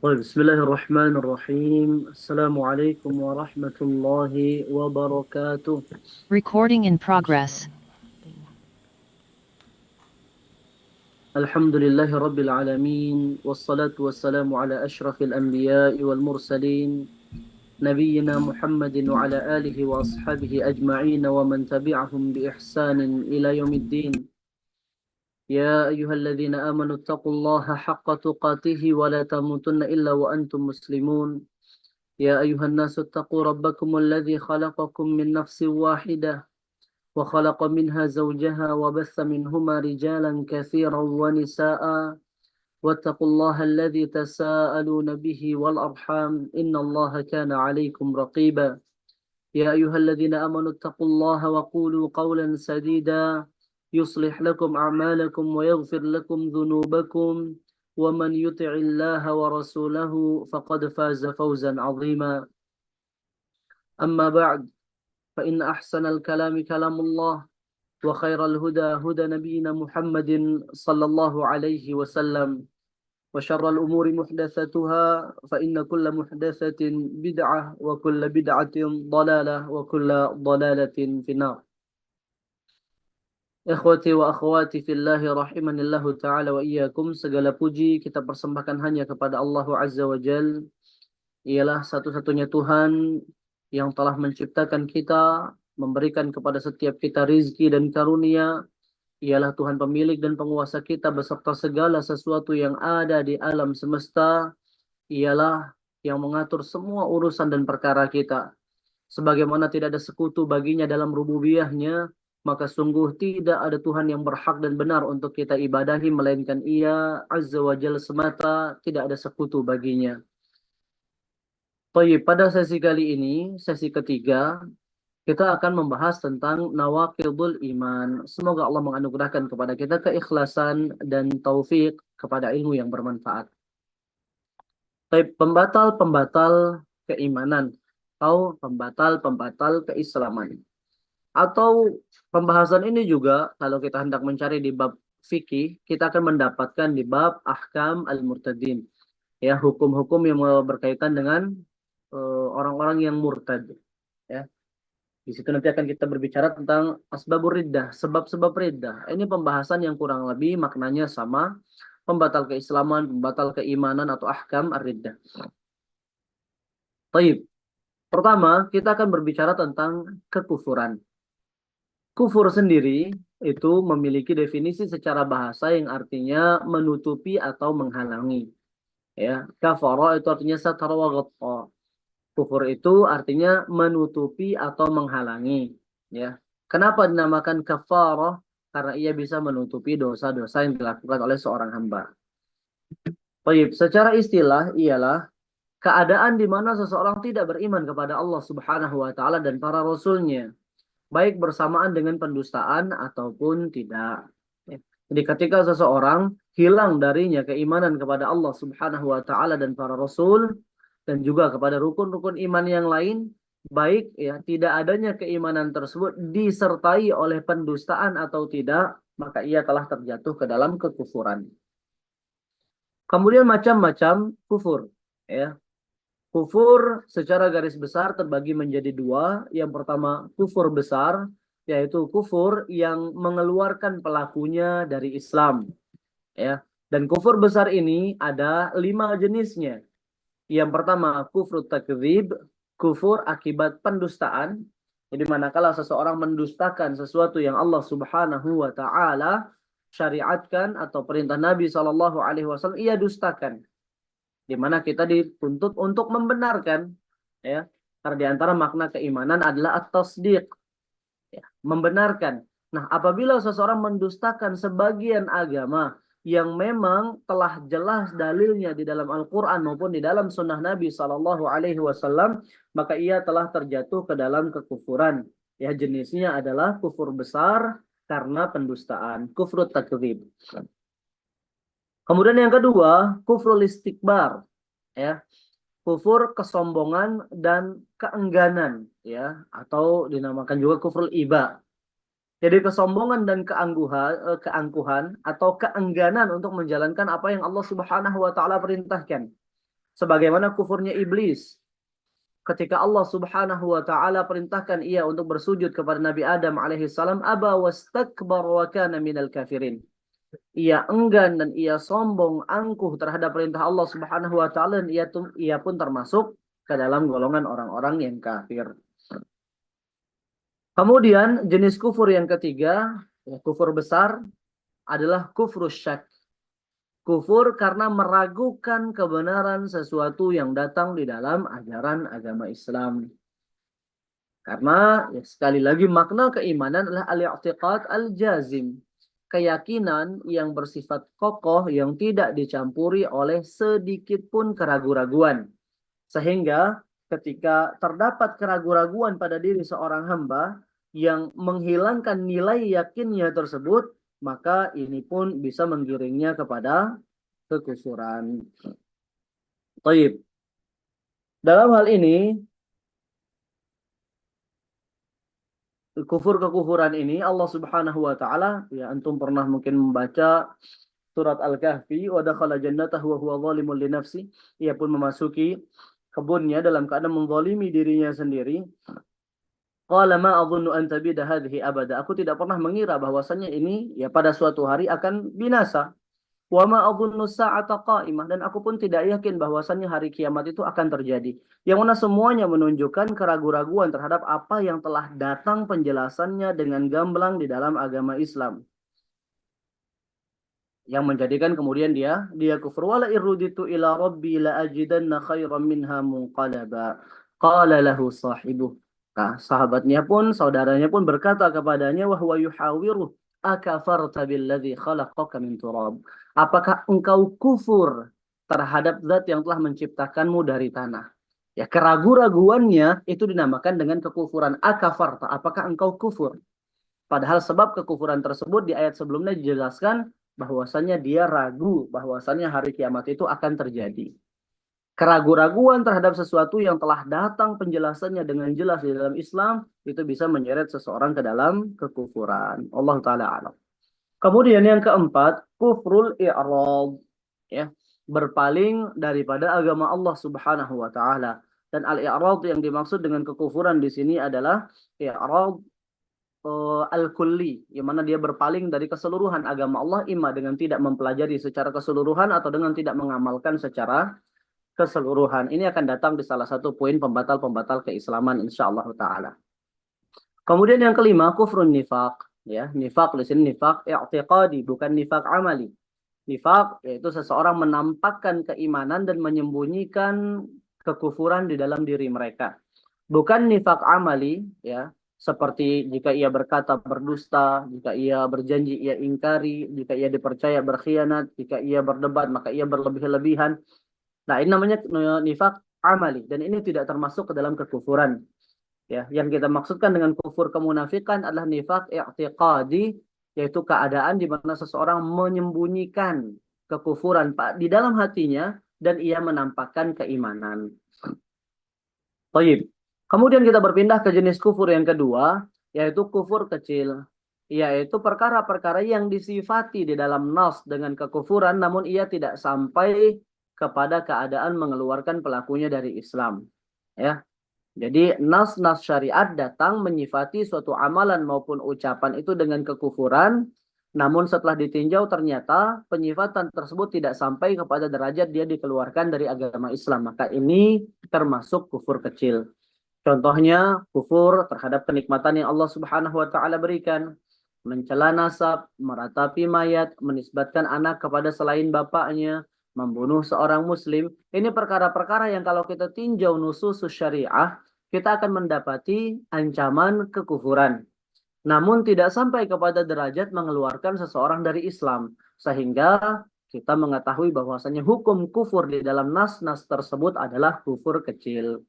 طيب بسم الله الرحمن الرحيم السلام عليكم ورحمة الله وبركاته. Recording in progress. الحمد لله رب العالمين والصلاة والسلام على أشرف الأنبياء والمرسلين نبينا محمد وعلى آله وأصحابه أجمعين ومن تبعهم بإحسان إلى يوم الدين. يا أيها الذين آمنوا اتقوا الله حق تقاته ولا تموتن إلا وأنتم مسلمون. يا أيها الناس اتقوا ربكم الذي خلقكم من نفس واحدة وخلق منها زوجها وبث منهما رجالا كثيرا ونساء واتقوا الله الذي تساءلون به والأرحام إن الله كان عليكم رقيبا. يا أيها الذين آمنوا اتقوا الله وقولوا قولا سديدا يصلح لكم أعمالكم ويغفر لكم ذنوبكم ومن يطع الله ورسوله فقد فاز فوزا عظيما. أما بعد فإن أحسن الكلام كلام الله وخير الهدى هدى نبينا محمد صلى الله عليه وسلم وشر الأمور محدثاتها فإن كل محدثة بدعة وكل بدعة ضلالة وكل ضلالة في النار. Ikhwati wa akhwati fillahi rahimanillahu ta'ala wa iyyakum. Segala puji kita persembahkan hanya kepada Allah Azza wa Jal. Ialah satu-satunya Tuhan yang telah menciptakan kita, memberikan kepada setiap kita rizki dan karunia. Ialah Tuhan pemilik dan penguasa kita beserta segala sesuatu yang ada di alam semesta. Ialah yang mengatur semua urusan dan perkara kita. Sebagaimana tidak ada sekutu baginya dalam rububiyahnya, maka sungguh tidak ada Tuhan yang berhak dan benar untuk kita ibadahi melainkan Ia Azza wa Jalla semata, tidak ada sekutu baginya. Baik, pada sesi kali ini, sesi ketiga, kita akan membahas tentang nawaqidul iman. Semoga Allah menganugerahkan kepada kita keikhlasan dan taufik kepada ilmu yang bermanfaat. Baik, pembatal-pembatal keimanan atau pembatal-pembatal keislaman. Atau pembahasan ini juga kalau kita hendak mencari di bab fikih, kita akan mendapatkan di bab ahkam al-murtadin. Ya, hukum-hukum yang berkaitan dengan orang-orang yang murtad. Ya. Di situ nanti akan kita berbicara tentang asbabur riddah, sebab-sebab riddah. Ini pembahasan yang kurang lebih maknanya sama, pembatal keislaman, pembatal keimanan atau ahkam ar-riddah. Baik. Pertama, kita akan berbicara tentang kekufuran. Kufur sendiri itu memiliki definisi secara bahasa yang artinya menutupi atau menghalangi. Ya, kafara itu artinya satara wa ghatta. Kufur itu artinya menutupi atau menghalangi. Ya, kenapa dinamakan kafarah? Karena ia bisa menutupi dosa-dosa yang dilakukan oleh seorang hamba. Baik, secara istilah ialah keadaan di mana seseorang tidak beriman kepada Allah Subhanahu wa taala dan para rasulnya, baik bersamaan dengan pendustaan ataupun tidak. Ya. Jadi ketika seseorang hilang darinya keimanan kepada Allah Subhanahu wa taala dan para rasul dan juga kepada rukun-rukun iman yang lain, baik ya tidak adanya keimanan tersebut disertai oleh pendustaan atau tidak, maka ia telah terjatuh ke dalam kekufuran. Kemudian macam-macam kufur, ya. Kufur secara garis besar terbagi menjadi dua. Yang pertama kufur besar, yaitu kufur yang mengeluarkan pelakunya dari Islam. Ya. Dan kufur besar ini ada 5 jenisnya. Yang pertama kufur takdzib, kufur akibat pendustaan. Jadi manakala seseorang mendustakan sesuatu yang Allah Subhanahu wa taala syariatkan atau perintah Nabi SAW, ia dustakan. Di mana kita dituntut untuk membenarkan, ya, karena di antara makna keimanan adalah at-tasdiq, ya, membenarkan. Nah, apabila seseorang mendustakan sebagian agama yang memang telah jelas dalilnya di dalam Al-Quran maupun di dalam Sunnah Nabi SAW, maka ia telah terjatuh ke dalam kekufuran. Ya, jenisnya adalah kufur besar karena pendustaan, kufur takdzib. Kemudian yang kedua, kufrul istikbar, ya. Kufur kesombongan dan keengganan, ya, atau dinamakan juga kufrul iba. Jadi kesombongan dan keangkuhan atau keengganan untuk menjalankan apa yang Allah Subhanahu wa taala perintahkan. Sebagaimana kufurnya iblis. Ketika Allah Subhanahu wa taala perintahkan ia untuk bersujud kepada Nabi Adam alaihissalam, aba wastakbar wa kana minal kafirin. Ia enggan dan ia sombong angkuh terhadap perintah Allah Subhanahu wa taala, dan ia pun termasuk ke dalam golongan orang-orang yang kafir. Kemudian jenis kufur yang ketiga, kufur besar, adalah kufur syak. Kufur karena meragukan kebenaran sesuatu yang datang di dalam ajaran agama Islam. Karena ya, sekali lagi makna keimanan adalah al-i'tiqad al-jazim. Keyakinan yang bersifat kokoh yang tidak dicampuri oleh sedikit pun keraguan-raguan. Sehingga ketika terdapat keraguan-raguan pada diri seorang hamba yang menghilangkan nilai yakinnya tersebut, maka ini pun bisa menggiringnya kepada kekufuran. Taib. Dalam hal ini, kufur-kekufuran ini Allah Subhanahu wa taala, ya antum pernah mungkin membaca surat Al-Kahfi, wa dakhala jannatahu wa huwa zalimun li nafsi, ia pun memasuki kebunnya dalam keadaan menzalimi dirinya sendiri. Qala ma adhunnu an tabida hadhihi abada. Aku tidak pernah mengira bahwasanya ini ya pada suatu hari akan binasa. Wa ma adhunnu sa'ata qa'imah, dan aku pun tidak yakin bahwasanya hari kiamat itu akan terjadi. Yang mana semuanya menunjukkan keraguan-raguan terhadap apa yang telah datang penjelasannya dengan gamblang di dalam agama Islam. Yang menjadikan kemudian dia kufur. Wala irruditu ila rabbi la ajidanna khairan minha munqalaba. Qala lahu sahibuh. Nah, sahabatnya pun, saudaranya pun berkata kepadanya, wahwa yuhawiruh, akafarta billadzi khalaqaka min turab. Apakah engkau kufur terhadap zat yang telah menciptakanmu dari tanah? Ya, keraguan-raguannya itu dinamakan dengan kekufuran. Akafarta, apakah engkau kufur? Padahal sebab kekufuran tersebut di ayat sebelumnya dijelaskan bahwasannya dia ragu bahwasannya hari kiamat itu akan terjadi. Keraguan-raguan terhadap sesuatu yang telah datang penjelasannya dengan jelas di dalam Islam itu bisa menyeret seseorang ke dalam kekufuran. Allah taala alam. Kemudian yang keempat, kufrul i'rad, ya, berpaling daripada agama Allah Subhanahu wa taala. Dan al-i'rad yang dimaksud dengan kekufuran di sini adalah i'rad al-kulli, yang mana dia berpaling dari keseluruhan agama Allah, imma dengan tidak mempelajari secara keseluruhan atau dengan tidak mengamalkan secara keseluruhan. Ini akan datang di salah satu poin pembatal-pembatal keislaman insyaallah taala. Kemudian yang kelima, kufrun nifaq, ya. Nifaq di sini nifaq i'tiqadi, bukan nifaq amali. Nifaq yaitu seseorang menampakkan keimanan dan menyembunyikan kekufuran di dalam diri mereka. Bukan nifaq amali, ya. Seperti jika ia berkata berdusta, jika ia berjanji ia ingkari, jika ia dipercaya berkhianat, jika ia berdebat maka ia berlebih-lebihan. Nah, ini namanya nifak amali, dan ini tidak termasuk ke dalam kekufuran. Ya, yang kita maksudkan dengan kufur kemunafikan adalah nifak i'tiqadi, yaitu keadaan di mana seseorang menyembunyikan kekufuran di dalam hatinya dan ia menampakkan keimanan. Baik. Kemudian kita berpindah ke jenis kufur yang kedua, yaitu kufur kecil. Yaitu perkara-perkara yang disifati di dalam nas dengan kekufuran, namun ia tidak sampai kepada keadaan mengeluarkan pelakunya dari Islam. Ya. Jadi nas-nas syariat datang menyifati suatu amalan maupun ucapan itu dengan kekufuran, namun setelah ditinjau ternyata penyifatan tersebut tidak sampai kepada derajat dia dikeluarkan dari agama Islam. Maka ini termasuk kufur kecil. Contohnya kufur terhadap kenikmatan yang Allah Subhanahu wa taala berikan, mencela nasab, meratapi mayat, menisbatkan anak kepada selain bapaknya, membunuh seorang muslim. Ini perkara-perkara yang kalau kita tinjau nusus syariah, kita akan mendapati ancaman kekufuran. Namun tidak sampai kepada derajat mengeluarkan seseorang dari Islam. Sehingga kita mengetahui bahwasanya hukum kufur di dalam nas-nas tersebut adalah kufur kecil.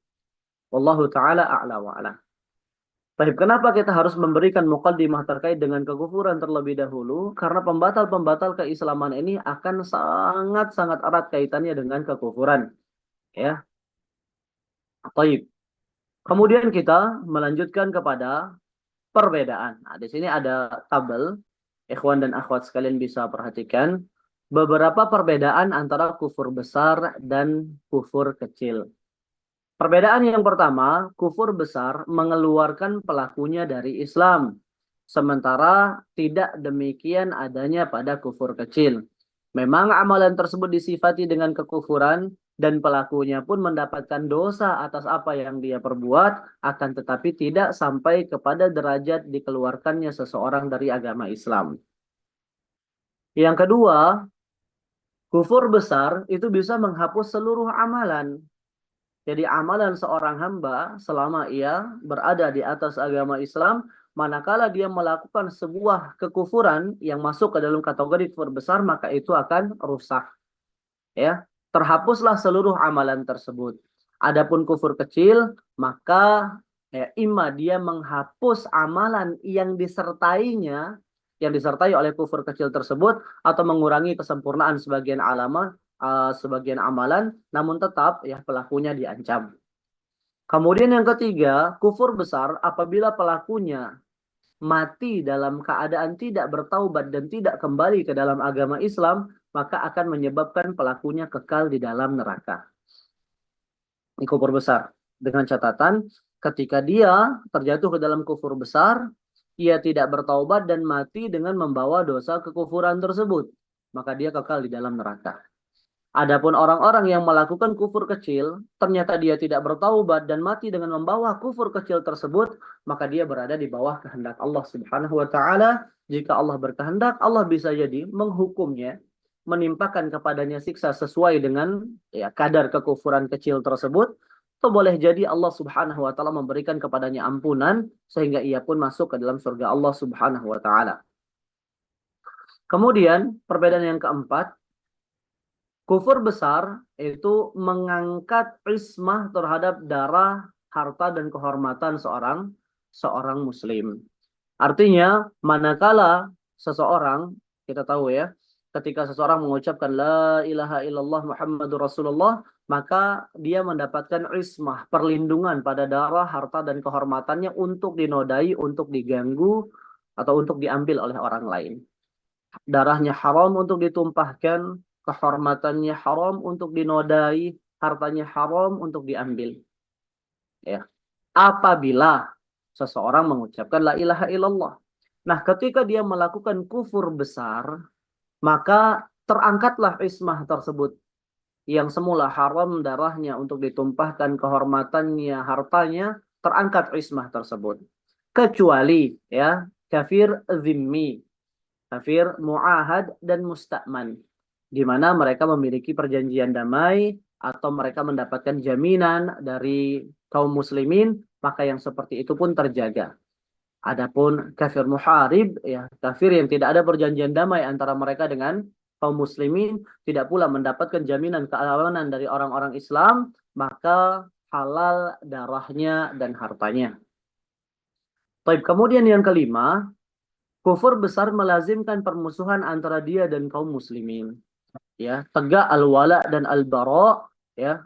Wallahu ta'ala a'la wa'ala. Baik, kenapa kita harus memberikan muqaddimah terkait dengan kekufuran terlebih dahulu? Karena pembatal-pembatal keislaman ini akan sangat-sangat erat kaitannya dengan kekufuran. Ya. Baik. Kemudian kita melanjutkan kepada perbedaan. Nah, di sini ada tabel. Ikhwan dan akhwat sekalian bisa perhatikan beberapa perbedaan antara kufur besar dan kufur kecil. Perbedaan yang pertama, kufur besar mengeluarkan pelakunya dari Islam. Sementara tidak demikian adanya pada kufur kecil. Memang amalan tersebut disifati dengan kekufuran dan pelakunya pun mendapatkan dosa atas apa yang dia perbuat, akan tetapi tidak sampai kepada derajat dikeluarkannya seseorang dari agama Islam. Yang kedua, kufur besar itu bisa menghapus seluruh amalan. Jadi amalan seorang hamba selama ia berada di atas agama Islam, manakala dia melakukan sebuah kekufuran yang masuk ke dalam kategori kufur besar, maka itu akan rusak. Ya, terhapuslah seluruh amalan tersebut. Adapun kufur kecil, maka imma dia menghapus amalan yang disertai oleh kufur kecil tersebut, atau mengurangi kesempurnaan sebagian amalan, namun tetap ya pelakunya diancam. Kemudian yang ketiga, kufur besar apabila pelakunya mati dalam keadaan tidak bertaubat dan tidak kembali ke dalam agama Islam, maka akan menyebabkan pelakunya kekal di dalam neraka. Ini kufur besar. Dengan catatan, ketika dia terjatuh ke dalam kufur besar, ia tidak bertaubat dan mati dengan membawa dosa kekufuran tersebut, maka dia kekal di dalam neraka. Adapun orang-orang yang melakukan kufur kecil, ternyata dia tidak bertaubat dan mati dengan membawa kufur kecil tersebut, maka dia berada di bawah kehendak Allah Subhanahu wa taala. Jika Allah berkehendak, Allah bisa jadi menghukumnya, menimpakan kepadanya siksa sesuai dengan kadar kekufuran kecil tersebut, atau boleh jadi Allah Subhanahu wa taala memberikan kepadanya ampunan sehingga ia pun masuk ke dalam surga Allah Subhanahu wa taala. Kemudian, perbedaan yang keempat, kufur besar itu mengangkat ismah terhadap darah, harta, dan kehormatan seorang muslim. Artinya, manakala seseorang, kita tahu ya, ketika seseorang mengucapkan la ilaha illallah Muhammadur Rasulullah, maka dia mendapatkan ismah, perlindungan pada darah, harta, dan kehormatannya untuk dinodai, untuk diganggu, atau untuk diambil oleh orang lain. Darahnya haram untuk ditumpahkan, kehormatannya haram untuk dinodai, hartanya haram untuk diambil. Ya. Apabila seseorang mengucapkan la ilaha illallah. Nah, ketika dia melakukan kufur besar, maka terangkatlah ismah tersebut. Yang semula haram darahnya untuk ditumpahkan, kehormatannya, hartanya, terangkat ismah tersebut. Kecuali ya kafir zimmi, kafir muahad, dan musta'man, di mana mereka memiliki perjanjian damai atau mereka mendapatkan jaminan dari kaum muslimin, maka yang seperti itu pun terjaga. Adapun kafir muharib, ya kafir yang tidak ada perjanjian damai antara mereka dengan kaum muslimin, tidak pula mendapatkan jaminan keamanan dari orang-orang Islam, maka halal darahnya dan hartanya. Baik, kemudian yang kelima, kufur besar melazimkan permusuhan antara dia dan kaum muslimin. Ya, tegak al-wala dan al-bara ya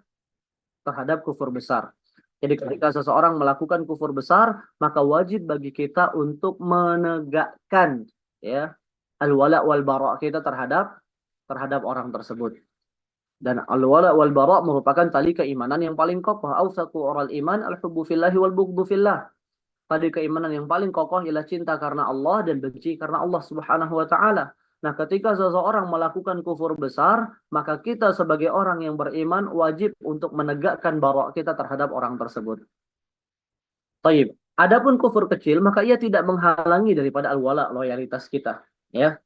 terhadap kufur besar. Jadi ketika seseorang melakukan kufur besar, maka wajib bagi kita untuk menegakkan ya al-wala wal bara kita terhadap orang tersebut. Dan al-wala wal bara merupakan tali keimanan yang paling kokoh. Awsaqu oral iman al-hubbu fillahi wal bughdu fillah. Tadi keimanan yang paling kokoh ialah cinta karena Allah dan benci karena Allah Subhanahu wa taala. Nah, ketika seseorang melakukan kufur besar, maka kita sebagai orang yang beriman wajib untuk menegakkan bara kita terhadap orang tersebut. Taib. Adapun kufur kecil, maka ia tidak menghalangi daripada al-wala, loyalitas kita, ya.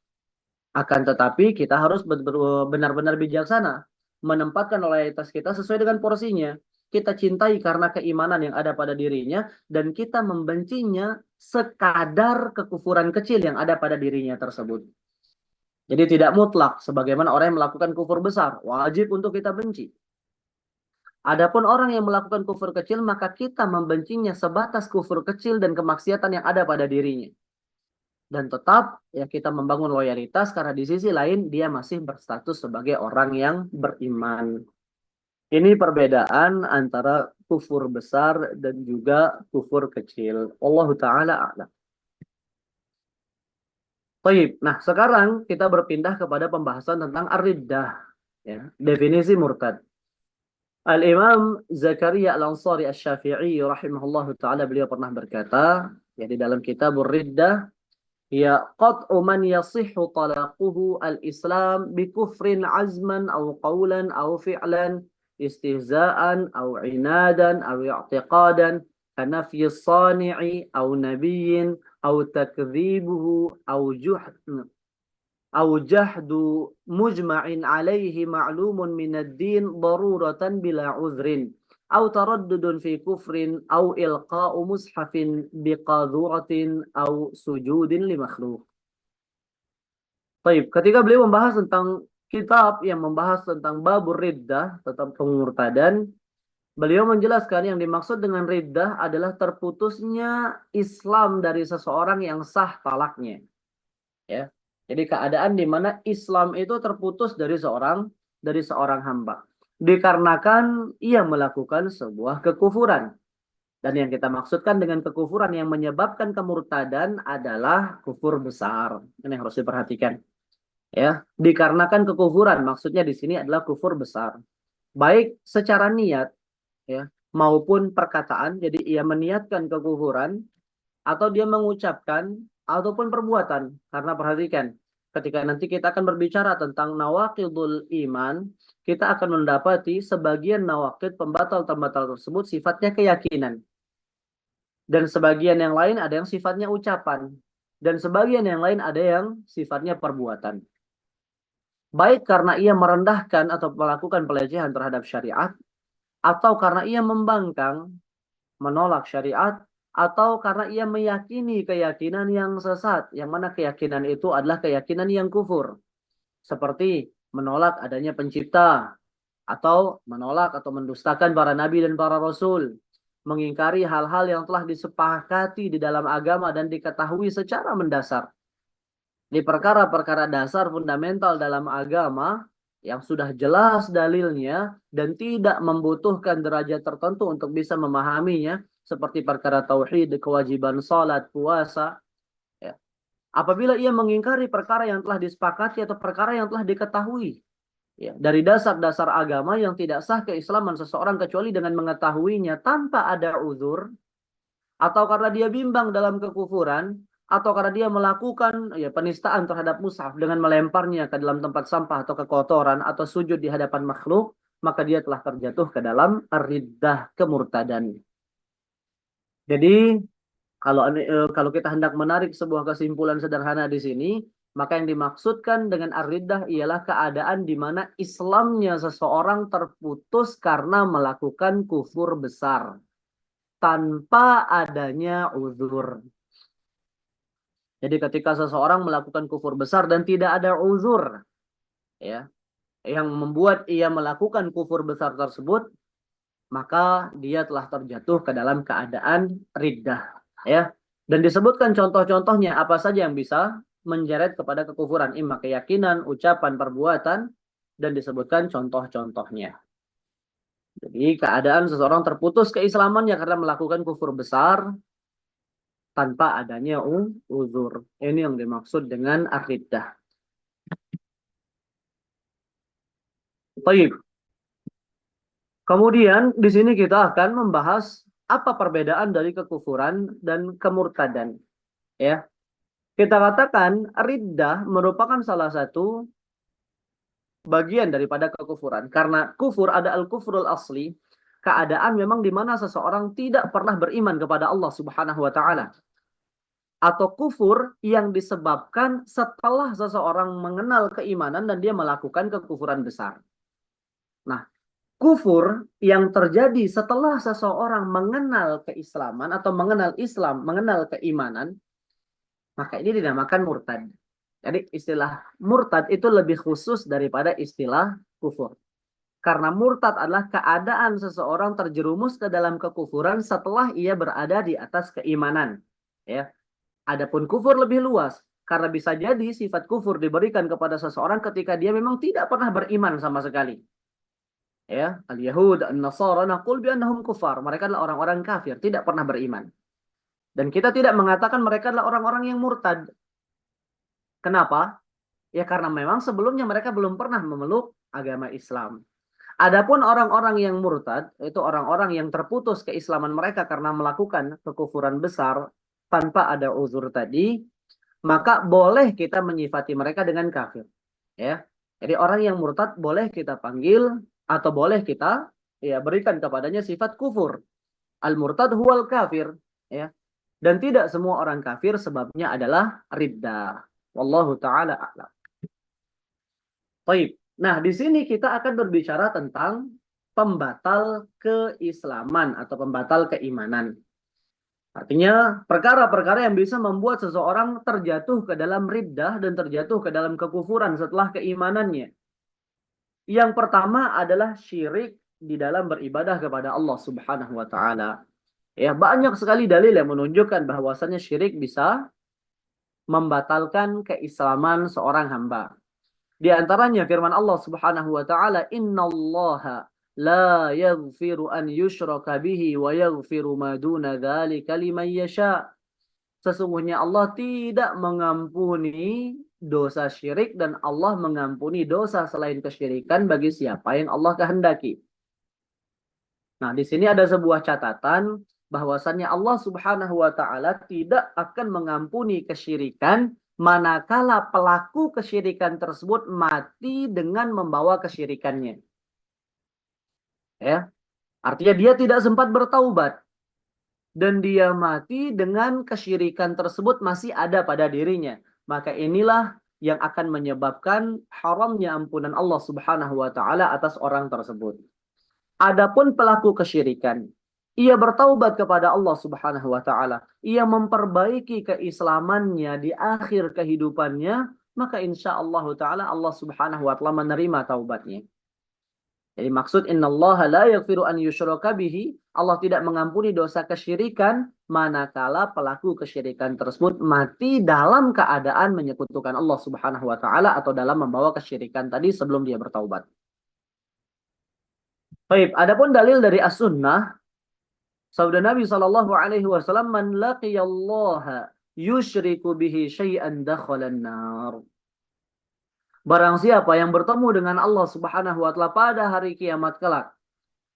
Akan tetapi kita harus benar-benar bijaksana menempatkan loyalitas kita sesuai dengan porsinya. Kita cintai karena keimanan yang ada pada dirinya, dan kita membencinya sekadar kekufuran kecil yang ada pada dirinya tersebut. Jadi tidak mutlak sebagaimana orang yang melakukan kufur besar, wajib untuk kita benci. Adapun orang yang melakukan kufur kecil, maka kita membencinya sebatas kufur kecil dan kemaksiatan yang ada pada dirinya. Dan tetap ya kita membangun loyalitas karena di sisi lain dia masih berstatus sebagai orang yang beriman. Ini perbedaan antara kufur besar dan juga kufur kecil. Allahu ta'ala a'lam. Baik, nah sekarang kita berpindah kepada pembahasan tentang ar-riddah, ya, definisi murtad. Al-Imam Zakaria Al-Ansari Asy-Syafi'i rahimahullahu taala beliau pernah berkata, ya di dalam kitab Riddah, ya qat'u man yasihhu talaquhu al-Islam bi kufrin azman aw qawlan aw fi'lan istihza'an aw inadan aw i'tiqadan kanafyi as-sani'i aw nabiyyin aw takdzibuhu aw أو جحد مجمع عليه معلوم من الدين ضرورة بلا عذر أو تردد في كفر أو إلقاء مصحف بقاذورة أو سجود لمخلوق. Baik, ketika beliau membahas tentang kitab yang membahas tentang babur riddah, tentang pemurtadan, beliau menjelaskan yang dimaksud dengan riddah adalah terputusnya Islam dari seseorang yang sah talaknya. Ya. Jadi keadaan di mana Islam itu terputus dari seorang hamba dikarenakan ia melakukan sebuah kekufuran. Dan yang kita maksudkan dengan kekufuran yang menyebabkan kemurtadan adalah kufur besar. Ini yang harus diperhatikan. Ya, dikarenakan kekufuran maksudnya di sini adalah kufur besar. Baik secara niat ya maupun perkataan. Jadi ia meniatkan kekufuran atau dia mengucapkan ataupun perbuatan. Karena perhatikan, ketika nanti kita akan berbicara tentang nawaqidul iman, kita akan mendapati sebagian nawaqid pembatal-pembatal tersebut sifatnya keyakinan. Dan sebagian yang lain ada yang sifatnya ucapan. Dan sebagian yang lain ada yang sifatnya perbuatan. Baik karena ia merendahkan atau melakukan pelecehan terhadap syariat, atau karena ia membangkang, menolak syariat, atau karena ia meyakini keyakinan yang sesat, yang mana keyakinan itu adalah keyakinan yang kufur, seperti menolak adanya pencipta, atau menolak atau mendustakan para nabi dan para rasul, mengingkari hal-hal yang telah disepakati di dalam agama dan diketahui secara mendasar. Di perkara-perkara dasar fundamental dalam agama yang sudah jelas dalilnya dan tidak membutuhkan derajat tertentu untuk bisa memahaminya, seperti perkara tauhid, kewajiban salat, puasa. Ya. Apabila ia mengingkari perkara yang telah disepakati atau perkara yang telah diketahui ya, dari dasar-dasar agama yang tidak sah keislaman seseorang kecuali dengan mengetahuinya tanpa ada uzur, atau karena dia bimbang dalam kekufuran, atau karena dia melakukan ya penistaan terhadap mushaf dengan melemparnya ke dalam tempat sampah atau kekotoran atau sujud di hadapan makhluk, maka dia telah terjatuh ke dalam riddah, kemurtadan. Jadi kalau kita hendak menarik sebuah kesimpulan sederhana di sini, maka yang dimaksudkan dengan ar-riddah ialah keadaan di mana Islamnya seseorang terputus karena melakukan kufur besar tanpa adanya uzur. Jadi ketika seseorang melakukan kufur besar dan tidak ada uzur, ya, yang membuat ia melakukan kufur besar tersebut, maka dia telah terjatuh ke dalam keadaan riddah, ya. Dan disebutkan contoh-contohnya apa saja yang bisa menjeret kepada kekufuran, imma keyakinan, ucapan, perbuatan, dan disebutkan contoh-contohnya. Jadi keadaan seseorang terputus keislamannya karena melakukan kufur besar tanpa adanya uzur. Ini yang dimaksud dengan ar-riddah. Baik. Kemudian di sini kita akan membahas apa perbedaan dari kekufuran dan kemurtadan. Ya, kita katakan riddah merupakan salah satu bagian daripada kekufuran. Karena kufur ada al-kufrul asli, keadaan memang di mana seseorang tidak pernah beriman kepada Allah Subhanahu wa taala. Atau kufur yang disebabkan setelah seseorang mengenal keimanan dan dia melakukan kekufuran besar. Nah, kufur yang terjadi setelah seseorang mengenal keislaman atau mengenal Islam, mengenal keimanan, maka ini dinamakan murtad. Jadi istilah murtad itu lebih khusus daripada istilah kufur. Karena murtad adalah keadaan seseorang terjerumus ke dalam kekufuran setelah ia berada di atas keimanan. Ya. Adapun kufur lebih luas. Karena bisa jadi sifat kufur diberikan kepada seseorang ketika dia memang tidak pernah beriman sama sekali. Ya, al-Yahud, an-Nasara naqul bi annahum kufar. Mereka adalah orang-orang kafir, tidak pernah beriman. Dan kita tidak mengatakan mereka adalah orang-orang yang murtad. Kenapa? Ya karena memang sebelumnya mereka belum pernah memeluk agama Islam. Adapun orang-orang yang murtad, itu orang-orang yang terputus keislaman mereka karena melakukan kekufuran besar tanpa ada uzur tadi, maka boleh kita menyifati mereka dengan kafir. Ya. Jadi orang yang murtad boleh kita panggil atau boleh kita ya berikan kepadanya sifat kufur. Al-murtad huwal kafir, ya. Dan tidak semua orang kafir sebabnya adalah riddah. Wallahu taala a'lam. Baik. Nah, di sini kita akan berbicara tentang pembatal keislaman atau pembatal keimanan. Artinya, perkara-perkara yang bisa membuat seseorang terjatuh ke dalam riddah dan terjatuh ke dalam kekufuran setelah keimanannya. Yang pertama adalah syirik di dalam beribadah kepada Allah Subhanahu wa taala. Ya, banyak sekali dalil yang menunjukkan bahwasannya syirik bisa membatalkan keislaman seorang hamba. Di antaranya firman Allah Subhanahu wa taala, "Innallaha la yaghfiru an yushraka bihi wa yaghfiru ma duna dzalika liman yasha." Sesungguhnya Allah tidak mengampuni dosa syirik dan Allah mengampuni dosa selain kesyirikan bagi siapa yang Allah kehendaki. Nah, di sini ada sebuah catatan bahwasannya Allah Subhanahu wa taala tidak akan mengampuni kesyirikan manakala pelaku kesyirikan tersebut mati dengan membawa kesyirikannya. Ya, artinya dia tidak sempat bertaubat dan dia mati dengan kesyirikan tersebut masih ada pada dirinya. Maka inilah yang akan menyebabkan haramnya ampunan Allah Subhanahu wa taala atas orang tersebut. Adapun pelaku kesyirikan, ia bertaubat kepada Allah Subhanahu wa taala, ia memperbaiki keislamannya di akhir kehidupannya, maka insyaallah taala Allah Subhanahu wa taala menerima taubatnya. Jadi maksud innallaha la yaghfiru an yushraka bihi, Allah tidak mengampuni dosa kesyirikan manakala pelaku kesyirikan tersebut mati dalam keadaan menyekutukan Allah Subhanahu wa taala atau dalam membawa kesyirikan tadi sebelum dia bertaubat. Baik, adapun dalil dari As-Sunnah, sabda Nabi sallallahu alaihi wasallam, "Man laqiyallaha yusyriku bihi syai'an dakhalan nar." Barang siapa yang bertemu dengan Allah Subhanahu wa taala pada hari kiamat kelak,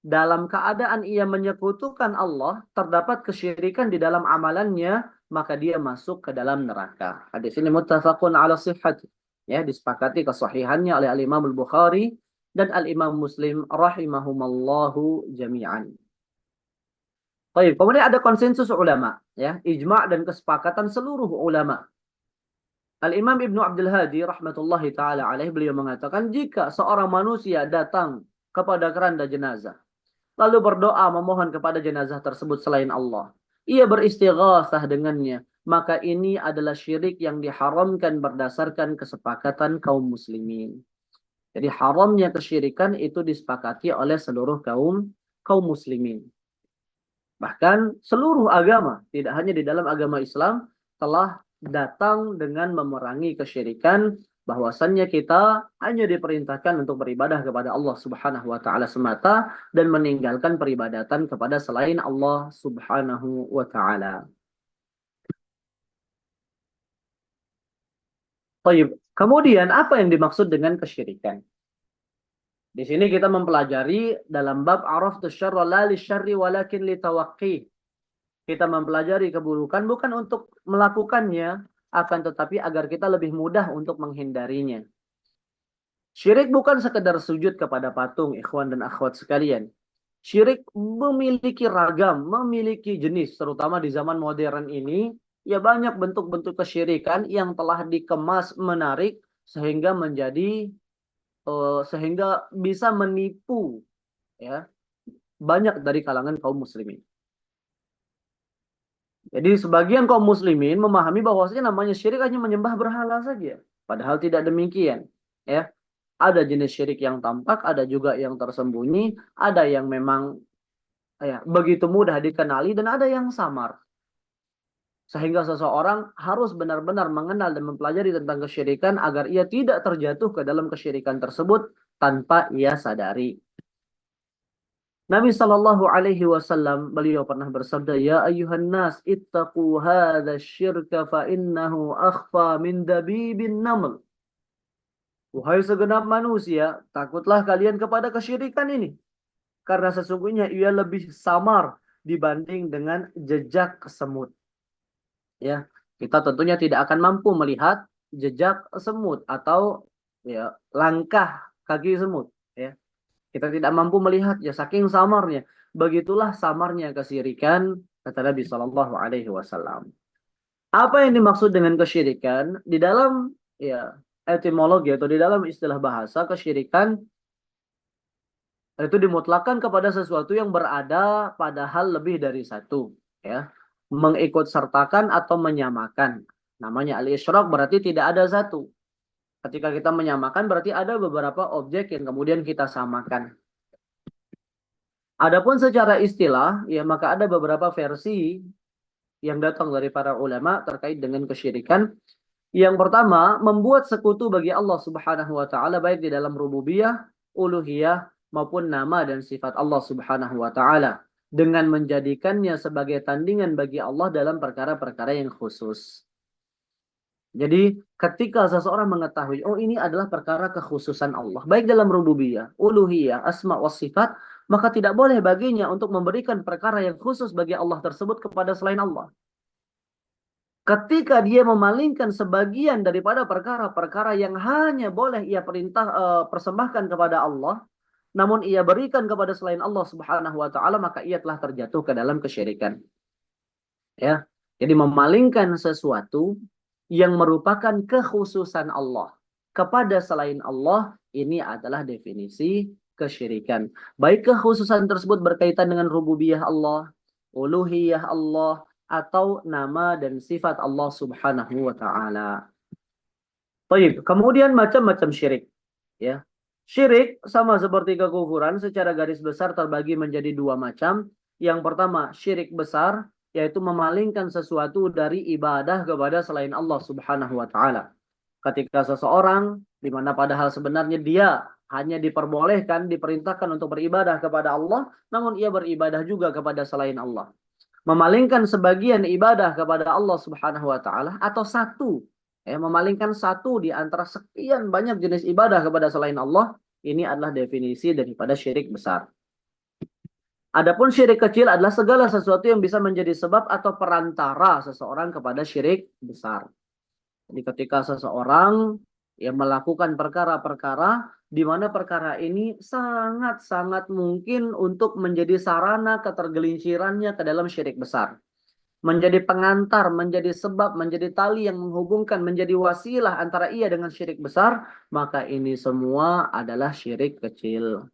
dalam keadaan ia menyekutukan Allah, terdapat kesyirikan di dalam amalannya, maka dia masuk ke dalam neraka. Hadis ini muttafaqun ala sihhat. Ya, disepakati kesahihannya oleh Al-Imam Al-Bukhari dan Al-Imam Muslim rahimahumallahu jami'an. Baik, kemudian ada konsensus ulama, ya, ijma' dan kesepakatan seluruh ulama. Al-Imam Ibnu Abdul Hadi rahmatullahi taala alaih, beliau mengatakan jika seorang manusia datang kepada keranda jenazah lalu berdoa memohon kepada jenazah tersebut selain Allah, ia beristighatsah dengannya, maka ini adalah syirik yang diharamkan berdasarkan kesepakatan kaum muslimin. Jadi haramnya kesyirikan itu disepakati oleh seluruh kaum muslimin. Bahkan seluruh agama, tidak hanya di dalam agama Islam, telah datang dengan memerangi kesyirikan, bahwasannya kita hanya diperintahkan untuk beribadah kepada Allah Subhanahu wa taala semata dan meninggalkan peribadatan kepada selain Allah Subhanahu wa taala. Baik, kemudian apa yang dimaksud dengan kesyirikan? Di sini kita mempelajari dalam bab araftus syarra la lisyarri walakin litawaqqi. Kita mempelajari keburukan bukan untuk melakukannya, akan tetapi agar kita lebih mudah untuk menghindarinya. Syirik bukan sekedar sujud kepada patung, ikhwan dan akhwat sekalian. Syirik memiliki ragam, memiliki jenis, terutama di zaman modern ini, ya banyak bentuk-bentuk kesyirikan yang telah dikemas menarik sehingga sehingga bisa menipu, ya, banyak dari kalangan kaum muslimin. Jadi sebagian kaum muslimin memahami bahwasanya namanya syirik hanya menyembah berhala saja. Padahal tidak demikian. Ya, ada jenis syirik yang tampak, ada juga yang tersembunyi, ada yang memang ya, begitu mudah dikenali dan ada yang samar. Sehingga seseorang harus benar-benar mengenal dan mempelajari tentang kesyirikan agar ia tidak terjatuh ke dalam kesyirikan tersebut tanpa ia sadari. Nabi Shallallahu Alaihi Wasallam beliau pernah bersabda, Ya ayuhan nas, ittaqu hadha syirka fa innahu akhfa min dabibin naml. Wahai segenap manusia, takutlah kalian kepada kesyirikan ini, karena sesungguhnya ia lebih samar dibanding dengan jejak semut. Ya, kita tentunya tidak akan mampu melihat jejak semut atau ya langkah kaki semut. Ya, kita tidak mampu melihat ya saking samarnya. Begitulah samarnya kesyirikan kata Nabi Shallallahu Alaihi Wasallam. Apa yang dimaksud dengan kesyirikan di dalam ya etimologi atau di dalam istilah bahasa kesyirikan itu dimutlakan kepada sesuatu yang berada pada hal lebih dari satu, ya. Mengikut sertakan atau menyamakan. Namanya al-isyraq berarti tidak ada satu. Ketika kita menyamakan berarti ada beberapa objek yang kemudian kita samakan. Adapun secara istilah, ya maka ada beberapa versi yang datang dari para ulama terkait dengan kesyirikan. Yang pertama, membuat sekutu bagi Allah Subhanahu wa taala baik di dalam rububiyah, uluhiyah maupun nama dan sifat Allah Subhanahu wa taala dengan menjadikannya sebagai tandingan bagi Allah dalam perkara-perkara yang khusus. Jadi, ketika seseorang mengetahui, oh ini adalah perkara kekhususan Allah, baik dalam rububiyah, uluhiyah, asma wa sifat, maka tidak boleh baginya untuk memberikan perkara yang khusus bagi Allah tersebut kepada selain Allah. Ketika dia memalingkan sebagian daripada perkara-perkara yang hanya boleh ia persembahkan kepada Allah, namun ia berikan kepada selain Allah Subhanahu wa taala, maka ia telah terjatuh ke dalam kesyirikan. Ya. Jadi memalingkan sesuatu yang merupakan kekhususan Allah kepada selain Allah, ini adalah definisi kesyirikan. Baik kekhususan tersebut berkaitan dengan rububiyah Allah, uluhiyah Allah, atau nama dan sifat Allah Subhanahu wa taala. Baik, kemudian macam-macam syirik, ya. Syirik sama seperti kekufuran secara garis besar terbagi menjadi dua macam. Yang pertama, syirik besar yaitu memalingkan sesuatu dari ibadah kepada selain Allah Subhanahu wa taala. Ketika seseorang di mana padahal sebenarnya dia hanya diperbolehkan, diperintahkan untuk beribadah kepada Allah, namun ia beribadah juga kepada selain Allah. Memalingkan sebagian ibadah kepada Allah Subhanahu wa taala atau satu, memalingkan satu di antara sekian banyak jenis ibadah kepada selain Allah, ini adalah definisi daripada syirik besar. Adapun syirik kecil adalah segala sesuatu yang bisa menjadi sebab atau perantara seseorang kepada syirik besar. Jadi ketika seseorang yang melakukan perkara-perkara di mana perkara ini sangat-sangat mungkin untuk menjadi sarana ketergelincirannya ke dalam syirik besar. Menjadi pengantar, menjadi sebab, menjadi tali yang menghubungkan, menjadi wasilah antara ia dengan syirik besar, maka ini semua adalah syirik kecil.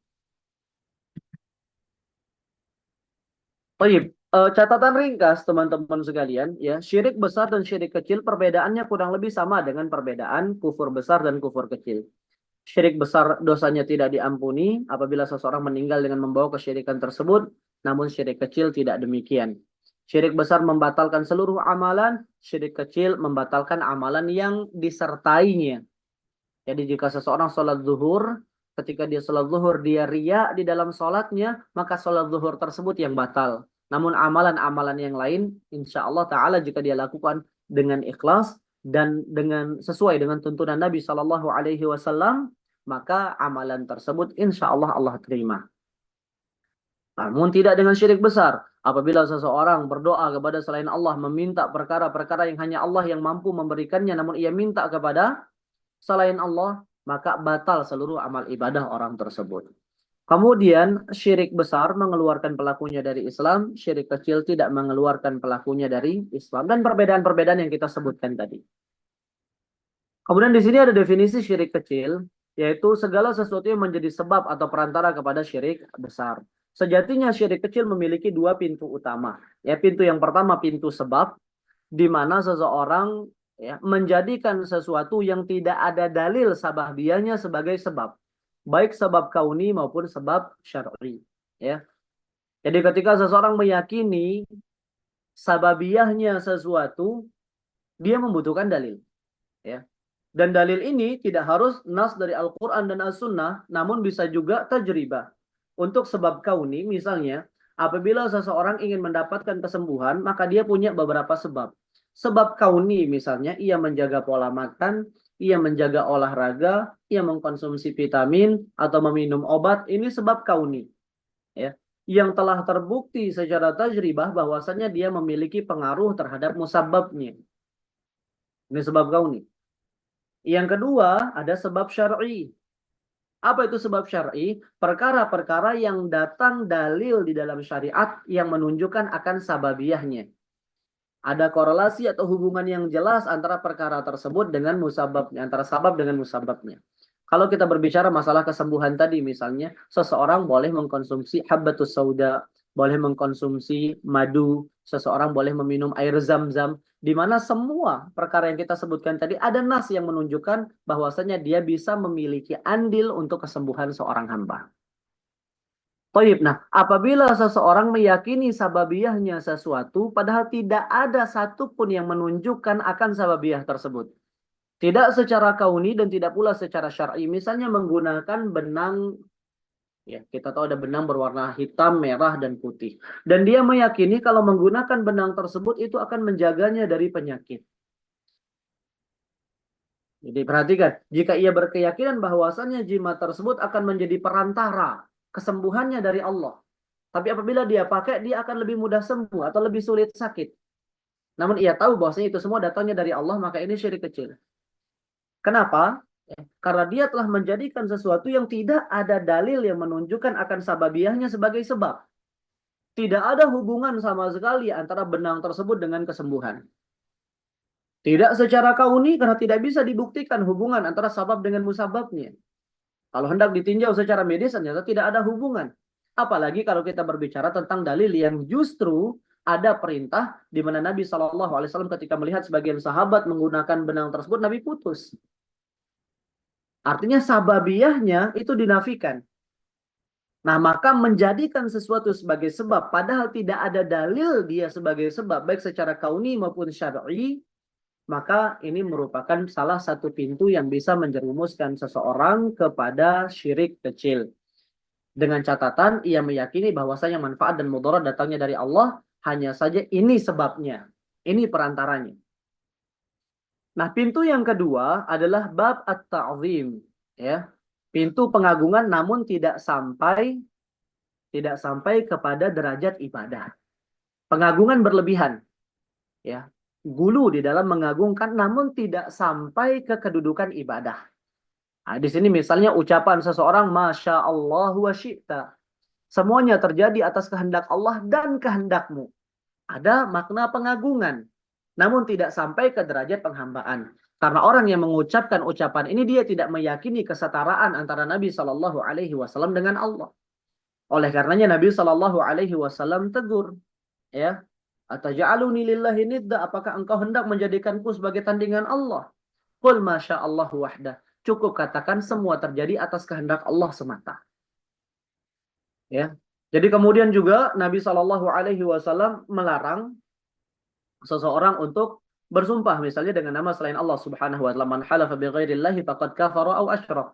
Baik, catatan ringkas teman-teman sekalian, ya, syirik besar dan syirik kecil perbedaannya kurang lebih sama dengan perbedaan kufur besar dan kufur kecil. Syirik besar dosanya tidak diampuni apabila seseorang meninggal dengan membawa kesyirikan tersebut, namun syirik kecil tidak demikian. Syirik besar membatalkan seluruh amalan, syirik kecil membatalkan amalan yang disertainya. Jadi jika seseorang sholat zuhur, ketika dia sholat zuhur dia riya di dalam sholatnya, maka sholat zuhur tersebut yang batal. Namun amalan-amalan yang lain, insya Allah Ta'ala jika dia lakukan dengan ikhlas dan dengan sesuai dengan tuntunan Nabi Shallallahu Alaihi Wasallam, maka amalan tersebut insya Allah Allah terima. Namun tidak dengan syirik besar. Apabila seseorang berdoa kepada selain Allah, meminta perkara-perkara yang hanya Allah yang mampu memberikannya, namun ia minta kepada selain Allah, maka batal seluruh amal ibadah orang tersebut. Kemudian syirik besar mengeluarkan pelakunya dari Islam, syirik kecil tidak mengeluarkan pelakunya dari Islam, dan perbedaan-perbedaan yang kita sebutkan tadi. Kemudian di sini ada definisi syirik kecil, yaitu segala sesuatu yang menjadi sebab atau perantara kepada syirik besar. Sejatinya syirik kecil memiliki dua pintu utama. Ya, pintu yang pertama pintu sebab, di mana seseorang menjadikan sesuatu yang tidak ada dalil sababiyahnya sebagai sebab, baik sebab kauni maupun sebab syar'i. Ya, jadi ketika seseorang meyakini sababiyahnya sesuatu, dia membutuhkan dalil. Ya, dan dalil ini tidak harus nas dari Al-Quran dan As-Sunnah, namun bisa juga tajribah. Untuk sebab kauni, misalnya, apabila seseorang ingin mendapatkan kesembuhan, maka dia punya beberapa sebab. Sebab kauni, misalnya, ia menjaga pola makan, ia menjaga olahraga, ia mengkonsumsi vitamin, atau meminum obat. Ini sebab kauni. Ya, yang telah terbukti secara tajribah bahwasannya dia memiliki pengaruh terhadap musababnya. Ini sebab kauni. Yang kedua, ada sebab syar'i. Apa itu sebab syar'i? Perkara-perkara yang datang dalil di dalam syariat yang menunjukkan akan sababiyahnya. Ada korelasi atau hubungan yang jelas antara perkara tersebut dengan musababnya, antara sabab dengan musababnya. Kalau kita berbicara masalah kesembuhan tadi, misalnya, seseorang boleh mengkonsumsi habbatus sauda, boleh mengkonsumsi madu, seseorang boleh meminum air zam-zam, di mana semua perkara yang kita sebutkan tadi ada nas yang menunjukkan bahwasanya dia bisa memiliki andil untuk kesembuhan seorang hamba. Taib. Nah, apabila seseorang meyakini sababiyahnya sesuatu, padahal tidak ada satupun yang menunjukkan akan sababiyah tersebut. Tidak secara kauni dan tidak pula secara syar'i. Misalnya menggunakan benang, ya kita tahu ada benang berwarna hitam, merah, dan putih. Dan dia meyakini kalau menggunakan benang tersebut itu akan menjaganya dari penyakit. Jadi perhatikan, jika ia berkeyakinan bahwasannya jimat tersebut akan menjadi perantara kesembuhannya dari Allah. Tapi apabila dia pakai, dia akan lebih mudah sembuh atau lebih sulit sakit. Namun ia tahu bahwasanya itu semua datangnya dari Allah, maka ini syirik kecil. Kenapa? Karena dia telah menjadikan sesuatu yang tidak ada dalil yang menunjukkan akan sababiyahnya sebagai sebab. Tidak ada hubungan sama sekali antara benang tersebut dengan kesembuhan. Tidak secara kauni karena tidak bisa dibuktikan hubungan antara sabab dengan musababnya. Kalau hendak ditinjau secara medis ternyata tidak ada hubungan. Apalagi kalau kita berbicara tentang dalil yang justru ada perintah di mana Nabi SAW ketika melihat sebagian sahabat menggunakan benang tersebut, Nabi putus. Artinya sababiyahnya itu dinafikan. Nah, maka menjadikan sesuatu sebagai sebab, padahal tidak ada dalil dia sebagai sebab, baik secara kauni maupun syar'i, maka ini merupakan salah satu pintu yang bisa menjerumuskan seseorang kepada syirik kecil. Dengan catatan, ia meyakini bahwasanya manfaat dan mudarat datangnya dari Allah, hanya saja ini sebabnya. Ini perantaranya. Nah, pintu yang kedua adalah bab at-ta'zim, ya. Pintu pengagungan namun tidak sampai kepada derajat ibadah. Pengagungan berlebihan, ya. Gulu di dalam mengagungkan namun tidak sampai ke kedudukan ibadah. Nah, di sini misalnya ucapan seseorang Masya Allah wa syi'ta. Semuanya terjadi atas kehendak Allah dan kehendakmu. Ada makna pengagungan, namun tidak sampai ke derajat penghambaan. Karena orang yang mengucapkan ucapan ini dia tidak meyakini kesetaraan antara Nabi Shallallahu Alaihi Wasallam dengan Allah. Oleh karenanya Nabi Shallallahu Alaihi Wasallam tegur, ya, ataj'aluni lillahi nidda, apakah engkau hendak menjadikanku sebagai tandingan Allah? Qul masya Allah wahdah. Cukup katakan semua terjadi atas kehendak Allah semata. Ya. Jadi kemudian juga Nabi Shallallahu Alaihi Wasallam melarang seseorang untuk bersumpah misalnya dengan nama selain Allah Subhanahu Wa Taala. Man halafa bi ghairillahi faqad kafara aw asyrak.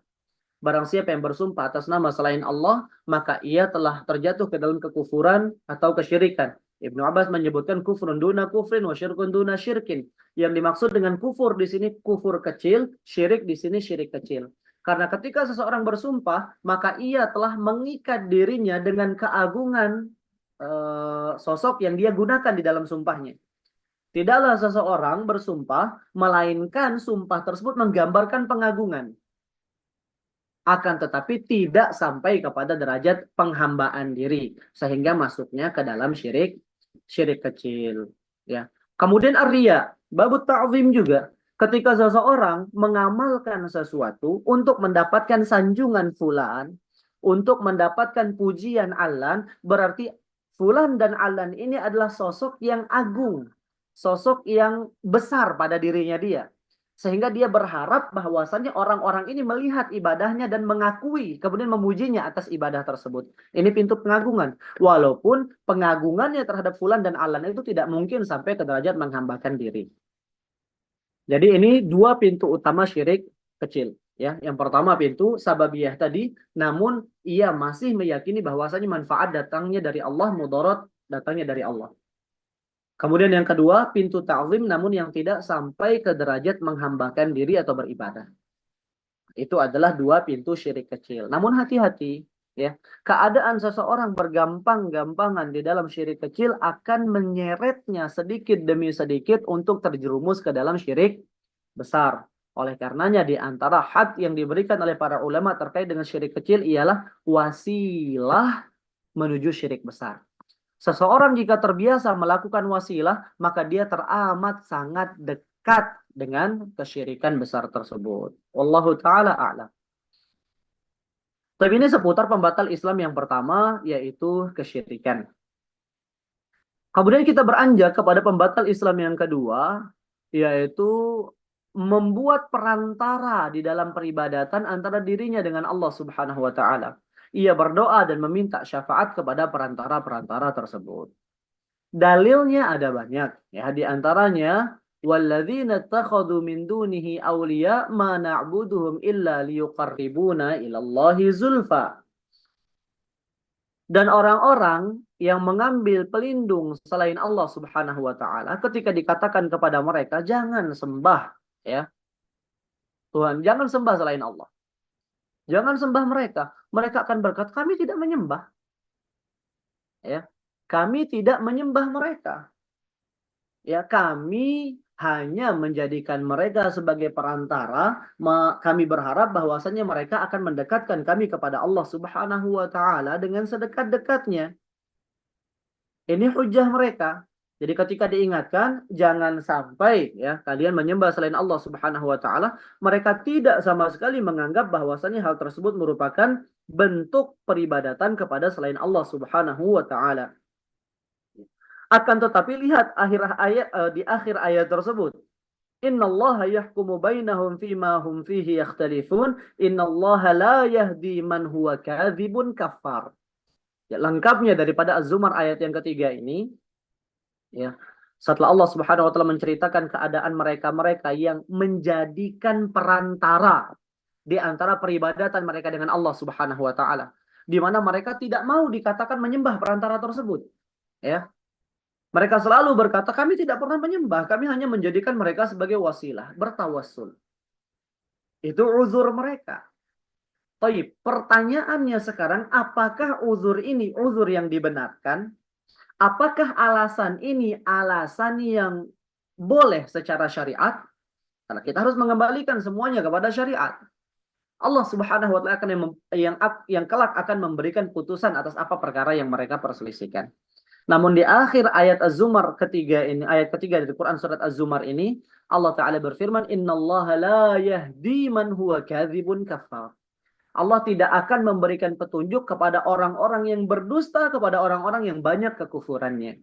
Barang siapa yang bersumpah atas nama selain Allah, maka ia telah terjatuh ke dalam kekufuran atau kesyirikan. Ibnu Abbas menyebutkan kufrun duna kufrin wa syirkun duna syirkin. Yang dimaksud dengan kufur di sini kufur kecil, syirik di sini syirik kecil. Karena ketika seseorang bersumpah, maka ia telah mengikat dirinya dengan keagungan sosok yang dia gunakan di dalam sumpahnya. Tidaklah seseorang bersumpah, melainkan sumpah tersebut menggambarkan pengagungan. Akan tetapi tidak sampai kepada derajat penghambaan diri. Sehingga masuknya ke dalam syirik kecil. Ya. Kemudian ar-riya, babut ta'zim juga. Ketika seseorang mengamalkan sesuatu untuk mendapatkan sanjungan fulan, untuk mendapatkan pujian alan, berarti fulan dan alan ini adalah sosok yang agung, sosok yang besar pada dirinya dia. Sehingga dia berharap bahwasannya orang-orang ini melihat ibadahnya dan mengakui, kemudian memujinya atas ibadah tersebut. Ini pintu pengagungan. Walaupun pengagungannya terhadap fulan dan alan itu tidak mungkin sampai ke derajat menghambakan diri. Jadi ini dua pintu utama syirik kecil. Ya, yang pertama pintu sababiyah tadi, namun ia masih meyakini bahwasanya manfaat datangnya dari Allah, mudarat datangnya dari Allah. Kemudian yang kedua, pintu ta'zim namun yang tidak sampai ke derajat menghambakan diri atau beribadah. Itu adalah dua pintu syirik kecil. Namun hati-hati, ya. Keadaan seseorang bergampang-gampangan di dalam syirik kecil akan menyeretnya sedikit demi sedikit untuk terjerumus ke dalam syirik besar. Oleh karenanya di antara had yang diberikan oleh para ulama terkait dengan syirik kecil ialah wasilah menuju syirik besar. Seseorang jika terbiasa melakukan wasilah, maka dia teramat sangat dekat dengan kesyirikan besar tersebut. Wallahu taala a'lam. Tapi ini seputar pembatal Islam yang pertama, yaitu kesyirikan. Kemudian kita beranjak kepada pembatal Islam yang kedua, yaitu membuat perantara di dalam peribadatan antara dirinya dengan Allah Subhanahu wa taala. Ia berdoa dan meminta syafaat kepada perantara-perantara tersebut. Dalilnya ada banyak, ya, di antaranya walladzina takhadhu min dunihi awliya ma na'buduhum illa liyuqarribuna ilallahi zulfa. Dan orang-orang yang mengambil pelindung selain Allah Subhanahu wa taala ketika dikatakan kepada mereka jangan sembah, ya Tuhan, jangan sembah selain Allah. Jangan sembah mereka. Mereka akan berkata, kami tidak menyembah, ya. Kami tidak menyembah mereka. Ya, kami hanya menjadikan mereka sebagai perantara. Kami berharap bahwasanya mereka akan mendekatkan kami kepada Allah Subhanahu wa taala dengan sedekat-dekatnya. Ini hujah mereka. Jadi ketika diingatkan jangan sampai ya kalian menyembah selain Allah Subhanahu wa taala, mereka tidak sama sekali menganggap bahwasanya hal tersebut merupakan bentuk peribadatan kepada selain Allah Subhanahu wa taala. Akan tetapi lihat di akhir ayat tersebut. Innallaha yahkumu bainahum fima hum fihi yakhtalifun. Innallaha la yahdi man huwa kadzibun kafar. Ya, lengkapnya daripada Az-Zumar ayat yang ketiga ini, ya. Setelah Allah Subhanahu wa taala menceritakan keadaan mereka-mereka yang menjadikan perantara di antara peribadatan mereka dengan Allah Subhanahu wa taala, di mana mereka tidak mau dikatakan menyembah perantara tersebut, ya. Mereka selalu berkata, kami tidak pernah menyembah, kami hanya menjadikan mereka sebagai wasilah, bertawassul. Itu uzur mereka. Baik, pertanyaannya sekarang, apakah uzur ini uzur yang dibenarkan? Apakah alasan ini alasan yang boleh secara syariat? Karena kita harus mengembalikan semuanya kepada syariat. Allah Subhanahu wa taala akan yang kelak akan memberikan putusan atas apa perkara yang mereka perselisihkan. Namun di akhir ayat Az-Zumar ketiga ini, ayat ketiga dari Quran surat Az-Zumar ini, Allah Ta'ala berfirman, Innallaha la yahdi man huwa kadzibun kafar. Allah tidak akan memberikan petunjuk kepada orang-orang yang berdusta, kepada orang-orang yang banyak kekufurannya.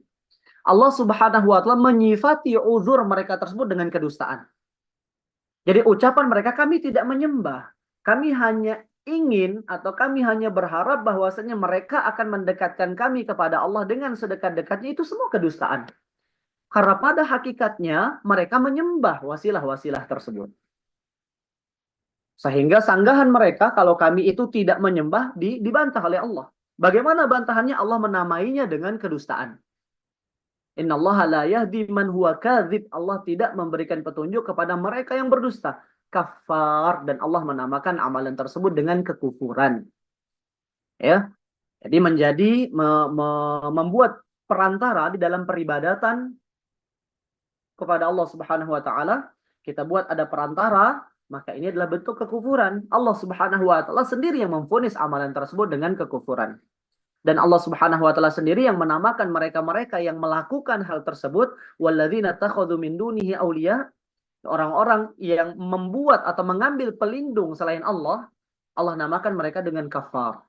Allah Subhanahu wa taala menyifati uzur mereka tersebut dengan kedustaan. Jadi ucapan mereka, kami tidak menyembah. Kami hanya ingin atau kami hanya berharap bahwasanya mereka akan mendekatkan kami kepada Allah dengan sedekat-dekatnya, itu semua kedustaan. Karena pada hakikatnya mereka menyembah wasilah-wasilah tersebut. Sehingga sanggahan mereka kalau kami itu tidak menyembah dibantah oleh Allah. Bagaimana bantahannya? Allah menamainya dengan kedustaan. Innallaha la yahdi man huwa kadzib. Allah tidak memberikan petunjuk kepada mereka yang berdusta. Kafar, dan Allah menamakan amalan tersebut dengan kekufuran. Ya. Jadi membuat perantara di dalam peribadatan kepada Allah Subhanahu wa taala, kita buat ada perantara, maka ini adalah bentuk kekufuran. Allah Subhanahu wa taala sendiri yang memvonis amalan tersebut dengan kekufuran. Dan Allah Subhanahu wa taala sendiri yang menamakan mereka-mereka yang melakukan hal tersebut walladzina takhadhu min dunihi auliya, orang-orang yang membuat atau mengambil pelindung selain Allah, Allah namakan mereka dengan kafar.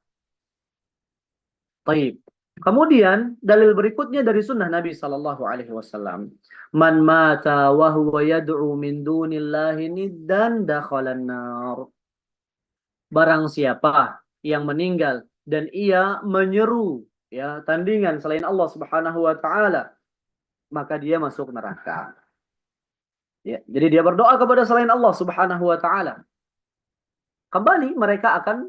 Baik. Kemudian dalil berikutnya dari sunnah Nabi Sallallahu Alaihi Wasallam, man mata wa huwa yad'u min dunillahi niddan dakhalan nar. Barang siapa yang meninggal dan ia menyeru ya tandingan selain Allah Subhanahu wa taala, maka dia masuk neraka. Ya, jadi dia berdoa kepada selain Allah Subhanahu wa taala. kembali mereka akan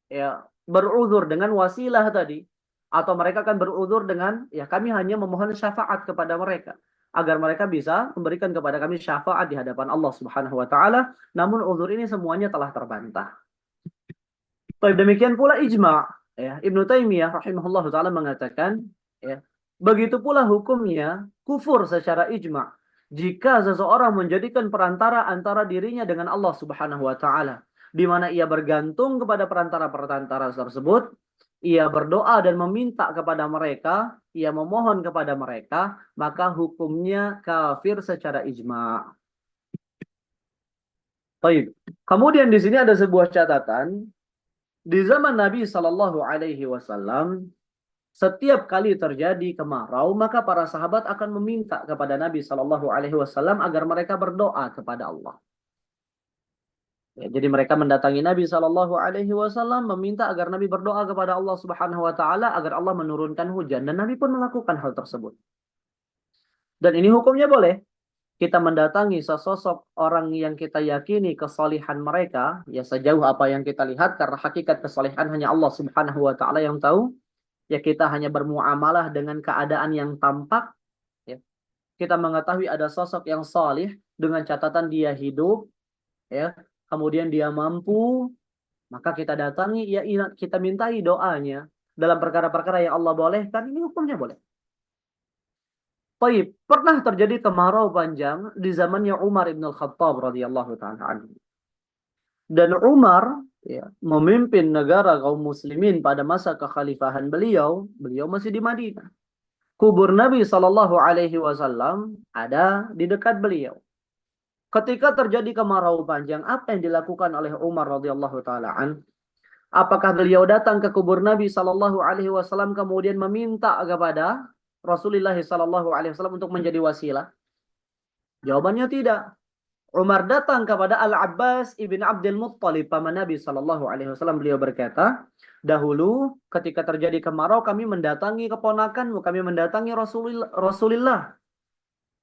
ya beruzur dengan wasilah tadi, atau mereka akan beruzur dengan ya kami hanya memohon syafaat kepada mereka agar mereka bisa memberikan kepada kami syafaat di hadapan Allah Subhanahu wa taala, namun uzur ini semuanya telah terbantah. Baik, demikian pula ijma, ya. Ibnu Taimiyah rahimahullah taala mengatakan, ya, begitu pula hukumnya kufur secara ijma jika seseorang menjadikan perantara antara dirinya dengan Allah Subhanahu wa taala, di mana ia bergantung kepada perantara-perantara tersebut, ia berdoa dan meminta kepada mereka, ia memohon kepada mereka, maka hukumnya kafir secara ijma. Baik. Kemudian di sini ada sebuah catatan. Di zaman Nabi Shallallahu Alaihi Wasallam, setiap kali terjadi kemarau, maka para sahabat akan meminta kepada Nabi Shallallahu Alaihi Wasallam agar mereka berdoa kepada Allah. Ya, jadi mereka mendatangi Nabi Shallallahu Alaihi Wasallam meminta agar Nabi berdoa kepada Allah Subhanahu Wa Taala agar Allah menurunkan hujan, dan Nabi pun melakukan hal tersebut. Dan ini hukumnya boleh. Kita mendatangi sesosok orang yang kita yakini kesalihan mereka, ya sejauh apa yang kita lihat, karena hakikat kesalihan hanya Allah Subhanahu wa taala yang tahu. Ya kita hanya bermuamalah dengan keadaan yang tampak, ya. Kita mengetahui ada sosok yang salih dengan catatan dia hidup, ya. Kemudian dia mampu, maka kita datangi, ya kita mintai doanya dalam perkara-perkara yang Allah bolehkan, ini hukumnya boleh. Baik, pernah terjadi kemarau panjang di zamannya Umar ibn al-Khattab radhiyallahu ta'ala anhu. Dan Umar ya, memimpin negara kaum muslimin pada masa kekhalifahan beliau masih di Madinah. Kubur Nabi Shallallahu Alaihi Wasallam ada di dekat beliau. Ketika terjadi kemarau panjang, apa yang dilakukan oleh Umar radhiyallahu ta'ala anhu? Apakah beliau datang ke kubur Nabi Shallallahu Alaihi Wasallam kemudian meminta kepada Rasulullah Sallallahu Alaihi Wasallam untuk menjadi wasilah? Jawabannya tidak. Umar datang kepada Al-Abbas ibn Abdul Muttalib, paman Nabi Sallallahu Alaihi Wasallam. Beliau berkata, dahulu ketika terjadi kemarau kami mendatangi keponakanmu, kami mendatangi Rasulullah,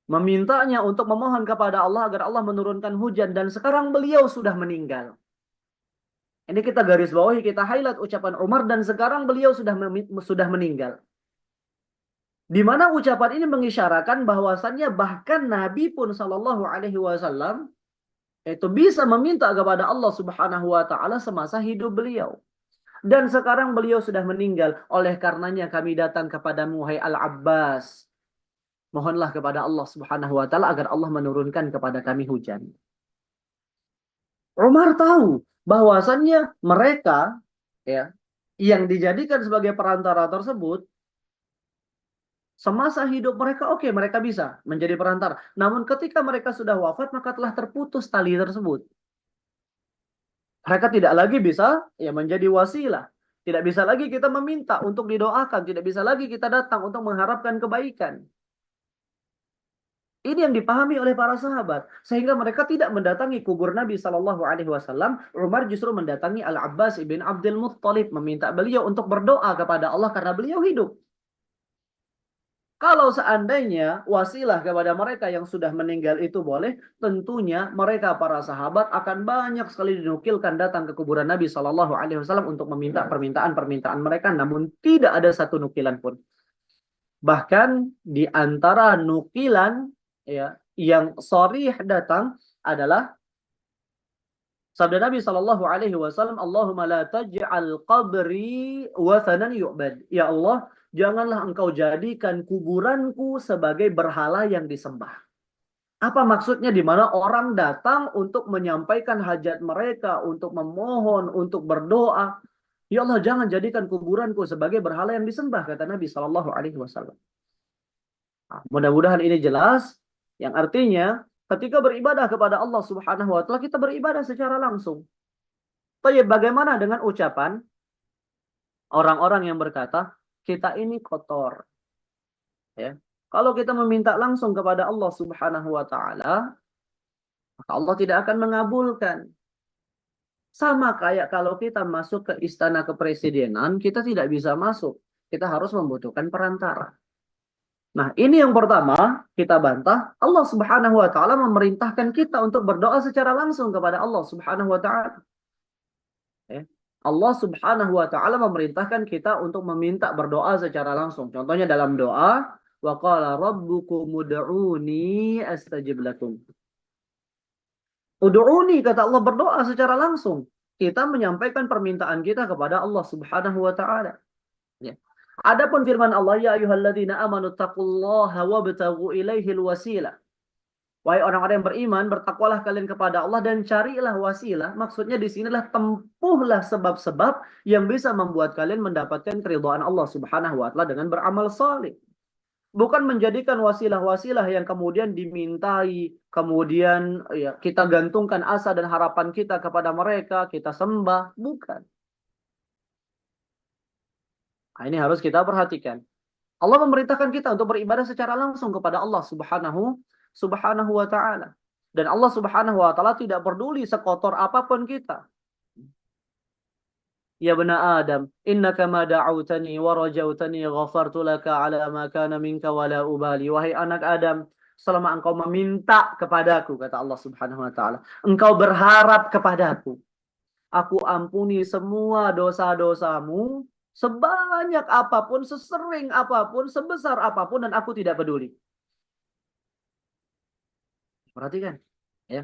memintanya untuk memohon kepada Allah agar Allah menurunkan hujan, dan sekarang beliau sudah meninggal. Ini kita garis bawahi, kita highlight ucapan Umar, dan sekarang beliau sudah meninggal. Di mana ucapan ini mengisyaratkan bahwasannya bahkan Nabi pun Shallallahu Alaihi Wasallam itu bisa meminta kepada Allah Subhanahu Wa Taala semasa hidup beliau. Dan sekarang beliau sudah meninggal. Oleh karenanya kami datang kepadamu, hai Al-Abbas. Mohonlah kepada Allah Subhanahu Wa Taala agar Allah menurunkan kepada kami hujan. Umar tahu bahwasannya mereka ya yang dijadikan sebagai perantara tersebut, semasa hidup mereka, oke, mereka bisa menjadi perantara. Namun ketika mereka sudah wafat, maka telah terputus tali tersebut. Mereka tidak lagi bisa ya menjadi wasilah. Tidak bisa lagi kita meminta untuk didoakan. Tidak bisa lagi kita datang untuk mengharapkan kebaikan. Ini yang dipahami oleh para sahabat. Sehingga mereka tidak mendatangi kubur Nabi Shallallahu Alaihi Wasallam. Umar justru mendatangi Al-Abbas ibn Abdul Muttalib, meminta beliau untuk berdoa kepada Allah karena beliau hidup. Kalau seandainya wasilah kepada mereka yang sudah meninggal itu boleh, tentunya mereka para sahabat akan banyak sekali dinukilkan datang ke kuburan Nabi Shallallahu Alaihi Wasallam untuk meminta permintaan-permintaan mereka, namun tidak ada satu nukilan pun. Bahkan di antara nukilan ya yang sharih datang adalah sabda Nabi Shallallahu Alaihi Wasallam, Allahumma la taj'al qabri wathanan yu'bad. Ya Allah, janganlah engkau jadikan kuburanku sebagai berhala yang disembah. Apa maksudnya? Di mana orang datang untuk menyampaikan hajat mereka, untuk memohon, untuk berdoa. Ya Allah, jangan jadikan kuburanku sebagai berhala yang disembah, kata Nabi Shallallahu Alaihi Wasallam. Nah, mudah-mudahan ini jelas, yang artinya ketika beribadah kepada Allah Subhanahu Wa Taala, kita beribadah secara langsung. Tapi bagaimana dengan ucapan orang-orang yang berkata, kita ini kotor. Ya. Kalau kita meminta langsung kepada Allah Subhanahu Wa Taala, maka Allah tidak akan mengabulkan. Sama kayak kalau kita masuk ke istana kepresidenan, kita tidak bisa masuk. Kita harus membutuhkan perantara. Nah, ini yang pertama kita bantah. Allah Subhanahu Wa Taala memerintahkan kita untuk berdoa secara langsung kepada Allah Subhanahu Wa Taala. Ya. Allah Subhanahu wa taala memerintahkan kita untuk meminta berdoa secara langsung. Contohnya dalam doa, wa qala rabbukum ud'uni astajib lakum. Ud'uni, kata Allah, berdoa secara langsung. Kita menyampaikan permintaan kita kepada Allah Subhanahu wa taala. Ya. Adapun firman Allah, ya ayyuhalladzina amanu taqullaha wabtaghu ilaihil wasilah. Wahai orang-orang yang beriman, bertakwalah kalian kepada Allah dan carilah wasilah. Maksudnya di sinilah tempuhlah sebab-sebab yang bisa membuat kalian mendapatkan keridhaan Allah Subhanahu wa taala dengan beramal saleh. Bukan menjadikan wasilah-wasilah yang kemudian dimintai, kemudian ya, kita gantungkan asa dan harapan kita kepada mereka, kita sembah, bukan. Nah, ini harus kita perhatikan. Allah memerintahkan kita untuk beribadah secara langsung kepada Allah Subhanahu wa taala. Dan Allah Subhanahu wa taala tidak peduli sekotor apapun kita. Ya bena Adam, innaka ma da'awtani wa rajautani ghafartu laka ala ma kana minka wala ubali. Wahai anak Adam, selama engkau meminta kepadaku, kata Allah Subhanahu wa taala, engkau berharap kepadaku, aku ampuni semua dosa-dosamu sebanyak apapun, sesering apapun, sebesar apapun, dan aku tidak peduli. Perhatikan, ya.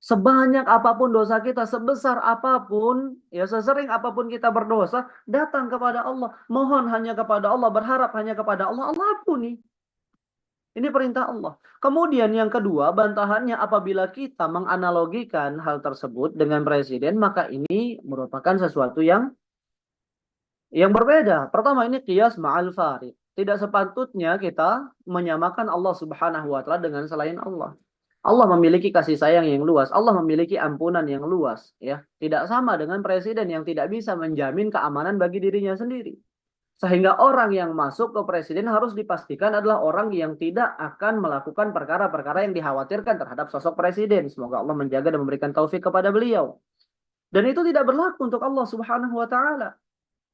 Sebanyak apapun dosa kita, sebesar apapun, ya sesering apapun kita berdosa, datang kepada Allah. Mohon hanya kepada Allah, berharap hanya kepada Allah, Allah ampuni. Ini perintah Allah. Kemudian yang kedua, bantahannya apabila kita menganalogikan hal tersebut dengan presiden, maka ini merupakan sesuatu yang berbeda. Pertama, ini qiyas ma'al farid. Tidak sepatutnya kita menyamakan Allah Subhanahu wa taala dengan selain Allah. Allah memiliki kasih sayang yang luas. Allah memiliki ampunan yang luas. Ya, tidak sama dengan presiden yang tidak bisa menjamin keamanan bagi dirinya sendiri. Sehingga orang yang masuk ke presiden harus dipastikan adalah orang yang tidak akan melakukan perkara-perkara yang dikhawatirkan terhadap sosok presiden. Semoga Allah menjaga dan memberikan taufik kepada beliau. Dan itu tidak berlaku untuk Allah Subhanahu wa taala.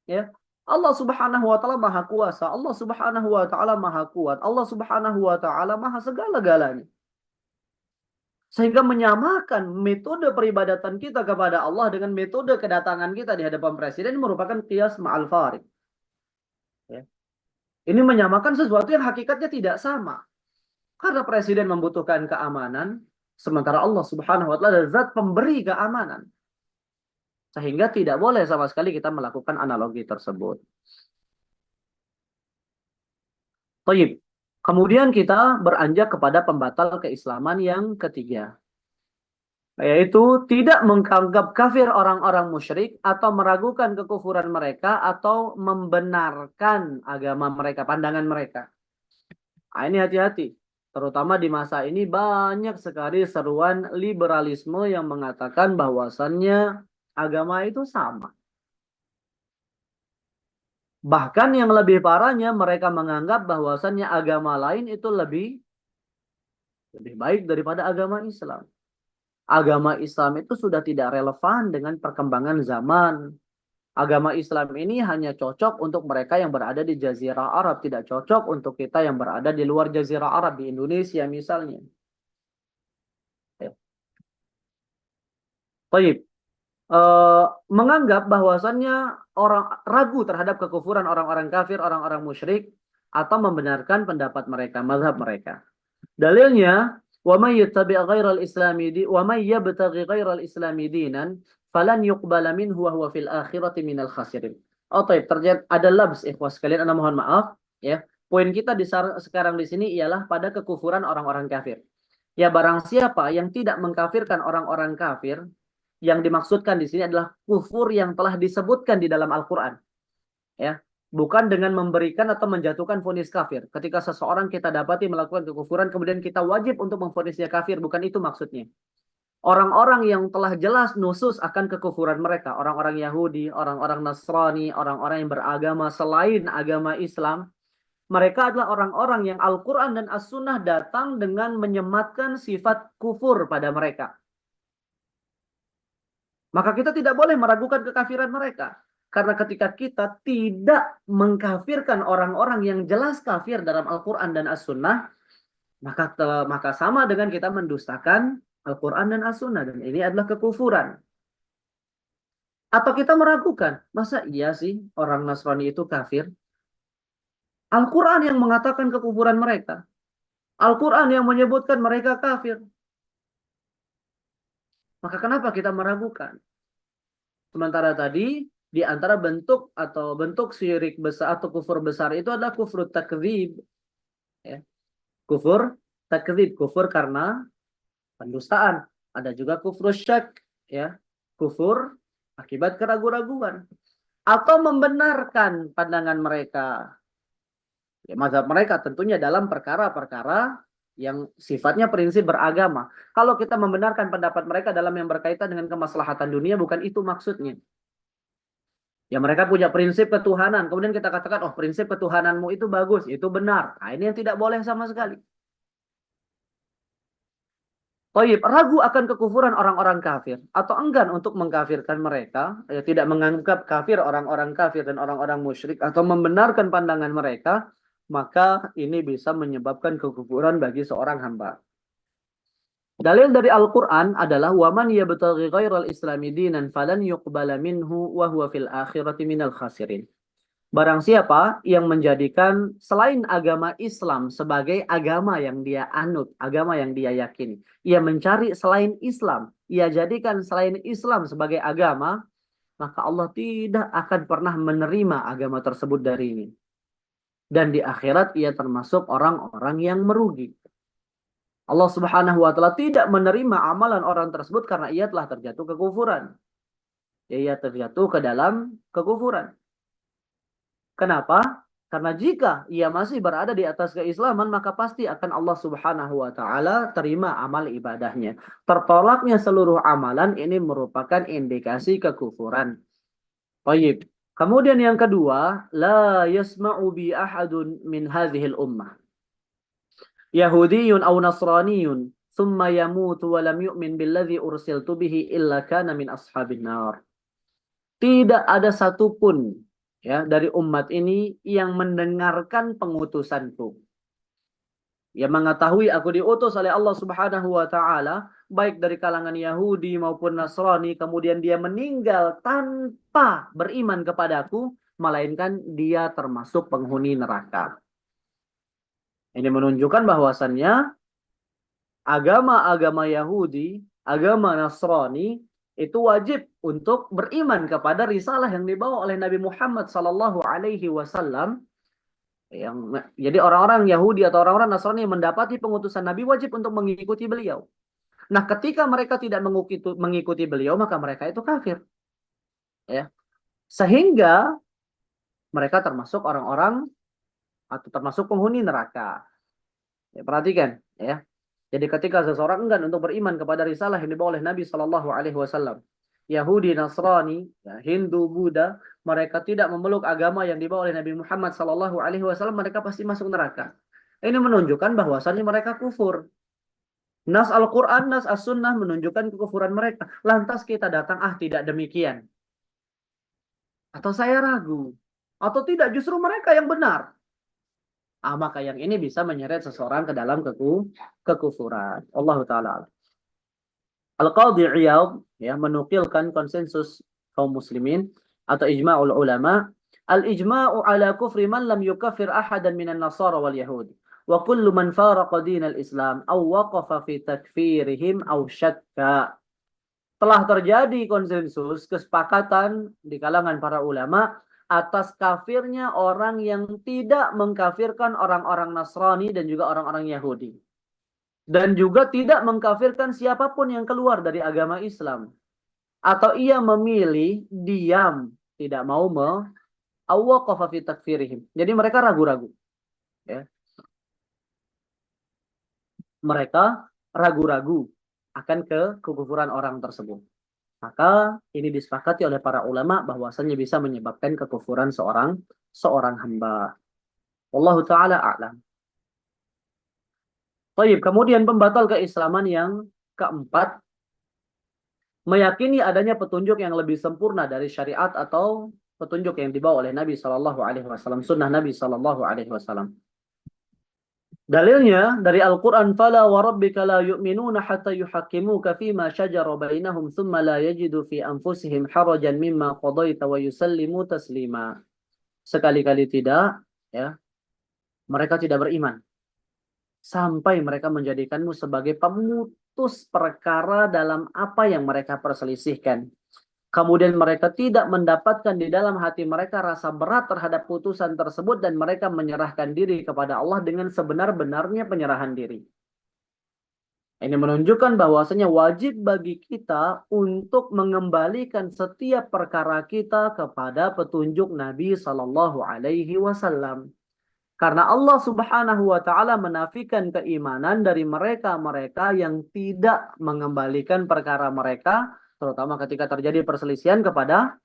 Ya. Allah Subhanahu wa taala Maha Kuasa. Allah Subhanahu wa taala Maha Kuat. Allah Subhanahu wa taala Maha segala-galanya. Sehingga menyamakan metode peribadatan kita kepada Allah dengan metode kedatangan kita di hadapan presiden merupakan qiyas ma'al farid. Ya. Ini menyamakan sesuatu yang hakikatnya tidak sama. Karena presiden membutuhkan keamanan, sementara Allah Subhanahu wa taala adalah zat pemberi keamanan. Sehingga tidak boleh sama sekali kita melakukan analogi tersebut. Baik. Kemudian kita beranjak kepada pembatal keislaman yang ketiga. Yaitu tidak menganggap kafir orang-orang musyrik atau meragukan kekufuran mereka atau membenarkan agama mereka, pandangan mereka. Nah, ini hati-hati. Terutama di masa ini banyak sekali seruan liberalisme yang mengatakan bahwasannya agama itu sama. Bahkan yang lebih parahnya mereka menganggap bahwasannya agama lain itu lebih baik daripada agama Islam. Agama Islam itu sudah tidak relevan dengan perkembangan zaman. Agama Islam ini hanya cocok untuk mereka yang berada di Jazirah Arab, tidak cocok untuk kita yang berada di luar Jazirah Arab, di Indonesia misalnya. Ya. Baik. Menganggap bahwasannya orang ragu terhadap kekufuran orang-orang kafir, orang-orang musyrik, atau membenarkan pendapat mereka, mazhab mereka. Dalilnya, wa may yattabi' ghairal islami di wa may yabtaghi ghairal islami dinan falan yuqbala minhu wa huwa fil akhirati minal khasirin. Oh, baik, terjadi ada labs ikhwas sekalian, Anda mohon maaf ya. Poin kita sekarang di sini ialah pada kekufuran orang-orang kafir. Ya, barang siapa yang tidak mengkafirkan orang-orang kafir, yang dimaksudkan di sini adalah kufur yang telah disebutkan di dalam Al-Quran. Ya, bukan dengan memberikan atau menjatuhkan vonis kafir. Ketika seseorang kita dapati melakukan kekufuran, kemudian kita wajib untuk memvonisnya kafir. Bukan itu maksudnya. Orang-orang yang telah jelas nusus akan kekufuran mereka. Orang-orang Yahudi, orang-orang Nasrani, orang-orang yang beragama selain agama Islam. Mereka adalah orang-orang yang Al-Quran dan As-Sunnah datang dengan menyematkan sifat kufur pada mereka. Maka kita tidak boleh meragukan kekafiran mereka. Karena ketika kita tidak mengkafirkan orang-orang yang jelas kafir dalam Al-Quran dan As-Sunnah, maka sama dengan kita mendustakan Al-Quran dan As-Sunnah. Dan ini adalah kekufuran. Atau kita meragukan, masa iya sih orang Nasrani itu kafir? Al-Quran yang mengatakan kekufuran mereka. Al-Quran yang menyebutkan mereka kafir. Maka kenapa kita meragukan? Sementara tadi, di antara bentuk atau bentuk syirik besar atau kufur besar itu adalah kufur takdzib. Ya. Kufur takdzib, kufur karena pendustaan. Ada juga kufur syak, ya. Kufur akibat keraguan-raguan. Atau membenarkan pandangan mereka. Ya, mazhab mereka tentunya dalam perkara-perkara yang sifatnya prinsip beragama. Kalau kita membenarkan pendapat mereka dalam yang berkaitan dengan kemaslahatan dunia, bukan itu maksudnya. Ya mereka punya prinsip ketuhanan. Kemudian kita katakan, oh prinsip ketuhananmu itu bagus, itu benar. Nah ini yang tidak boleh sama sekali. Taib, ragu akan kekufuran orang-orang kafir atau enggan untuk mengkafirkan mereka, ya, tidak menganggap kafir orang-orang kafir dan orang-orang musyrik atau membenarkan pandangan mereka, maka ini bisa menyebabkan kekufuran bagi seorang hamba. Dalil dari Al-Quran adalah waman yabtaghi ghairal islami dinan falan yuqbala minhu wa huwa fil akhirati minal khasirin. Barang siapa yang menjadikan selain agama Islam sebagai agama yang dia anut, agama yang dia yakini. Ia mencari selain Islam, ia jadikan selain Islam sebagai agama, maka Allah tidak akan pernah menerima agama tersebut darinya. Dan di akhirat ia termasuk orang-orang yang merugi. Allah Subhanahu wa taala tidak menerima amalan orang tersebut karena ia telah terjatuh kekufuran. Ia terjatuh ke dalam kekufuran. Kenapa? Karena jika ia masih berada di atas keislaman, maka pasti akan Allah Subhanahu wa taala terima amal ibadahnya. Tertolaknya seluruh amalan ini merupakan indikasi kekufuran. Baik. Kemudian yang kedua, la yasma'u bi ahadun min hadhil ummah. Yahudiyun aw nasraniyun, thumma yamutu wa lam yu'min billadhi ursiltu bihi illa kana min ashabin nar. Tidak ada satupun ya dari umat ini yang mendengarkan pengutusanku. Yang mengetahui aku diutus oleh Allah Subhanahu wa taala, baik dari kalangan Yahudi maupun Nasrani, kemudian dia meninggal tanpa beriman kepadaku, melainkan dia termasuk penghuni neraka. Ini menunjukkan bahwasannya agama-agama Yahudi, agama Nasrani itu wajib untuk beriman kepada risalah yang dibawa oleh Nabi Muhammad sallallahu alaihi wasallam. Jadi orang-orang Yahudi atau orang-orang Nasrani yang mendapati pengutusan Nabi wajib untuk mengikuti beliau. Nah, ketika mereka tidak mengikuti beliau, maka mereka itu kafir. Ya. Sehingga mereka termasuk orang-orang atau termasuk penghuni neraka. Ya, perhatikan, ya. Jadi ketika seseorang enggan untuk beriman kepada risalah yang dibawa oleh Nabi Shallallahu Alaihi Wasallam, Yahudi, Nasrani, ya, Hindu, Buddha, mereka tidak memeluk agama yang dibawa oleh Nabi Muhammad Shallallahu Alaihi Wasallam, mereka pasti masuk neraka. Ini menunjukkan bahwasannya mereka kufur. Nas Al-Quran, Nas As-Sunnah menunjukkan kekufuran mereka. Lantas kita datang, tidak demikian. Atau saya ragu. Atau tidak, justru mereka yang benar. Maka yang ini bisa menyeret seseorang ke dalam kekufuran. Allah Ta'ala. Al-Qadhi Iyad ya, menukilkan konsensus kaum muslimin atau ijma'ul ulama. Al-ijma'u ala kufri man lam yukafir ahadan minan nasara wal yahudi. Wa kullu man faraqa dinal islam aw waqafa fi takfirihim aw syakka. Telah terjadi konsensus, kesepakatan di kalangan para ulama atas kafirnya orang yang tidak mengkafirkan orang-orang Nasrani dan juga orang-orang Yahudi. Dan juga tidak mengkafirkan siapapun yang keluar dari agama Islam. Atau ia memilih diam, tidak mau awwaqafa fi takfirihim. Jadi mereka ragu-ragu. Ya. Mereka ragu-ragu akan kekufuran orang tersebut. Maka ini disepakati oleh para ulama bahwasanya bisa menyebabkan kekufuran seorang hamba. Wallahu taala a'lam. Baik, kemudian pembatal keislaman yang keempat, meyakini adanya petunjuk yang lebih sempurna dari syariat atau petunjuk yang dibawa oleh Nabi Shallallahu Alaihi Wasallam, sunnah Nabi Shallallahu Alaihi Wasallam. Dalilnya dari Al-Quran, "Fala wa rabbika la yu'minuna hatta yuhakkimuka fima shajara bainahum thumma la yajidu fi anfusihim harajan mimma qadaita wa yusallimu taslima." Sekali-kali tidak, ya, mereka tidak beriman sampai mereka menjadikanmu sebagai pemutus perkara dalam apa yang mereka perselisihkan. Kemudian mereka tidak mendapatkan di dalam hati mereka rasa berat terhadap putusan tersebut dan mereka menyerahkan diri kepada Allah dengan sebenar-benarnya penyerahan diri. Ini menunjukkan bahwasanya wajib bagi kita untuk mengembalikan setiap perkara kita kepada petunjuk Nabi Sallallahu Alaihi Wasallam. Karena Allah Subhanahu wa taala menafikan keimanan dari mereka-mereka yang tidak mengembalikan perkara mereka, terutama ketika terjadi perselisihan kepada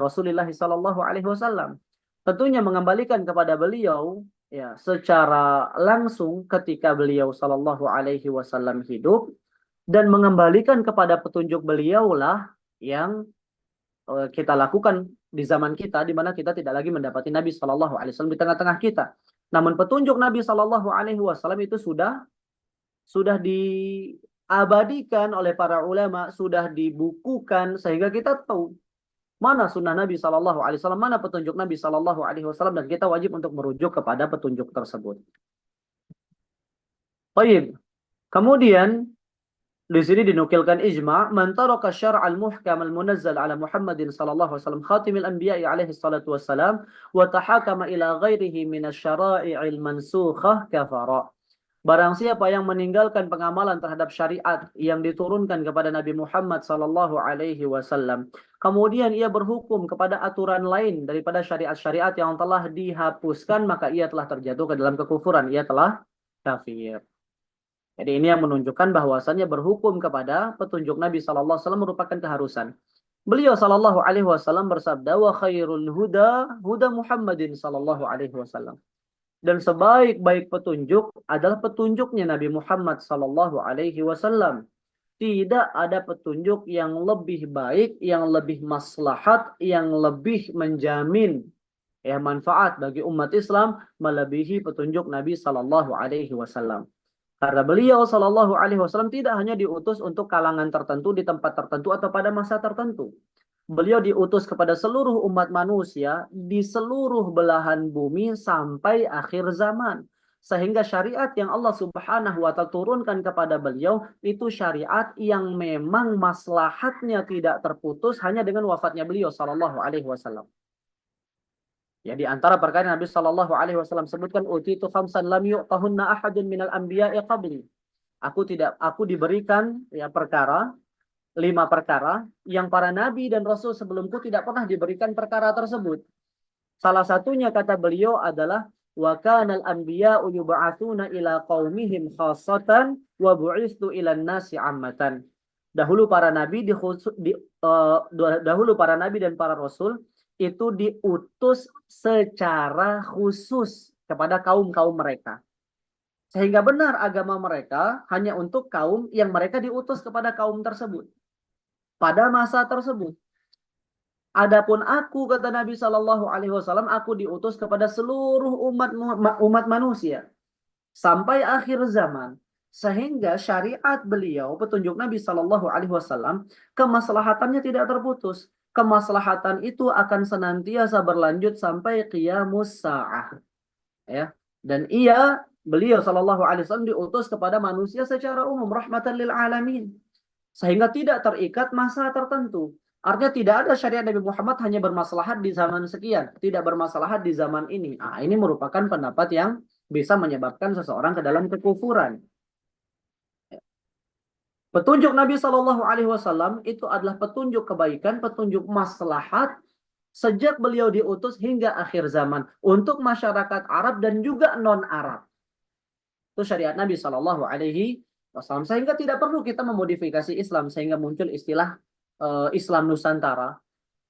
Rasulullah sallallahu alaihi wasallam. Tentunya mengembalikan kepada beliau ya secara langsung ketika beliau sallallahu alaihi wasallam hidup dan mengembalikan kepada petunjuk beliaulah yang kita lakukan di zaman kita di mana kita tidak lagi mendapati Nabi sallallahu alaihi wasallam di tengah-tengah kita. Namun petunjuk Nabi Shallallahu Alaihi Wasallam itu sudah diabadikan oleh para ulama, sudah dibukukan sehingga kita tahu mana sunnah Nabi Shallallahu Alaihi Wasallam, mana petunjuk Nabi Shallallahu Alaihi Wasallam dan kita wajib untuk merujuk kepada petunjuk tersebut. Baik, kemudian di sini dinukilkan ijma' man taraka syar'al muhkam al-munazzal ala Muhammadin sallallahu alaihi wasallam khatimil anbiya'i alaihi salatu wassalam wa tahakama ila ghairihi minasy-syara'i'il mansukhah kafara. Barang siapa yang meninggalkan pengamalan terhadap syariat yang diturunkan kepada Nabi Muhammad sallallahu alaihi wasallam, kemudian ia berhukum kepada aturan lain daripada syariat-syariat yang telah dihapuskan, maka ia telah terjatuh ke dalam kekufuran, ia telah kafir. Jadi ini yang menunjukkan bahwasannya berhukum kepada petunjuk Nabi Sallallahu Alaihi Wasallam merupakan keharusan. Beliau Sallallahu Alaihi Wasallam bersabda, wa khairul huda huda Muhammadin Sallallahu Alaihi Wasallam. Dan sebaik-baik petunjuk adalah petunjuknya Nabi Muhammad Sallallahu Alaihi Wasallam. Tidak ada petunjuk yang lebih baik, yang lebih maslahat, yang lebih menjamin ya manfaat bagi umat Islam melebihi petunjuk Nabi Sallallahu Alaihi Wasallam. Karena beliau Shallallahu Alaihi Wasallam tidak hanya diutus untuk kalangan tertentu di tempat tertentu atau pada masa tertentu. Beliau diutus kepada seluruh umat manusia di seluruh belahan bumi sampai akhir zaman. Sehingga syariat yang Allah Subhanahu wa taala turunkan kepada beliau itu syariat yang memang maslahatnya tidak terputus hanya dengan wafatnya beliau Shallallahu Alaihi Wasallam. Ya di antara perkara Nabi Shallallahu Alaihi Wasallam sebutkan utitu khamsan lam yu'tahunna ahadun minal anbiya'i qabli. Aku diberikan ya perkara 5 perkara yang para nabi dan rasul sebelumku tidak pernah diberikan perkara tersebut. Salah satunya kata beliau adalah wa kanal anbiya'u yub'atsuna ila qaumihim khassatan wa bu'istu ilan nasi ammatan. Dahulu para nabi dahulu para nabi dan para rasul itu diutus secara khusus kepada kaum-kaum mereka. Sehingga benar agama mereka hanya untuk kaum yang mereka diutus kepada kaum tersebut. Pada masa tersebut. Adapun aku, kata Nabi Shallallahu Alaihi Wasallam, aku diutus kepada seluruh umat manusia. Sampai akhir zaman. Sehingga syariat beliau, petunjuk Nabi Shallallahu Alaihi Wasallam, kemaslahatannya tidak terputus. Kemaslahatan itu akan senantiasa berlanjut sampai qiyamus sa'ah. Ya. Dan beliau Shallallahu Alaihi Wasallam diutus kepada manusia secara umum, rahmatan lil alamin. Sehingga tidak terikat masa tertentu. Artinya tidak ada syariat Nabi Muhammad hanya bermaslahat di zaman sekian. Tidak bermaslahat di zaman ini. Ini merupakan pendapat yang bisa menyebabkan seseorang ke dalam kekufuran. Petunjuk Nabi Shallallahu Alaihi Wasallam itu adalah petunjuk kebaikan, petunjuk maslahat sejak beliau diutus hingga akhir zaman untuk masyarakat Arab dan juga non-Arab. Itu syariat Nabi Shallallahu Alaihi Wasallam. Sehingga tidak perlu kita memodifikasi Islam sehingga muncul istilah Islam Nusantara.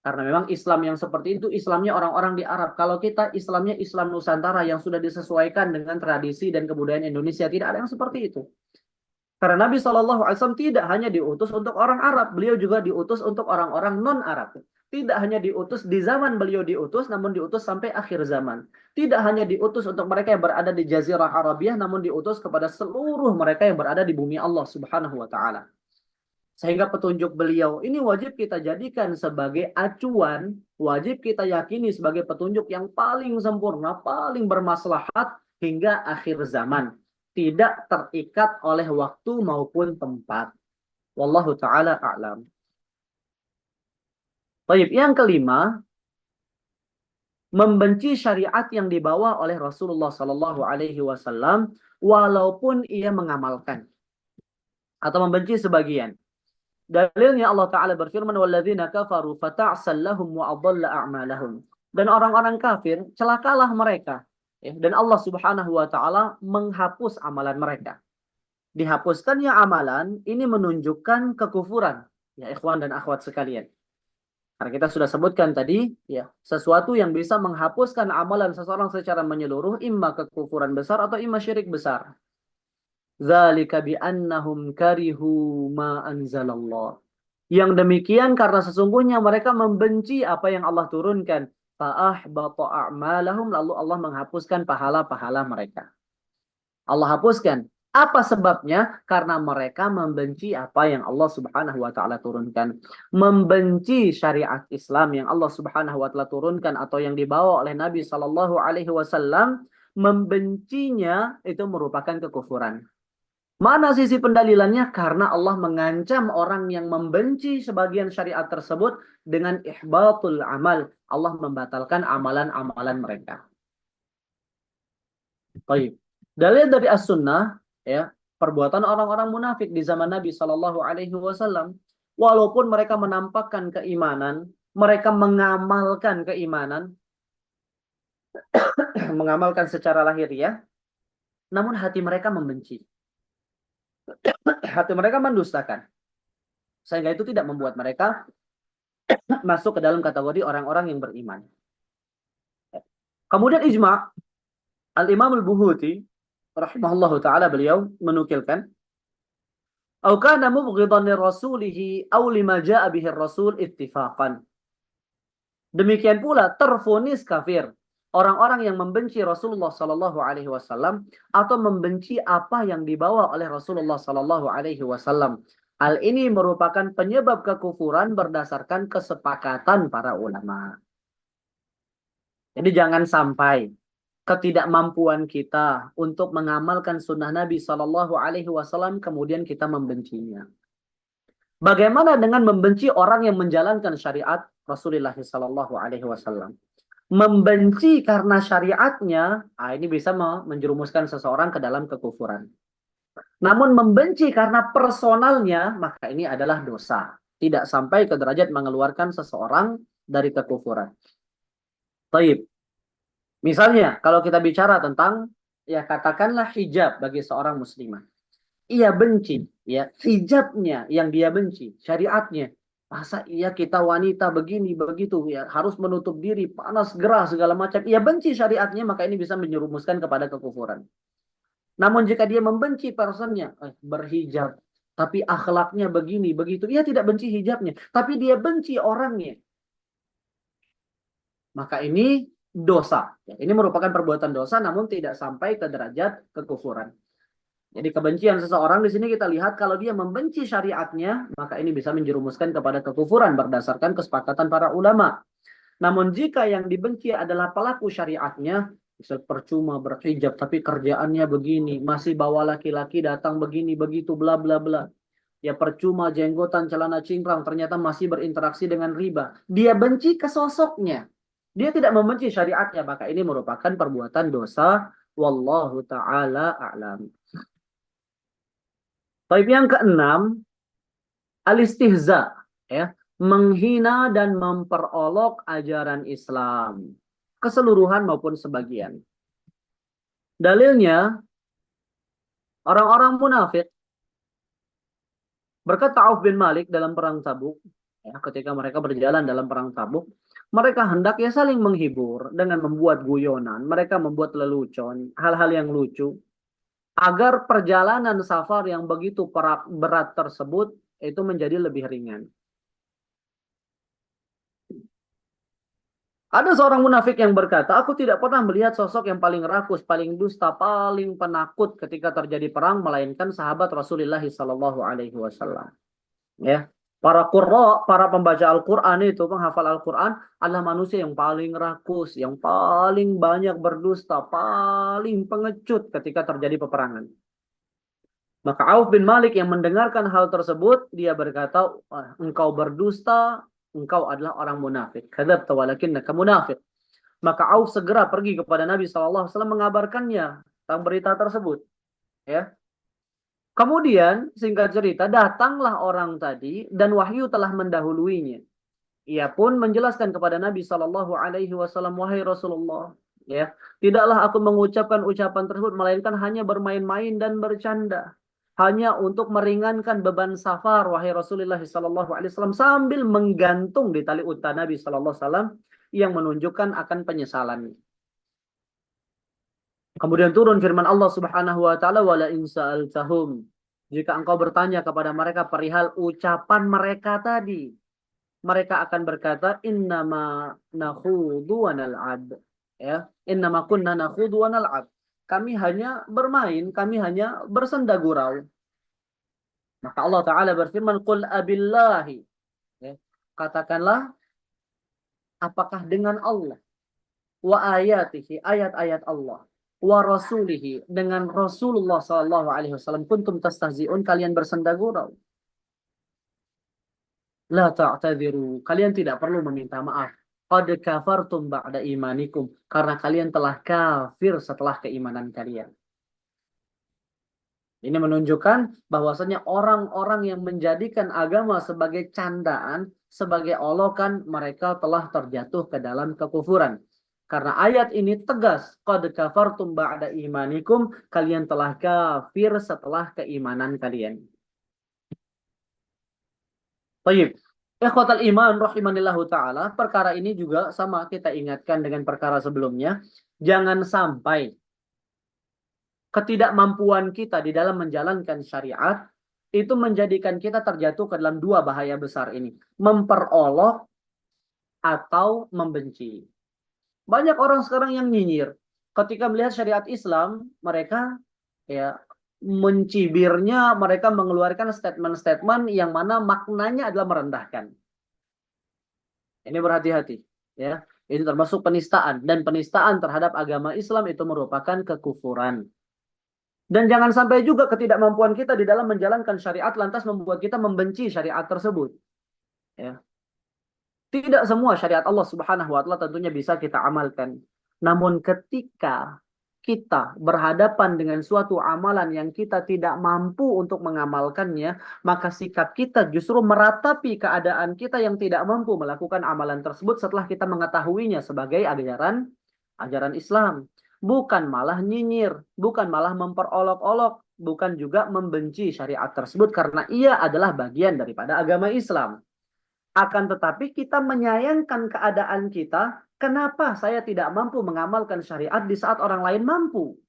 Karena memang Islam yang seperti itu Islamnya orang-orang di Arab. Kalau kita Islamnya Islam Nusantara yang sudah disesuaikan dengan tradisi dan kebudayaan Indonesia, tidak ada yang seperti itu. Karena Nabi SAW tidak hanya diutus untuk orang Arab, beliau juga diutus untuk orang-orang non-Arab. Tidak hanya diutus di zaman beliau diutus, namun diutus sampai akhir zaman. Tidak hanya diutus untuk mereka yang berada di Jazirah Arabiah, namun diutus kepada seluruh mereka yang berada di bumi Allah Subhanahu wa Ta'ala. Sehingga petunjuk beliau ini wajib kita jadikan sebagai acuan, wajib kita yakini sebagai petunjuk yang paling sempurna, paling bermaslahat hingga akhir zaman. Tidak terikat oleh waktu maupun tempat. Wallahu ta'ala a'lam. Baik, yang kelima, membenci syariat yang dibawa oleh Rasulullah Sallallahu Alaihi Wasallam walaupun ia mengamalkan atau membenci sebagian. Dalilnya Allah Ta'ala berfirman, وَالَّذِينَ كَفَرُوا فَتَعْسَلْ لَهُمْ وَأَضَلَّ أَعْمَالَهُم. Dan orang-orang kafir, celakalah mereka. Dan Allah Subhanahu Wa Ta'ala menghapus amalan mereka. Dihapuskannya amalan, ini menunjukkan kekufuran. Ya ikhwan dan akhwat sekalian. Karena kita sudah sebutkan tadi, ya sesuatu yang bisa menghapuskan amalan seseorang secara menyeluruh, imma kekufuran besar atau imma syirik besar. Dzalika bi'annahum karihu ma anzalallah. Yang demikian karena sesungguhnya mereka membenci apa yang Allah turunkan. Fa'ahbata a'malahum, lalu Allah menghapuskan pahala-pahala mereka. Allah hapuskan. Apa sebabnya? Karena mereka membenci apa yang Allah Subhanahu wa Ta'ala turunkan. Membenci syariat Islam yang Allah Subhanahu wa Ta'ala turunkan atau yang dibawa oleh Nabi Sallallahu Alaihi Wasallam, membencinya itu merupakan kekufuran. Mana sisi pendalilannya? Karena Allah mengancam orang yang membenci sebagian syariat tersebut dengan ihbatul amal. Allah membatalkan amalan-amalan mereka. Baik. Dalil dari as-sunnah, ya, perbuatan orang-orang munafik di zaman Nabi Shallallahu Alaihi Wasallam, walaupun mereka menampakkan keimanan, mereka mengamalkan keimanan, mengamalkan secara lahiriah, namun hati mereka membenci. Hati mereka mendustakan. Sehingga itu tidak membuat mereka masuk ke dalam kategori orang-orang yang beriman. Kemudian ijma' Al-Imam Al-Buhuti rahimahullahu ta'ala beliau menukilkan, "Au kana mubghidan lirasulihi aw lima jaa bihi ar-rasul ittifaqan." Demikian pula terfonis kafir orang-orang yang membenci Rasulullah sallallahu alaihi wasallam atau membenci apa yang dibawa oleh Rasulullah sallallahu alaihi wasallam. Hal ini merupakan penyebab kekufuran berdasarkan kesepakatan para ulama. Jadi jangan sampai ketidakmampuan kita untuk mengamalkan sunnah Nabi Sallallahu Alaihi Wasallam kemudian kita membencinya. Bagaimana dengan membenci orang yang menjalankan syariat Rasulullah Sallallahu Alaihi Wasallam? Membenci karena syariatnya, ini bisa menjerumuskan seseorang ke dalam kekufuran. Namun membenci karena personalnya, maka ini adalah dosa. Tidak sampai ke derajat mengeluarkan seseorang dari kekufuran. Taib. Misalnya, kalau kita bicara tentang, ya katakanlah hijab bagi seorang muslimah. Ia benci, ya hijabnya yang dia benci, syariatnya. Masa iya kita wanita begini, begitu, ya harus menutup diri, panas, gerah, segala macam. Ia benci syariatnya, maka ini bisa menyerumuskan kepada kekufuran. Namun jika dia membenci personnya, berhijab, tapi akhlaknya begini, begitu. Ia tidak benci hijabnya, tapi dia benci orangnya. Maka ini dosa. Ya, ini merupakan perbuatan dosa namun tidak sampai ke derajat kekufuran. Jadi kebencian seseorang di sini kita lihat kalau dia membenci syariatnya, maka ini bisa menjerumuskan kepada kekufuran berdasarkan kesepakatan para ulama. Namun jika yang dibenci adalah pelaku syariatnya, misal percuma berhijab tapi kerjaannya begini, masih bawa laki-laki datang begini begitu bla bla bla. Ya percuma jenggotan celana cingkrang ternyata masih berinteraksi dengan riba. Dia benci ke sosoknya. Dia tidak membenci syariatnya, maka ini merupakan perbuatan dosa. Wallahu ta'ala a'lam. Baik, yang keenam, al-istihza, ya, menghina dan memperolok ajaran Islam, keseluruhan maupun sebagian. Dalilnya, orang-orang munafik berkata Auf bin Malik dalam perang Tabuk, ya, ketika mereka berjalan dalam perang Tabuk, mereka hendak ya saling menghibur dengan membuat guyonan, mereka membuat lelucon, hal-hal yang lucu. agar perjalanan safar yang begitu berat tersebut itu menjadi lebih ringan. Ada seorang munafik yang berkata, aku tidak pernah melihat sosok yang paling rakus, paling dusta, paling penakut ketika terjadi perang, melainkan sahabat Rasulullah Sallallahu Alaihi Wasallam. Ya, para pembaca Al-Quran itu, penghafal Al-Quran adalah manusia yang paling rakus, yang paling banyak berdusta, paling pengecut ketika terjadi peperangan. Maka Auf bin Malik yang mendengarkan hal tersebut, dia berkata, engkau berdusta, engkau adalah orang munafik. Kadzabta walakinnaka munafik. Maka Auf segera pergi kepada Nabi SAW mengabarkannya tentang berita tersebut. Ya. Kemudian, singkat cerita, datanglah orang tadi dan wahyu telah mendahuluinya. Ia pun menjelaskan kepada Nabi SAW, wahai Rasulullah, ya, tidaklah aku mengucapkan ucapan tersebut melainkan hanya bermain-main dan bercanda, hanya untuk meringankan beban safar, wahai Rasulullah SAW, sambil menggantung di tali unta Nabi SAW yang menunjukkan akan penyesalan. Kemudian turun firman Allah Subhanahu wa taala, wala in sa'altahum, jika engkau bertanya kepada mereka perihal ucapan mereka tadi, mereka akan berkata, innama nakhudu wa nal'ab. Ya, innama kunna nakhudu wa nal'ab. Kami hanya bermain, kami hanya bersenda gurau. Maka Allah Ta'ala berfirman, qul abillahi. Ya, katakanlah, apakah dengan Allah, wa ayatihi, ayat-ayat Allah, wa rasulihi, dengan Rasulullah Sallallahu Alaihi Wasallam, kuntum tastahzi'un, kalian bersenda gurau. La ta'tadiru, kalian tidak perlu meminta maaf. Qad kafartum ba'da imanikum, karena kalian telah kafir setelah keimanan kalian. Ini menunjukkan bahwasanya orang-orang yang menjadikan agama sebagai candaan, sebagai olokan, mereka telah terjatuh ke dalam kekufuran. Karena ayat ini tegas, qad kafartum ba'da imanikum, kalian telah kafir setelah keimanan kalian. Baik. Ikhwatal iman rahimanillahu ta'ala, perkara ini juga sama kita ingatkan dengan perkara sebelumnya. Jangan sampai ketidakmampuan kita di dalam menjalankan syariat itu menjadikan kita terjatuh ke dalam dua bahaya besar ini. Memperolok atau membenci. Banyak orang sekarang yang nyinyir. Ketika melihat syariat Islam, mereka ya mencibirnya, mereka mengeluarkan statement-statement yang mana maknanya adalah merendahkan. Ini berhati-hati, ya. Ini termasuk penistaan, dan penistaan terhadap agama Islam itu merupakan kekufuran. Dan jangan sampai juga ketidakmampuan kita di dalam menjalankan syariat lantas membuat kita membenci syariat tersebut. Ya. Tidak semua syariat Allah Subhanahu wa taala tentunya bisa kita amalkan. Namun ketika kita berhadapan dengan suatu amalan yang kita tidak mampu untuk mengamalkannya, maka sikap kita justru meratapi keadaan kita yang tidak mampu melakukan amalan tersebut setelah kita mengetahuinya sebagai ajaran Islam. Bukan malah nyinyir, bukan malah memperolok-olok, bukan juga membenci syariat tersebut karena ia adalah bagian daripada agama Islam. Akan tetapi kita menyayangkan keadaan kita, kenapa saya tidak mampu mengamalkan syariat di saat orang lain mampu?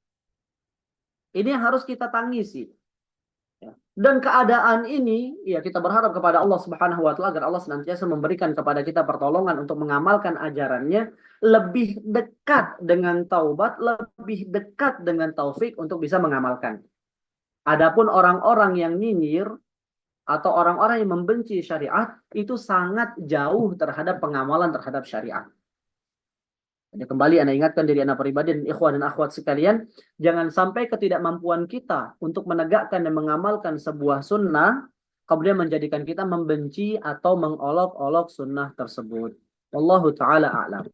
Ini yang harus kita tangisi. Dan keadaan ini, ya kita berharap kepada Allah Subhanahu wa taala agar Allah senantiasa memberikan kepada kita pertolongan untuk mengamalkan ajarannya, lebih dekat dengan taubat, lebih dekat dengan taufik untuk bisa mengamalkan. Adapun orang-orang yang nyinyir atau orang-orang yang membenci syariat itu sangat jauh terhadap pengamalan terhadap syariat. Jadi kembali Anda ingatkan diri Anda pribadi dan ikhwan dan akhwat sekalian, jangan sampai ketidakmampuan kita untuk menegakkan dan mengamalkan sebuah sunnah kemudian menjadikan kita membenci atau mengolok-olok sunnah tersebut. Wallahu taala a'lam.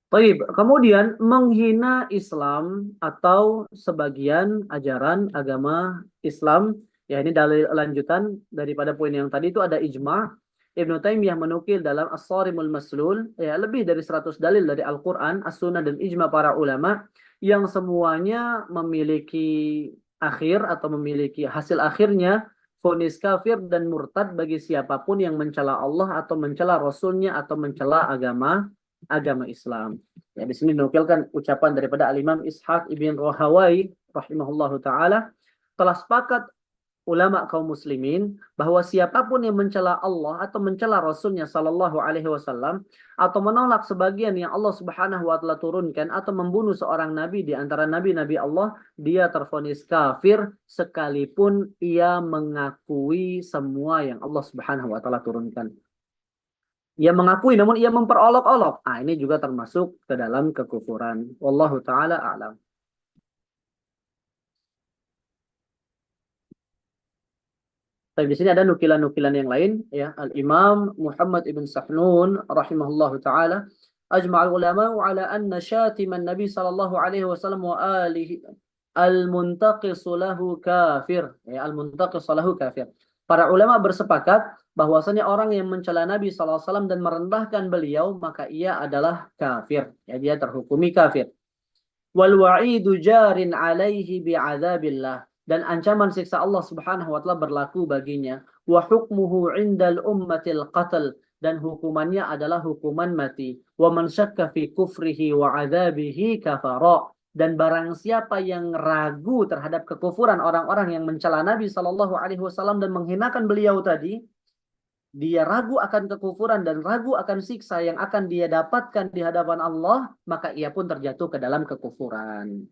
Baik, kemudian menghina Islam atau sebagian ajaran agama Islam, ya ini dalil lanjutan daripada poin yang tadi itu ada ijma'. Ibnu Taimiyah menukil dalam As-Sarimul Maslul, ya lebih dari 100 dalil dari Al-Quran, As-Sunnah dan ijma' para ulama yang semuanya memiliki akhir atau memiliki hasil akhirnya vonis kafir dan murtad bagi siapapun yang mencela Allah atau mencela Rasulnya atau mencela agama agama Islam. Ya, di sini dinukilkan ucapan daripada Al-Imam Ishaq ibn Rahawai rahimahullahu taala, telah sepakat ulama kaum muslimin bahwa siapapun yang mencela Allah atau mencela Rasulnya Sallallahu Alaihi Wasallam atau menolak sebagian yang Allah Subhanahu Wa Taala turunkan atau membunuh seorang nabi di antara nabi-nabi Allah, dia tervonis kafir sekalipun ia mengakui semua yang Allah Subhanahu Wa Taala turunkan. Ia mengakui namun ia memperolok-olok. Ah, ini juga termasuk ke dalam kekufuran. Wallahu taala a'lam. Tapi di sini ada nukilan-nukilan yang lain ya. Al-Imam Muhammad ibn Sahnun rahimahullahu taala ajma'al ulama ala anna syatiman Nabi sallallahu alaihi wasallam wa alihi al-muntaqis lahu kafir. Ya, al-muntaqis lahu kafir. Para ulama bersepakat bahwasanya orang yang mencela Nabi sallallahu alaihi wasallam dan merendahkan beliau maka ia adalah kafir. Ya, dia terhukumi kafir. Wal wa'idu jarin alaihi bi'adzabillah, dan ancaman siksa Allah Subhanahu wa taala berlaku baginya. Wa hukmuhu 'indal ummatil qatl, dan hukumannya adalah hukuman mati. Wa man syakka fi kufrihi wa 'adzabihi kafara, dan barang siapa yang ragu terhadap kekufuran orang-orang yang mencela Nabi sallallahu alaihi wasallam dan menghinakan beliau tadi, dia ragu akan kekufuran dan ragu akan siksa yang akan dia dapatkan di hadapan Allah, maka ia pun terjatuh ke dalam kekufuran.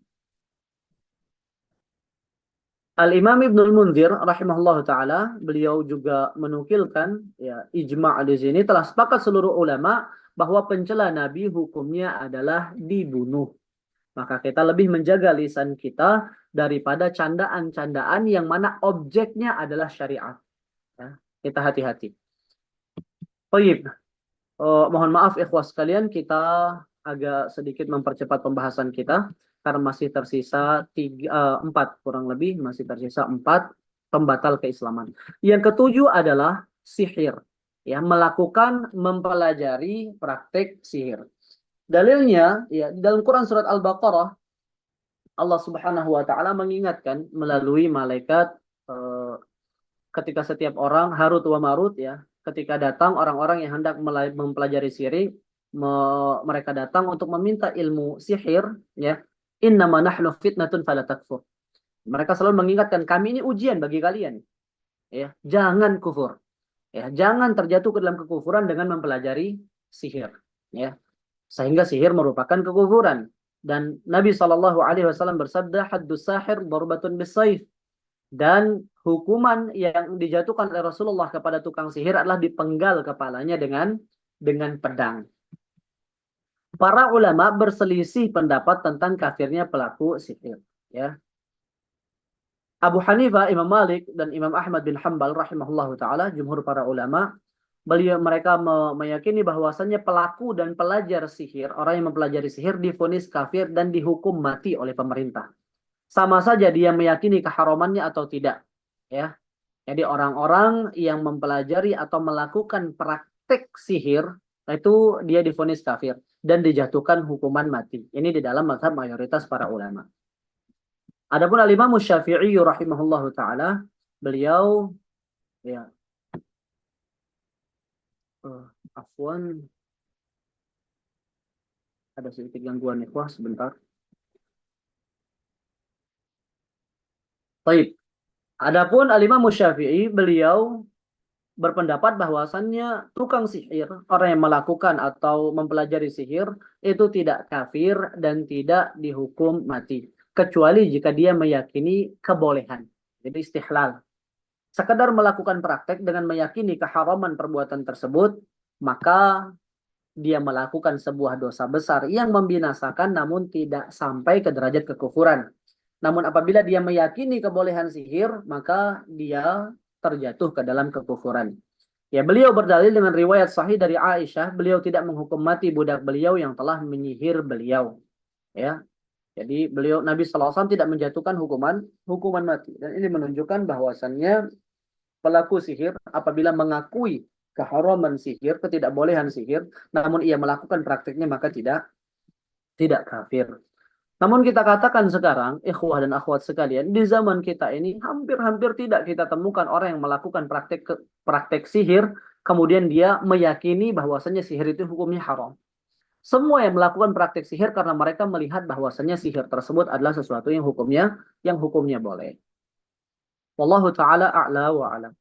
Al-Imam Ibnul Munzir rahimahullah taala, beliau juga menukilkan ya, ijma' di sini telah sepakat seluruh ulama bahwa pencela Nabi hukumnya adalah dibunuh. Maka kita lebih menjaga lisan kita daripada candaan-candaan yang mana objeknya adalah syariat. Ya, kita hati-hati. Baik. Mohon maaf ikhwas sekalian, kita agak sedikit mempercepat pembahasan kita karena masih tersisa 4 kurang lebih, masih tersisa 4 pembatal keislaman. Yang ketujuh adalah sihir, ya, mempelajari praktek sihir. Dalilnya ya di dalam Quran surat Al-Baqarah, Allah Subhanahu wa taala mengingatkan melalui malaikat ketika setiap orang Harut wa Marut ya, ketika datang orang-orang yang hendak mempelajari sihir, mereka datang untuk meminta ilmu sihir ya. Innama nahnu fitnatun fala takfur. Mereka selalu mengingatkan, kami ini ujian bagi kalian. Ya, jangan kufur. Ya, jangan terjatuh ke dalam kekufuran dengan mempelajari sihir, ya. Sehingga sihir merupakan kekufuran. Dan Nabi Shallallahu alaihi wasallam bersabda, haddus sahir darbatun bisayf. Dan hukuman yang dijatuhkan oleh Rasulullah kepada tukang sihir adalah dipenggal kepalanya dengan pedang. Para ulama berselisih pendapat tentang kafirnya pelaku sihir. Ya. Abu Hanifah, Imam Malik, dan Imam Ahmad bin Hanbal rahimahullah ta'ala, jumhur para ulama, mereka meyakini bahwasannya pelaku dan pelajar sihir, orang yang mempelajari sihir, divonis kafir dan dihukum mati oleh pemerintah. Sama saja dia meyakini keharamannya atau tidak. Ya. Jadi orang-orang yang mempelajari atau melakukan praktek sihir, itu dia divonis kafir dan dijatuhkan hukuman mati. Ini di dalam mazhab mayoritas para ulama. Adapun Al-Imam Syafi'i rahimahullahu taala, beliau ya afwan, ada sedikit gangguan ikhwah sebentar. Baik. Adapun Al-Imam Syafi'i, beliau berpendapat bahwasannya tukang sihir, orang yang melakukan atau mempelajari sihir, itu tidak kafir dan tidak dihukum mati. Kecuali jika dia meyakini kebolehan. Jadi istihlal. Sekedar melakukan praktek dengan meyakini keharaman perbuatan tersebut, maka dia melakukan sebuah dosa besar yang membinasakan namun tidak sampai ke derajat kekufuran. Namun apabila dia meyakini kebolehan sihir, maka dia terjatuh ke dalam kekufuran. Ya, beliau berdalil dengan riwayat sahih dari Aisyah, beliau tidak menghukum mati budak beliau yang telah menyihir beliau. Ya. Jadi beliau Nabi SAW tidak menjatuhkan hukuman mati. Dan ini menunjukkan bahwasannya pelaku sihir apabila mengakui keharaman sihir, ketidakbolehan sihir, namun ia melakukan praktiknya maka tidak kafir. Namun kita katakan sekarang, ikhwah dan akhwat sekalian, di zaman kita ini hampir-hampir tidak kita temukan orang yang melakukan praktek sihir, kemudian dia meyakini bahwasannya sihir itu hukumnya haram. Semua yang melakukan praktik sihir karena mereka melihat bahwasannya sihir tersebut adalah sesuatu yang hukumnya boleh. Wallahu taala a'la wa a'lam.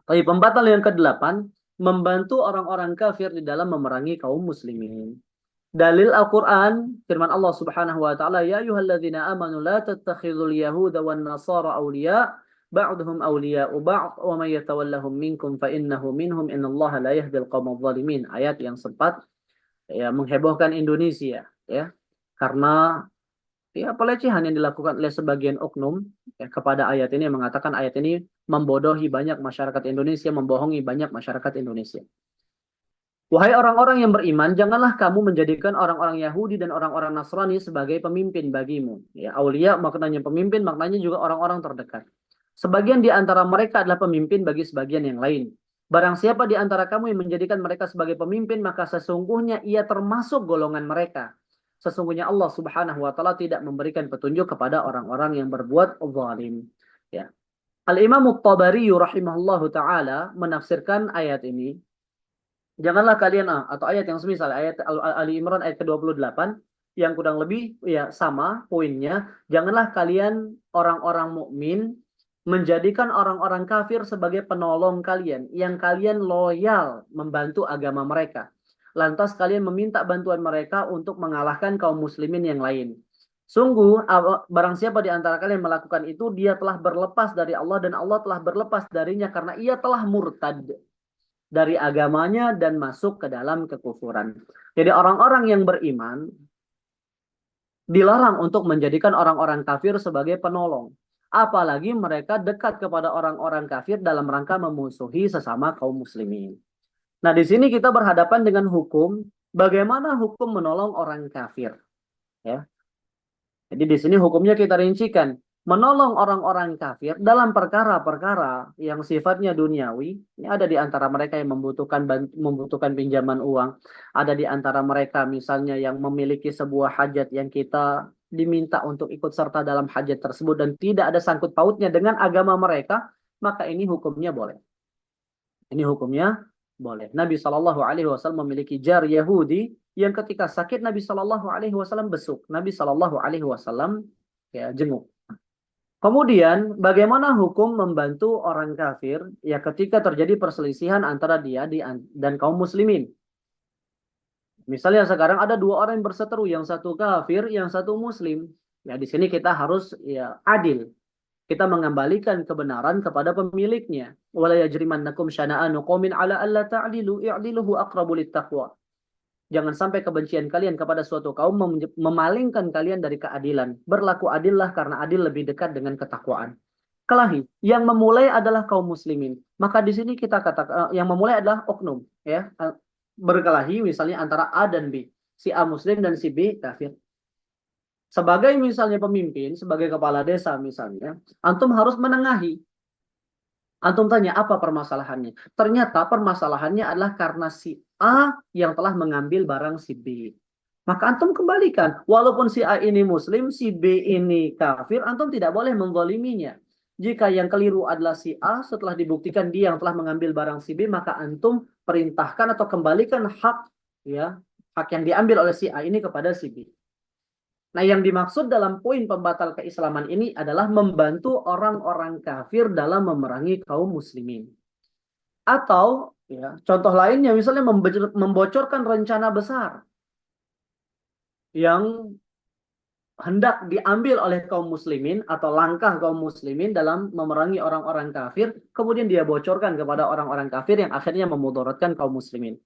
Tapi pembatal yang kedelapan, membantu orang-orang kafir di dalam memerangi kaum muslimin. Dalil Al-Quran, firman Allah subhanahu wa ta'ala, Ya ayuhalladzina amanu la tattakhidhul yahuda wan nasara awliya, ba'duhum awliya'u ba'd, wa man yatawallahum minkum fa innahu minhum, innallaha la yahdil qawmal zalimin. Ayat yang sempat ya menghebohkan Indonesia, ya. Karena ya pelecehan yang dilakukan oleh sebagian oknum ya, kepada ayat ini, yang mengatakan ayat ini membodohi banyak masyarakat Indonesia, membohongi banyak masyarakat Indonesia. Wahai orang-orang yang beriman, janganlah kamu menjadikan orang-orang Yahudi dan orang-orang Nasrani sebagai pemimpin bagimu. Ya, aulia maknanya pemimpin, maknanya juga orang-orang terdekat. Sebagian di antara mereka adalah pemimpin bagi sebagian yang lain. Barang siapa di antara kamu yang menjadikan mereka sebagai pemimpin, maka sesungguhnya ia termasuk golongan mereka. Sesungguhnya Allah Subhanahu wa taala tidak memberikan petunjuk kepada orang-orang yang berbuat zalim. Ya. Al-Imam At-Tabari rahimahullahu taala menafsirkan ayat ini, janganlah kalian atau ayat yang semisal ayat Ali Imran ayat ke-28 yang kurang lebih ya sama poinnya, janganlah kalian orang-orang mukmin menjadikan orang-orang kafir sebagai penolong kalian yang kalian loyal membantu agama mereka. Lantas kalian meminta bantuan mereka untuk mengalahkan kaum muslimin yang lain. Sungguh barang siapa di antara kalian melakukan itu, dia telah berlepas dari Allah dan Allah telah berlepas darinya karena ia telah murtad dari agamanya dan masuk ke dalam kekufuran. Jadi orang-orang yang beriman dilarang untuk menjadikan orang-orang kafir sebagai penolong. Apalagi mereka dekat kepada orang-orang kafir dalam rangka memusuhi sesama kaum muslimin. Nah, di sini kita berhadapan dengan hukum, bagaimana hukum menolong orang kafir. Ya. Jadi di sini hukumnya kita rincikan. Menolong orang-orang kafir dalam perkara-perkara yang sifatnya duniawi. Ini ada di antara mereka yang membutuhkan pinjaman uang. Ada di antara mereka misalnya yang memiliki sebuah hajat yang kita diminta untuk ikut serta dalam hajat tersebut dan tidak ada sangkut pautnya dengan agama mereka, maka ini hukumnya boleh. Ini hukumnya boleh. Nabi Shallallahu Alaihi Wasallam memiliki jar Yahudi yang ketika sakit Nabi Shallallahu Alaihi Wasallam besuk. Nabi Shallallahu Alaihi Wasallam ya jenguk. Kemudian bagaimana hukum membantu orang kafir ya ketika terjadi perselisihan antara dia dan kaum muslimin. Misalnya sekarang ada dua orang yang berseteru, yang satu kafir, yang satu muslim. Ya di sini kita harus ya adil. Kita mengembalikan kebenaran kepada pemiliknya. Wala yajrimannakum syana'anu qaumin 'ala alla ta'dilu i'dilu huwa aqrabu littaqwa. Jangan sampai kebencian kalian kepada suatu kaum memalingkan kalian dari keadilan. Berlaku adillah karena adil lebih dekat dengan ketakwaan. Kelahi, yang memulai adalah kaum muslimin. Maka di sini kita katakan yang memulai adalah oknum, ya. Berkelahi misalnya antara A dan B. Si A muslim dan si B kafir. Sebagai misalnya pemimpin, sebagai kepala desa misalnya, antum harus menengahi. Antum tanya apa permasalahannya. Ternyata permasalahannya adalah karena si A yang telah mengambil barang si B. Maka antum kembalikan. Walaupun si A ini muslim, si B ini kafir, antum tidak boleh menzaliminya. Jika yang keliru adalah si A, setelah dibuktikan dia yang telah mengambil barang si B, maka antum perintahkan atau kembalikan hak yang diambil oleh si A ini kepada si B. Nah, yang dimaksud dalam poin pembatal keislaman ini adalah membantu orang-orang kafir dalam memerangi kaum muslimin. Atau, ya, contoh lainnya misalnya membocorkan rencana besar yang hendak diambil oleh kaum muslimin atau langkah kaum muslimin dalam memerangi orang-orang kafir, kemudian dia bocorkan kepada orang-orang kafir yang akhirnya memudaratkan kaum muslimin.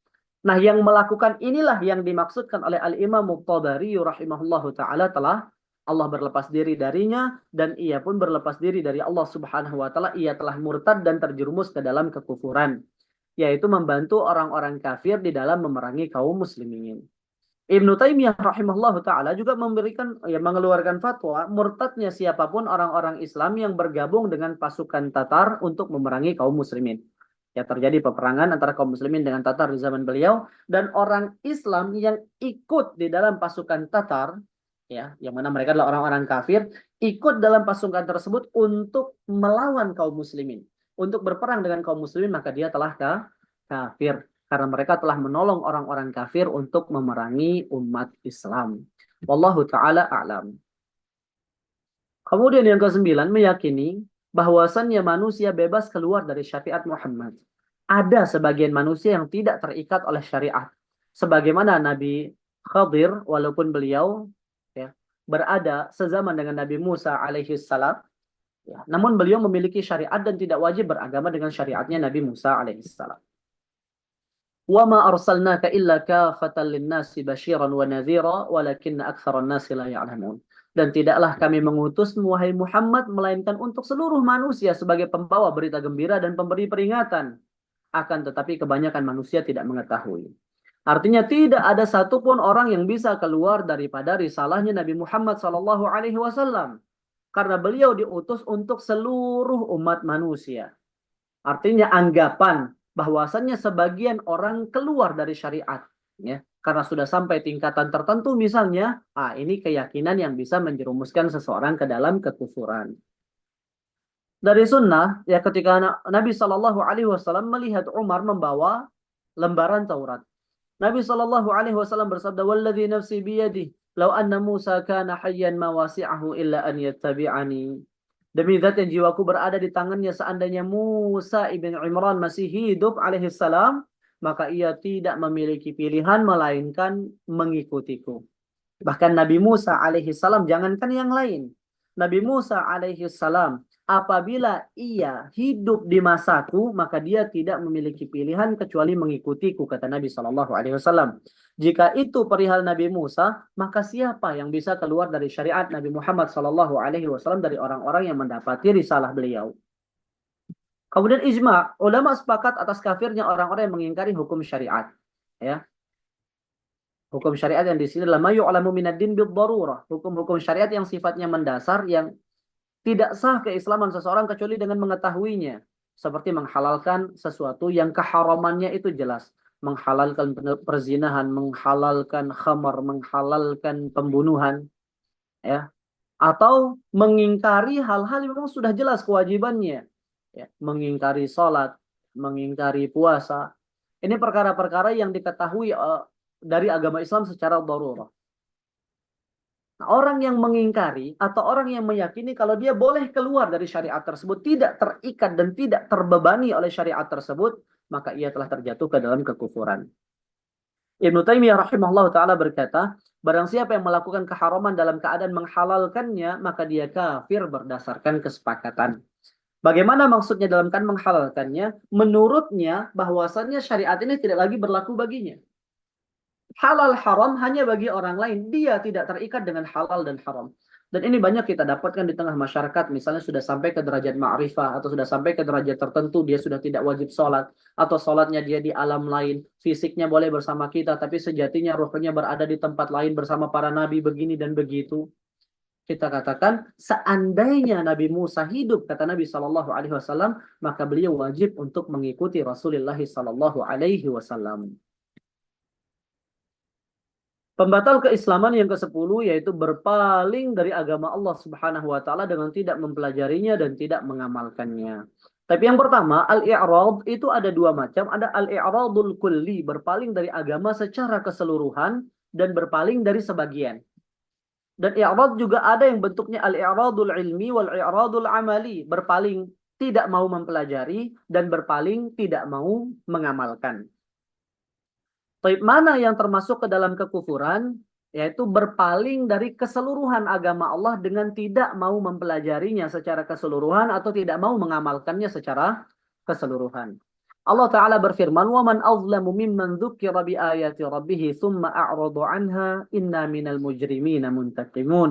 Nah, yang melakukan inilah yang dimaksudkan oleh Al-Imam At-Tabari rahimahullahu ta'ala, telah Allah berlepas diri darinya dan ia pun berlepas diri dari Allah subhanahu wa ta'ala. Ia telah murtad dan terjerumus ke dalam kekufuran, yaitu membantu orang-orang kafir di dalam memerangi kaum muslimin. Ibnu Taimiyah rahimahullahu ta'ala juga mengeluarkan fatwa murtadnya siapapun orang-orang Islam yang bergabung dengan pasukan Tatar untuk memerangi kaum muslimin. Ya, terjadi peperangan antara kaum muslimin dengan Tatar di zaman beliau, dan orang Islam yang ikut di dalam pasukan Tatar, ya, yang mana mereka adalah orang-orang kafir, ikut dalam pasukan tersebut untuk melawan kaum muslimin, untuk berperang dengan kaum muslimin, maka dia telah kafir. karena mereka telah menolong orang-orang kafir untuk memerangi umat Islam. Wallahu taala a'lam. Kemudian yang ke-9, meyakini bahwasannya manusia bebas keluar dari syariat Muhammad. Ada sebagian manusia yang tidak terikat oleh syariat. Sebagaimana Nabi Khadir, walaupun beliau ya, berada sezaman dengan Nabi Musa alaihi salam, ya, namun beliau memiliki syariat dan tidak wajib beragama dengan syariatnya Nabi Musa alaihi salam. Wa ma arsalnaka illa kafatan lin-nasi basyiran wa nadhira walakinna aktsaran nasi la ya'lamun. Dan tidaklah kami mengutusmu wahai Muhammad melainkan untuk seluruh manusia sebagai pembawa berita gembira dan pemberi peringatan. Akan tetapi kebanyakan manusia tidak mengetahui. Artinya tidak ada satupun orang yang bisa keluar daripada risalahnya Nabi Muhammad SAW. Karena beliau diutus untuk seluruh umat manusia. Artinya anggapan bahwasannya sebagian orang keluar dari syariat. Ya, karena sudah sampai tingkatan tertentu misalnya, ini keyakinan yang bisa menjerumuskan seseorang ke dalam kekufuran. Dari sunnah, ya ketika Nabi Shallallahu Alaihi Wasallam melihat Umar membawa lembaran Taurat, Nabi Shallallahu Alaihi Wasallam bersabda, "Walladzi nafsi biyadihi, lau anna Musa kana hayyan ma wasi'ahu illa an yattabi'ani." Demi zat yang jiwaku berada di tangannya, seandainya Musa ibn Imran masih hidup alaihissalam, maka ia tidak memiliki pilihan melainkan mengikutiku. Bahkan Nabi Musa alaihissalam, jangankan yang lain. Nabi Musa alaihissalam, apabila ia hidup di masaku, maka dia tidak memiliki pilihan kecuali mengikutiku, kata Nabi SAW. Jika itu perihal Nabi Musa, maka siapa yang bisa keluar dari syariat Nabi Muhammad SAW dari orang-orang yang mendapati risalah beliau? Kemudian ijma, ulama sepakat atas kafirnya orang-orang yang mengingkari hukum syariat. Ya. Hukum syariat yang di sini adalah ma yu'lamu minad din bid-darurah. Hukum-hukum syariat yang sifatnya mendasar, yang tidak sah keislaman seseorang kecuali dengan mengetahuinya. Seperti menghalalkan sesuatu yang keharamannya itu jelas. Menghalalkan perzinahan, menghalalkan khamar, menghalalkan pembunuhan. Ya. Atau mengingkari hal-hal yang memang sudah jelas kewajibannya. Ya. Mengingkari sholat, mengingkari puasa. Ini perkara-perkara yang diketahui dari agama Islam secara darurah. Nah, orang yang mengingkari atau orang yang meyakini kalau dia boleh keluar dari syariat tersebut, tidak terikat dan tidak terbebani oleh syariat tersebut, maka ia telah terjatuh ke dalam kekufuran. Ibnu Taimiyah rahimahullah ta'ala berkata, barang siapa yang melakukan keharaman dalam keadaan menghalalkannya, maka dia kafir berdasarkan kesepakatan. Bagaimana maksudnya dalam kan menghalalkannya? Menurutnya bahwasannya syariat ini tidak lagi berlaku baginya. Halal haram hanya bagi orang lain. Dia tidak terikat dengan halal dan haram. Dan ini banyak kita dapatkan di tengah masyarakat. Misalnya sudah sampai ke derajat ma'rifah. Atau sudah sampai ke derajat tertentu. Dia sudah tidak wajib sholat. Atau sholatnya dia di alam lain. Fisiknya boleh bersama kita. Tapi sejatinya ruhnya berada di tempat lain bersama para nabi begini dan begitu. Kita katakan seandainya Nabi Musa hidup, kata Nabi SAW, maka beliau wajib untuk mengikuti Rasulullah SAW. Pembatal keislaman yang ke-10 yaitu berpaling dari agama Allah Subhanahu wa taala dengan tidak mempelajarinya dan tidak mengamalkannya. Tapi yang pertama, al-i'rad itu ada dua macam, ada al-i'radul kulli, berpaling dari agama secara keseluruhan dan berpaling dari sebagian. Dan i'rad juga ada yang bentuknya al-i'radul ilmi wal i'radul amali, berpaling tidak mau mempelajari dan berpaling tidak mau mengamalkan. Taib mana yang termasuk ke dalam kekufuran? Yaitu berpaling dari keseluruhan agama Allah dengan tidak mau mempelajarinya secara keseluruhan atau tidak mau mengamalkannya secara keseluruhan. Allah Ta'ala berfirman, وَمَنْ أَظْلَمُ مِمَّنْ ذُكِّرَ بِآيَاتِ رَبِّهِ ثُمَّ أَعْرَضُ عَنْهَا إِنَّا مِنَ الْمُجْرِمِينَ مُنْتَقِمُونَ.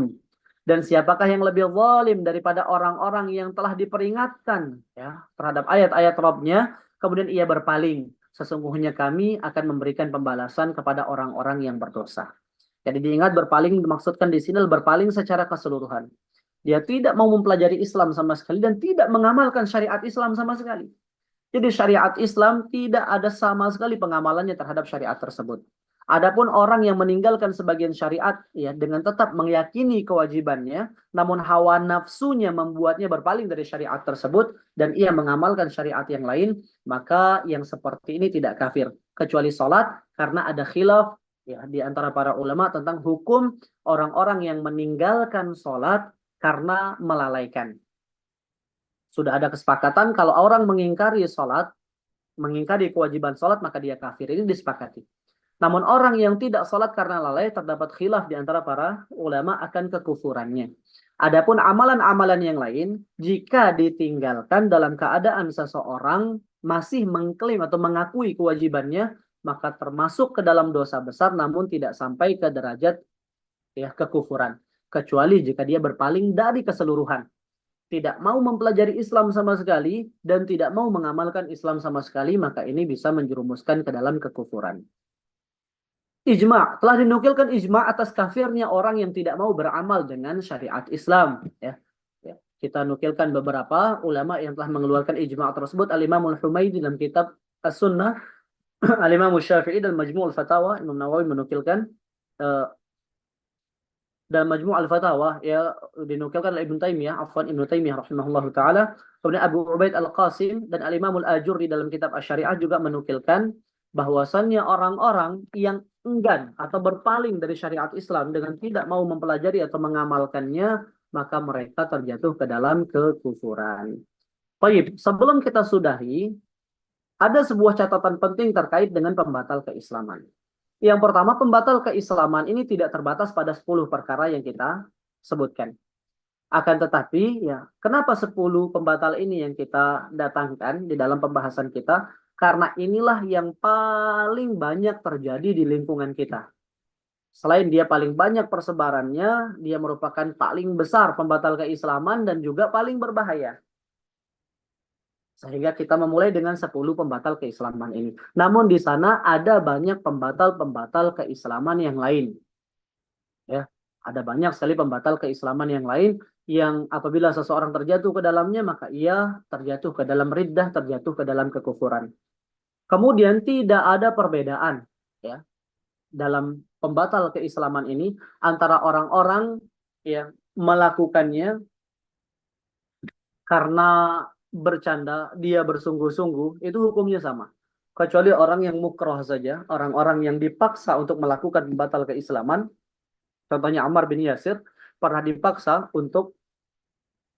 Dan siapakah yang lebih zalim daripada orang-orang yang telah diperingatkan ya, terhadap ayat-ayat Rabb-nya, kemudian ia berpaling. Sesungguhnya kami akan memberikan pembalasan kepada orang-orang yang berdosa. Jadi diingat, berpaling dimaksudkan di sini berpaling secara keseluruhan. Dia tidak mau mempelajari Islam sama sekali dan tidak mengamalkan syariat Islam sama sekali. Jadi syariat Islam tidak ada sama sekali pengamalannya terhadap syariat tersebut. Adapun orang yang meninggalkan sebagian syariat ya dengan tetap meyakini kewajibannya, namun hawa nafsunya membuatnya berpaling dari syariat tersebut dan ia mengamalkan syariat yang lain, maka yang seperti ini tidak kafir kecuali salat karena ada khilaf ya di antara para ulama tentang hukum orang-orang yang meninggalkan salat karena melalaikan. Sudah ada kesepakatan kalau orang mengingkari salat, mengingkari kewajiban salat maka dia kafir. Ini disepakati. Namun orang yang tidak sholat karena lalai terdapat khilaf di antara para ulama akan kekufurannya. Adapun amalan-amalan yang lain, jika ditinggalkan dalam keadaan seseorang masih mengklaim atau mengakui kewajibannya, maka termasuk ke dalam dosa besar namun tidak sampai ke derajat ya kekufuran. Kecuali jika dia berpaling dari keseluruhan. Tidak mau mempelajari Islam sama sekali dan tidak mau mengamalkan Islam sama sekali, maka ini bisa menjerumuskan ke dalam kekufuran. Ijma, telah dinukilkan ijma atas kafirnya orang yang tidak mau beramal dengan syariat Islam. Ya. Ya. Kita nukilkan beberapa ulama yang telah mengeluarkan ijma tersebut. Al-Imamul Humaydi dalam kitab As-Sunnah, Al-Imam Syafi'i dalam Majmu' al-Fatawa, Imam Nawawi menukilkan dalam Majmu' al-Fatawa ya dinukilkan oleh Ibnu Taimiyah, afwan Ibnu Taimiyah rahimahullahu taala. Kemudian Abu Ubaid Al-Qasim dan Al-Imam Al-Ajurri dalam kitab Asy-Syari'ah juga menukilkan bahwasannya orang-orang yang enggan atau berpaling dari syariat Islam dengan tidak mau mempelajari atau mengamalkannya, maka mereka terjatuh ke dalam kekufuran. Baik, sebelum kita sudahi, ada sebuah catatan penting terkait dengan pembatal keislaman. Yang pertama, pembatal keislaman ini tidak terbatas pada 10 perkara yang kita sebutkan. Akan tetapi, ya, kenapa 10 pembatal ini yang kita datangkan di dalam pembahasan kita? Karena inilah yang paling banyak terjadi di lingkungan kita. Selain dia paling banyak persebarannya, dia merupakan paling besar pembatal keislaman dan juga paling berbahaya. Sehingga kita memulai dengan 10 pembatal keislaman ini. Namun di sana ada banyak pembatal-pembatal keislaman yang lain. Ya, ada banyak sekali pembatal keislaman yang lain yang apabila seseorang terjatuh ke dalamnya maka ia terjatuh ke dalam riddah, terjatuh ke dalam kekufuran. Kemudian tidak ada perbedaan ya dalam pembatal keislaman ini antara orang-orang yang melakukannya karena bercanda, dia bersungguh-sungguh, itu hukumnya sama. Kecuali orang yang mukroh saja, orang-orang yang dipaksa untuk melakukan pembatal keislaman, contohnya Ammar bin Yasir, pernah dipaksa untuk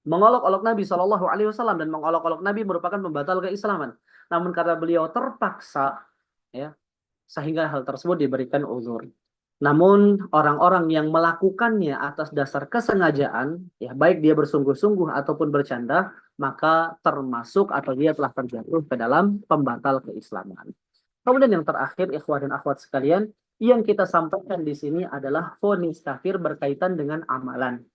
mengolok-olok Nabi Shallallahu Alaihi Wasallam dan mengolok-olok Nabi merupakan pembatal keislaman. Namun karena beliau terpaksa, ya, sehingga hal tersebut diberikan uzur. Namun orang-orang yang melakukannya atas dasar kesengajaan, ya baik dia bersungguh-sungguh ataupun bercanda, maka termasuk atau dia telah terjatuh ke dalam pembatal keislaman. Kemudian yang terakhir, ikhwah dan akhwat sekalian, yang kita sampaikan di sini adalah vonis kafir berkaitan dengan amalan.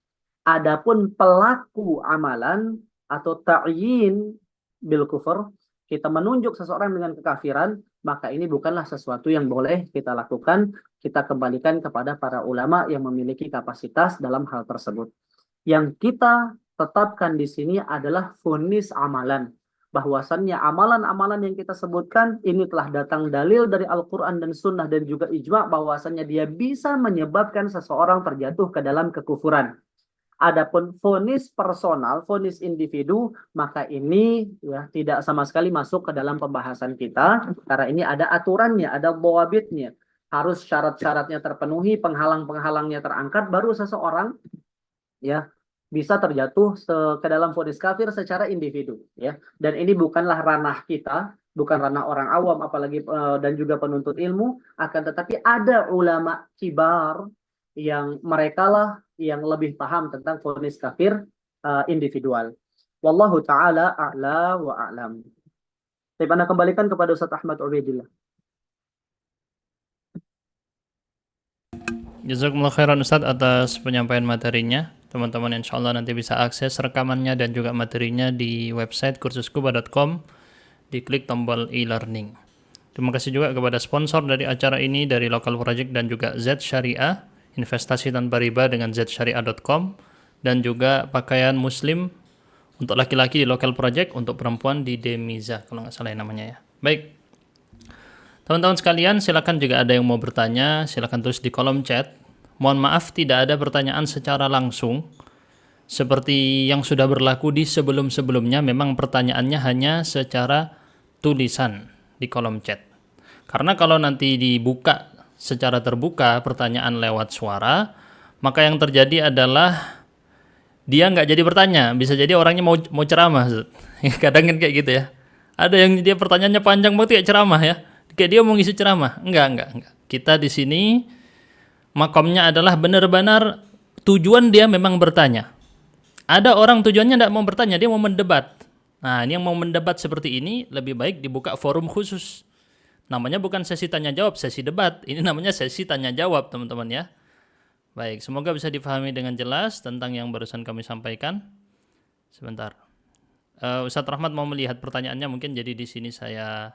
Adapun pelaku amalan atau ta'yin bil kufur, kita menunjuk seseorang dengan kekafiran, maka ini bukanlah sesuatu yang boleh kita lakukan. Kita kembalikan kepada para ulama yang memiliki kapasitas dalam hal tersebut. Yang kita tetapkan di sini adalah vonis amalan. Bahwasannya amalan-amalan yang kita sebutkan ini telah datang dalil dari Al-Quran dan Sunnah dan juga ijma bahwasannya dia bisa menyebabkan seseorang terjatuh ke dalam kekufuran. Adapun vonis personal, vonis individu, maka ini ya tidak sama sekali masuk ke dalam pembahasan kita karena ini ada aturannya, ada dhawabitnya. Harus syarat-syaratnya terpenuhi, penghalang-penghalangnya terangkat, baru seseorang ya bisa terjatuh ke dalam vonis kafir secara individu ya. Dan ini bukanlah ranah kita, bukan ranah orang awam apalagi dan juga penuntut ilmu, akan tetapi ada ulama kibar yang mereka lah yang lebih paham tentang vonis kafir individual. Wallahu taala a'la wa a'lam. Saya anda kembalikan kepada Ustaz Ahmad Ubaidillah. Jazakumullah khairan Ustaz atas penyampaian materinya. Teman-teman insya Allah nanti bisa akses rekamannya dan juga materinya di website kursuskuba.com, diklik tombol e-learning. Terima kasih juga kepada sponsor dari acara ini dari Local Project dan juga Z Syariah, investasi tanpa riba dengan zsyariah.com, dan juga pakaian muslim untuk laki-laki di Local Project, untuk perempuan di Demiza kalau nggak salah namanya ya. Baik, Teman-teman sekalian, silakan juga ada yang mau bertanya, silakan tulis di kolom chat. Mohon maaf tidak ada pertanyaan secara langsung seperti yang sudah berlaku di sebelum-sebelumnya. Memang pertanyaannya hanya secara tulisan di kolom chat. Karena kalau nanti dibuka secara terbuka pertanyaan lewat suara, maka yang terjadi adalah dia nggak jadi bertanya, bisa jadi orangnya mau ceramah. Kadang kan kayak gitu ya. Ada yang dia pertanyaannya panjang banget kayak ceramah ya. Kayak dia mau ngisi ceramah. Enggak. Kita di sini makomnya adalah benar-benar tujuan dia memang bertanya. Ada orang tujuannya tidak mau bertanya, dia mau mendebat. Nah, ini yang mau mendebat seperti ini lebih baik dibuka forum khusus. Namanya bukan sesi tanya jawab, sesi debat. Ini namanya sesi tanya jawab, teman-teman ya. Baik, semoga bisa dipahami dengan jelas tentang yang barusan kami sampaikan. Sebentar. Ustadz Rahmat mau melihat pertanyaannya, mungkin jadi di sini saya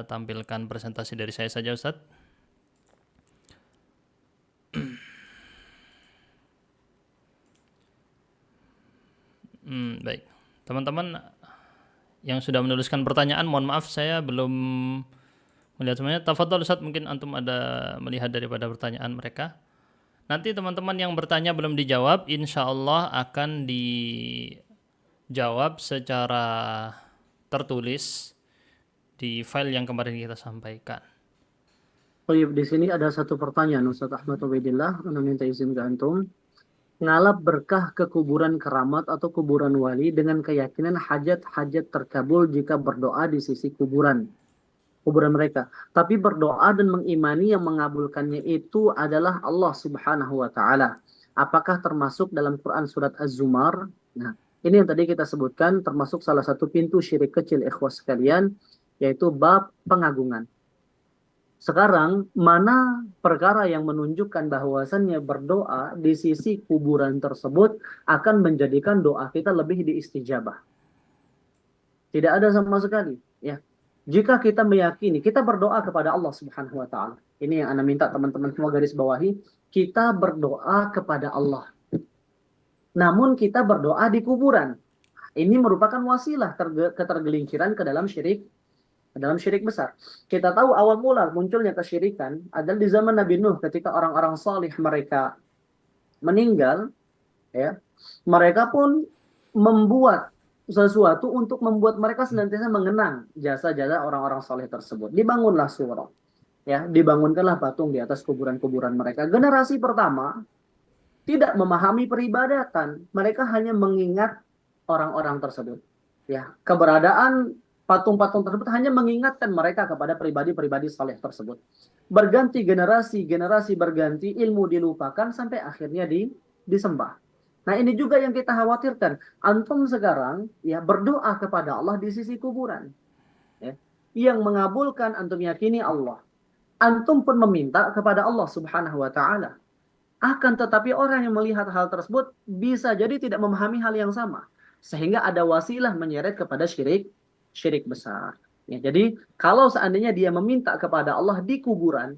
tampilkan presentasi dari saya saja, Ustadz. Baik, teman-teman yang sudah menuliskan pertanyaan, mohon maaf saya belum melihat semuanya. Tafadhol Ustadz, mungkin antum ada melihat daripada pertanyaan mereka. Nanti teman-teman yang bertanya belum dijawab, insya Allah akan dijawab secara tertulis di file yang kemarin kita sampaikan. Oh iya, di sini ada satu pertanyaan Ustaz Ahmad Ubaidillah, Anda minta izin ke antum. Ngalap berkah ke kuburan keramat atau kuburan wali dengan keyakinan hajat-hajat terkabul jika berdoa di sisi kuburan mereka. Tapi berdoa dan mengimani yang mengabulkannya itu adalah Allah Subhanahu wa taala. Apakah termasuk dalam Quran surat Az-Zumar? Nah, ini yang tadi kita sebutkan termasuk salah satu pintu syirik kecil ikhwas sekalian, yaitu bab pengagungan. Sekarang, mana perkara yang menunjukkan bahwasannya berdoa di sisi kuburan tersebut akan menjadikan doa kita lebih diistijabah? Tidak ada sama sekali. Ya. Jika kita meyakini, kita berdoa kepada Allah Subhanahu wa taala. Ini yang Anda minta teman-teman semua garis bawahi, kita berdoa kepada Allah. Namun kita berdoa di kuburan. Ini merupakan wasilah ketergelinciran ke dalam syirik besar. Kita tahu awal mula munculnya kesyirikan adalah di zaman Nabi Nuh ketika orang-orang salih mereka meninggal, ya, mereka pun membuat sesuatu untuk membuat mereka senantiasa mengenang jasa-jasa orang-orang saleh tersebut. Dibangunlah surah, ya, dibangunkanlah patung di atas kuburan-kuburan mereka. Generasi pertama tidak memahami peribadatan, mereka hanya mengingat orang-orang tersebut. Ya, keberadaan patung-patung tersebut hanya mengingatkan mereka kepada pribadi-pribadi saleh tersebut. Berganti generasi berganti, ilmu dilupakan sampai akhirnya disembah. Nah, ini juga yang kita khawatirkan. Antum sekarang ya berdoa kepada Allah di sisi kuburan. Ya. Yang mengabulkan antum yakini Allah. Antum pun meminta kepada Allah Subhanahu wa taala. Akan tetapi orang yang melihat hal tersebut bisa jadi tidak memahami hal yang sama. Sehingga ada wasilah menyeret kepada syirik besar. Ya, jadi kalau seandainya dia meminta kepada Allah di kuburan,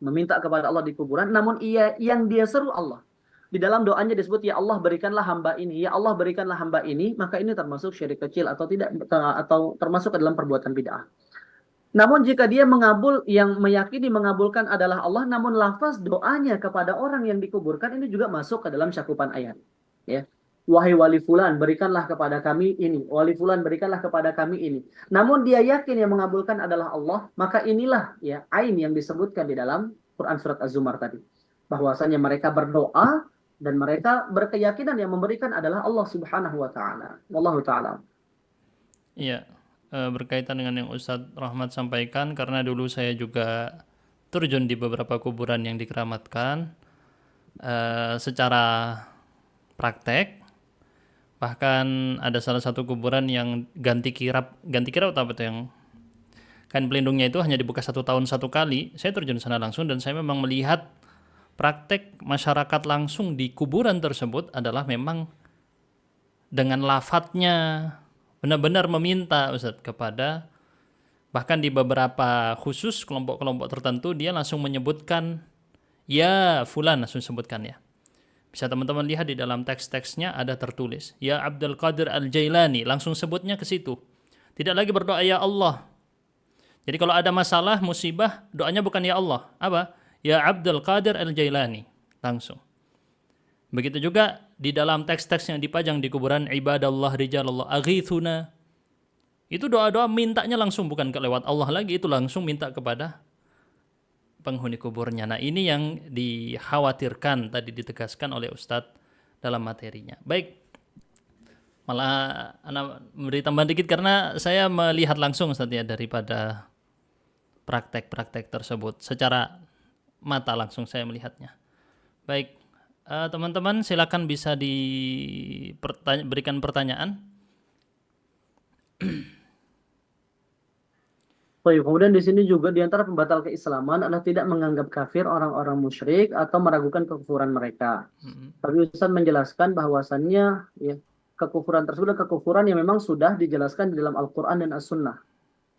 namun yang dia seru Allah. Di dalam doanya disebut, ya Allah berikanlah hamba ini, ya Allah berikanlah hamba ini, maka ini termasuk syirik kecil atau tidak, atau termasuk ke dalam perbuatan bid'ah. Namun jika dia yang meyakini mengabulkan adalah Allah, namun lafaz doanya kepada orang yang dikuburkan ini juga masuk ke dalam cakupan ayat. Ya. Wahai wali fulan, berikanlah kepada kami ini. Wali fulan, berikanlah kepada kami ini. Namun dia yakin yang mengabulkan adalah Allah, maka inilah ya ain yang disebutkan di dalam Quran surat Az-Zumar tadi. Bahwasanya mereka berdoa dan mereka berkeyakinan yang memberikan adalah Allah Subhanahu wa taala. Wallahu taala. Iya, berkaitan dengan yang Ustadz Rahmat sampaikan, karena dulu saya juga terjun di beberapa kuburan yang dikeramatkan secara praktek. Bahkan ada salah satu kuburan yang ganti kirap atau apa itu, yang kain pelindungnya itu hanya dibuka 1 tahun 1 kali. Saya terjun sana langsung dan saya memang melihat praktek masyarakat langsung di kuburan tersebut adalah memang dengan lafadznya benar-benar meminta Ustaz kepada, bahkan di beberapa khusus kelompok-kelompok tertentu dia langsung menyebutkan ya fulan, langsung sebutkan ya. Bisa teman-teman lihat di dalam teks-teksnya ada tertulis ya Abdul Qadir Al-Jailani, langsung sebutnya ke situ. Tidak lagi berdoa ya Allah. Jadi kalau ada masalah, musibah, doanya bukan ya Allah. Apa? Ya Abdul Qadir Al-Jailani. Langsung. Begitu juga di dalam teks-teks yang dipajang di kuburan ibadallah rijalallah aghithuna. Itu doa-doa mintanya langsung bukan lewat Allah lagi, itu langsung minta kepada penghuni kuburnya. Nah, ini yang dikhawatirkan tadi ditegaskan oleh Ustadz dalam materinya. Baik, malah anak memberi tambahan dikit karena saya melihat langsung Ustadz ya daripada praktek-praktek tersebut secara mata langsung saya melihatnya. Baik, teman-teman silakan bisa berikan pertanyaan. Baik, kemudian di sini juga di antara pembatal keislaman adalah tidak menganggap kafir orang-orang musyrik atau meragukan kekufuran mereka. Tapi Ustaz menjelaskan bahwasannya ya, kekufuran tersebut adalah kekufuran yang memang sudah dijelaskan di dalam Al-Quran dan As-Sunnah.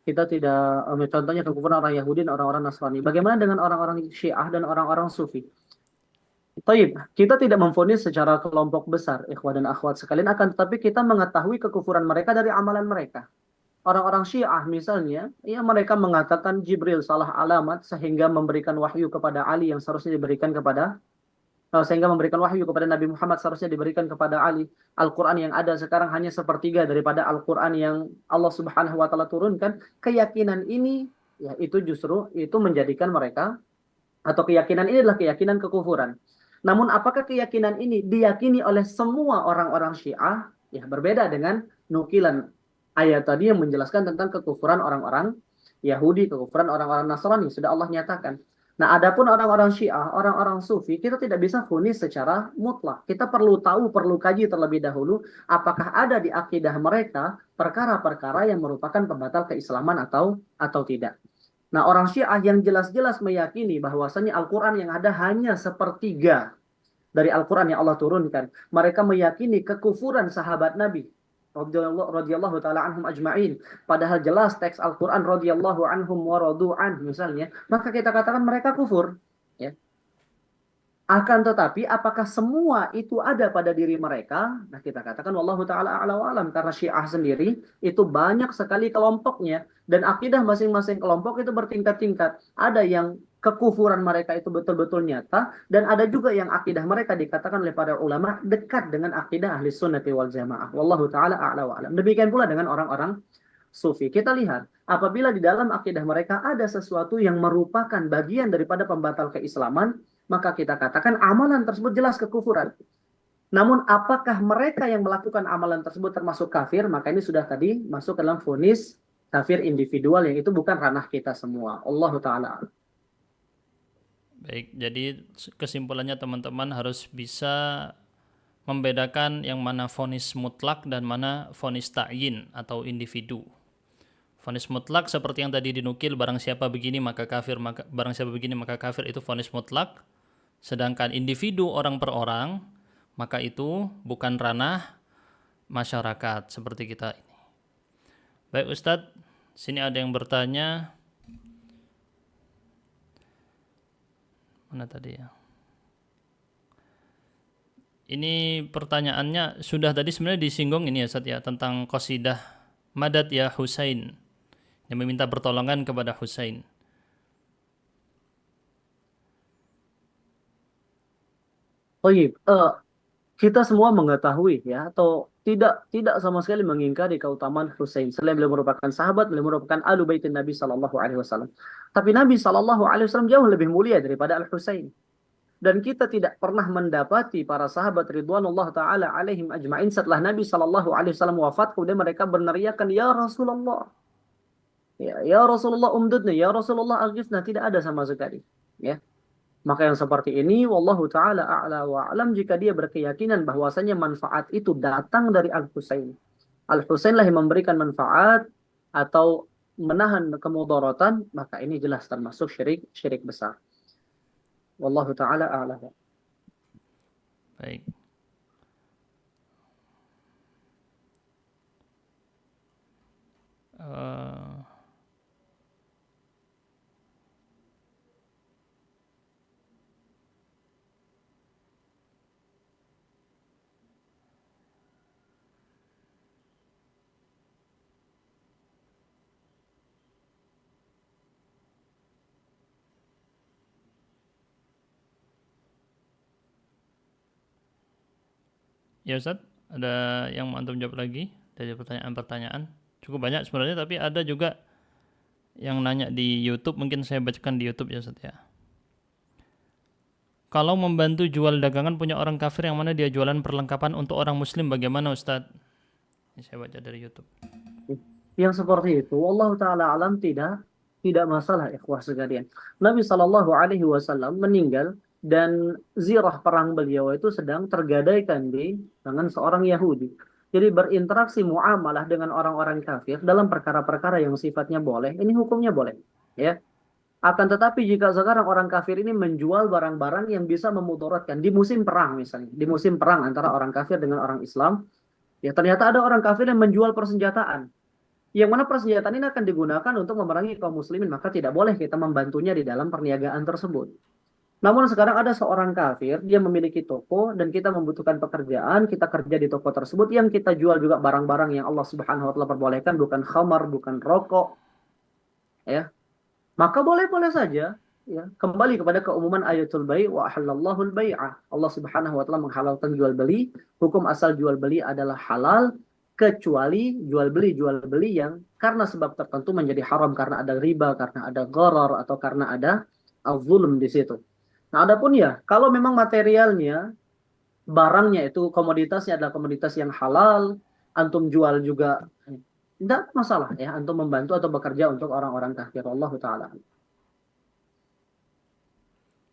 Kita tidak, contohnya kekufuran orang Yahudi dan orang-orang Nasrani. Bagaimana dengan orang-orang Syiah dan orang-orang Sufi? Taib, kita tidak memvonis secara kelompok besar, ikhwah dan akhwat sekalian, akan tetapi kita mengetahui kekufuran mereka dari amalan mereka. Orang-orang Syiah misalnya, ya mereka mengatakan Jibril salah alamat sehingga memberikan wahyu kepada Ali yang seharusnya diberikan kepada sehingga memberikan wahyu kepada Nabi Muhammad seharusnya diberikan kepada Ali. Al-Quran yang ada sekarang hanya sepertiga daripada Al-Quran yang Allah Subhanahu wa taala turunkan. Keyakinan ini ya itu justru itu menjadikan mereka atau keyakinan ini adalah keyakinan kekufuran. Namun apakah keyakinan ini diyakini oleh semua orang-orang Syiah? Ya berbeda dengan nukilan ayat tadi yang menjelaskan tentang kekufuran orang-orang Yahudi, kekufuran orang-orang Nasrani. Sudah Allah nyatakan. Nah, adapun orang-orang Syiah, orang-orang Sufi, kita tidak bisa vonis secara mutlak. Kita perlu tahu, perlu kaji terlebih dahulu apakah ada di akidah mereka perkara-perkara yang merupakan pembatal keislaman atau tidak. Nah, orang Syiah yang jelas-jelas meyakini bahwasanya Al-Quran yang ada hanya sepertiga dari Al-Quran yang Allah turunkan. Mereka meyakini kekufuran sahabat Nabi radhiyallahu taala anhum ajma'in. Padahal jelas teks Al-Quran radhiyallahu anhum wa radu'an misalnya, maka kita katakan mereka kufur. Ya. Akan tetapi apakah semua itu ada pada diri mereka? Nah, kita katakan wallahu taala a'la wa alam, karena Syiah sendiri itu banyak sekali kelompoknya dan akidah masing-masing kelompok itu bertingkat-tingkat. Ada yang kekufuran mereka itu betul-betul nyata dan ada juga yang akidah mereka dikatakan oleh para ulama dekat dengan akidah ahli sunnati wal jamaah. Wallahu taala a'la wa alam. Demikian pula dengan orang-orang Sufi. Kita lihat apabila di dalam akidah mereka ada sesuatu yang merupakan bagian daripada pembatal keislaman, maka kita katakan amalan tersebut jelas kekufuran. Namun apakah mereka yang melakukan amalan tersebut termasuk kafir? Maka ini sudah tadi masuk ke dalam vonis kafir individual yang itu bukan ranah kita semua. Allah Ta'ala. Baik, jadi kesimpulannya teman-teman harus bisa membedakan yang mana vonis mutlak dan mana vonis ta'yin atau individu. Vonis mutlak seperti yang tadi dinukil, barang siapa begini maka kafir, barang siapa begini maka kafir, itu vonis mutlak. Sedangkan individu orang per orang, maka itu bukan ranah masyarakat seperti kita ini. Baik Ustadz, sini ada yang bertanya. Mana tadi ya? Ini pertanyaannya sudah tadi sebenarnya disinggung ini ya Ustadz ya, tentang qasidah Madad ya Husain, yang meminta pertolongan kepada Husain. Oh iya, kita semua mengetahui ya atau tidak sama sekali mengingkari keutamaan Husain. Selain beliau merupakan sahabat, beliau merupakan ahlu baitin Nabi Shallallahu Alaihi Wasallam. Tapi Nabi Shallallahu Alaihi Wasallam jauh lebih mulia daripada Al Husain. Dan kita tidak pernah mendapati para sahabat Ridwanullah Taala alaihim ajma'in setelah Nabi Shallallahu Alaihi Wasallam wafat, kemudian mereka berneriakan, Ya Rasulullah, ya Rasulullah umdudna, Ya Rasulullah aghithna. Tidak ada sama sekali. Ya. Maka yang seperti ini, wallahu ta'ala a'la wa alam, jika dia berkeyakinan bahwasanya manfaat itu datang dari Al-Husain. Al-Husain lah yang memberikan manfaat atau menahan kemudaratan, maka ini jelas termasuk syirik besar. Wallahu ta'ala a'la. Baik. Ya Ustaz, ada yang mau antum jawab lagi dari pertanyaan-pertanyaan? Cukup banyak sebenarnya, tapi ada juga yang nanya di YouTube, mungkin saya bacakan di YouTube ya Ustaz ya. Kalau membantu jual dagangan punya orang kafir yang mana dia jualan perlengkapan untuk orang muslim, bagaimana Ustaz? Ini saya baca dari YouTube. Yang seperti itu, Allah Ta'ala alam tidak masalah ikhwah sekalian. Nabi Shallallahu Alaihi Wasallam meninggal dan zirah perang beliau itu sedang tergadaikan di tangan seorang Yahudi. Jadi berinteraksi muamalah dengan orang-orang kafir dalam perkara-perkara yang sifatnya boleh, ini hukumnya boleh. Ya. Akan tetapi jika sekarang orang kafir ini menjual barang-barang yang bisa memudaratkan di musim perang misalnya, di musim perang antara orang kafir dengan orang Islam, ya ternyata ada orang kafir yang menjual persenjataan yang mana persenjataan ini akan digunakan untuk memerangi kaum muslimin, maka tidak boleh kita membantunya di dalam perniagaan tersebut. Namun sekarang ada seorang kafir, dia memiliki toko dan kita membutuhkan pekerjaan, kita kerja di toko tersebut yang kita jual juga barang-barang yang Allah Subhanahu wa taala perbolehkan, bukan khamar, bukan rokok, ya. Maka boleh-boleh saja, ya. Kembali kepada keumuman ayatul bai' wa ahallallahu al-bai'ah. Allah Subhanahu wa taala menghalalkan jual beli, hukum asal jual beli adalah halal kecuali jual beli yang karena sebab tertentu menjadi haram karena ada riba, karena ada gharar atau karena ada al-zulm di situ. Nah, adapun ya, kalau memang materialnya, barangnya itu komoditasnya adalah komoditas yang halal, antum jual juga tidak masalah ya, antum membantu atau bekerja untuk orang-orang kafir. Allah taala.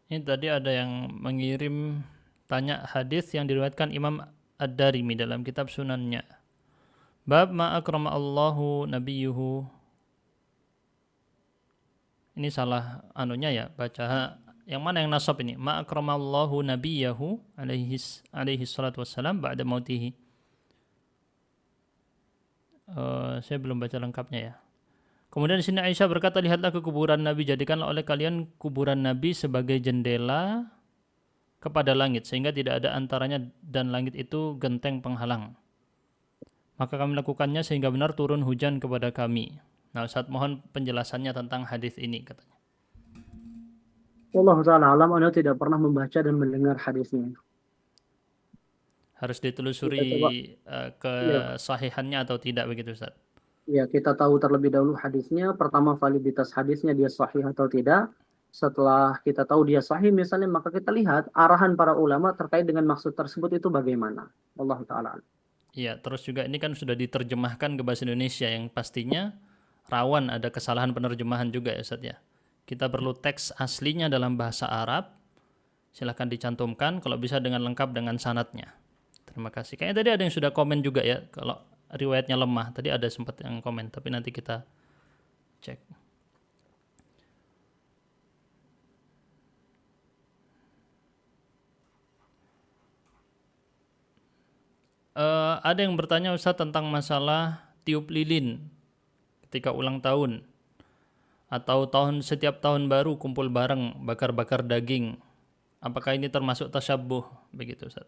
Ini tadi ada yang mengirim tanya hadis yang diriwayatkan Imam Ad-Darimi dalam kitab Sunannya. Bab ma akrama Allahu nabiyuhu. Ini salah anunya ya, baca yang mana yang nasab ini? Ma akrama Allahu nabiyahu alaihi salatu wassalam ba'da mautihi. Saya belum baca lengkapnya ya. Kemudian di sini Aisyah berkata, lihatlah ke kuburan Nabi, jadikanlah oleh kalian kuburan Nabi sebagai jendela kepada langit, sehingga tidak ada antaranya dan langit itu genteng penghalang. Maka kami lakukannya sehingga benar turun hujan kepada kami. Nah, Ustaz mohon penjelasannya tentang hadis ini katanya. Allah taala alam, Anda tidak pernah membaca dan mendengar hadisnya. Harus Kita coba, ditelusuri ya, kesahihannya atau tidak begitu Ustaz. ya kita tahu terlebih dahulu hadisnya. Pertama validitas hadisnya dia sahih atau tidak. Setelah kita tahu dia sahih misalnya, maka kita lihat arahan para ulama terkait dengan maksud tersebut itu bagaimana. Allah taala alam. Iya, terus juga ini kan sudah diterjemahkan ke bahasa Indonesia yang pastinya rawan ada kesalahan penerjemahan juga ya Ustaz ya. Kita perlu teks aslinya dalam bahasa Arab. Silahkan dicantumkan kalau bisa dengan lengkap dengan sanadnya. Terima kasih. Kayaknya tadi ada yang sudah komen juga ya kalau riwayatnya lemah. Tadi ada sempat yang komen, tapi nanti kita cek. Ada yang bertanya Ustaz tentang masalah tiup lilin ketika ulang tahun atau setiap tahun baru kumpul bareng bakar-bakar daging. Apakah ini termasuk tasyabbuh begitu Ustaz?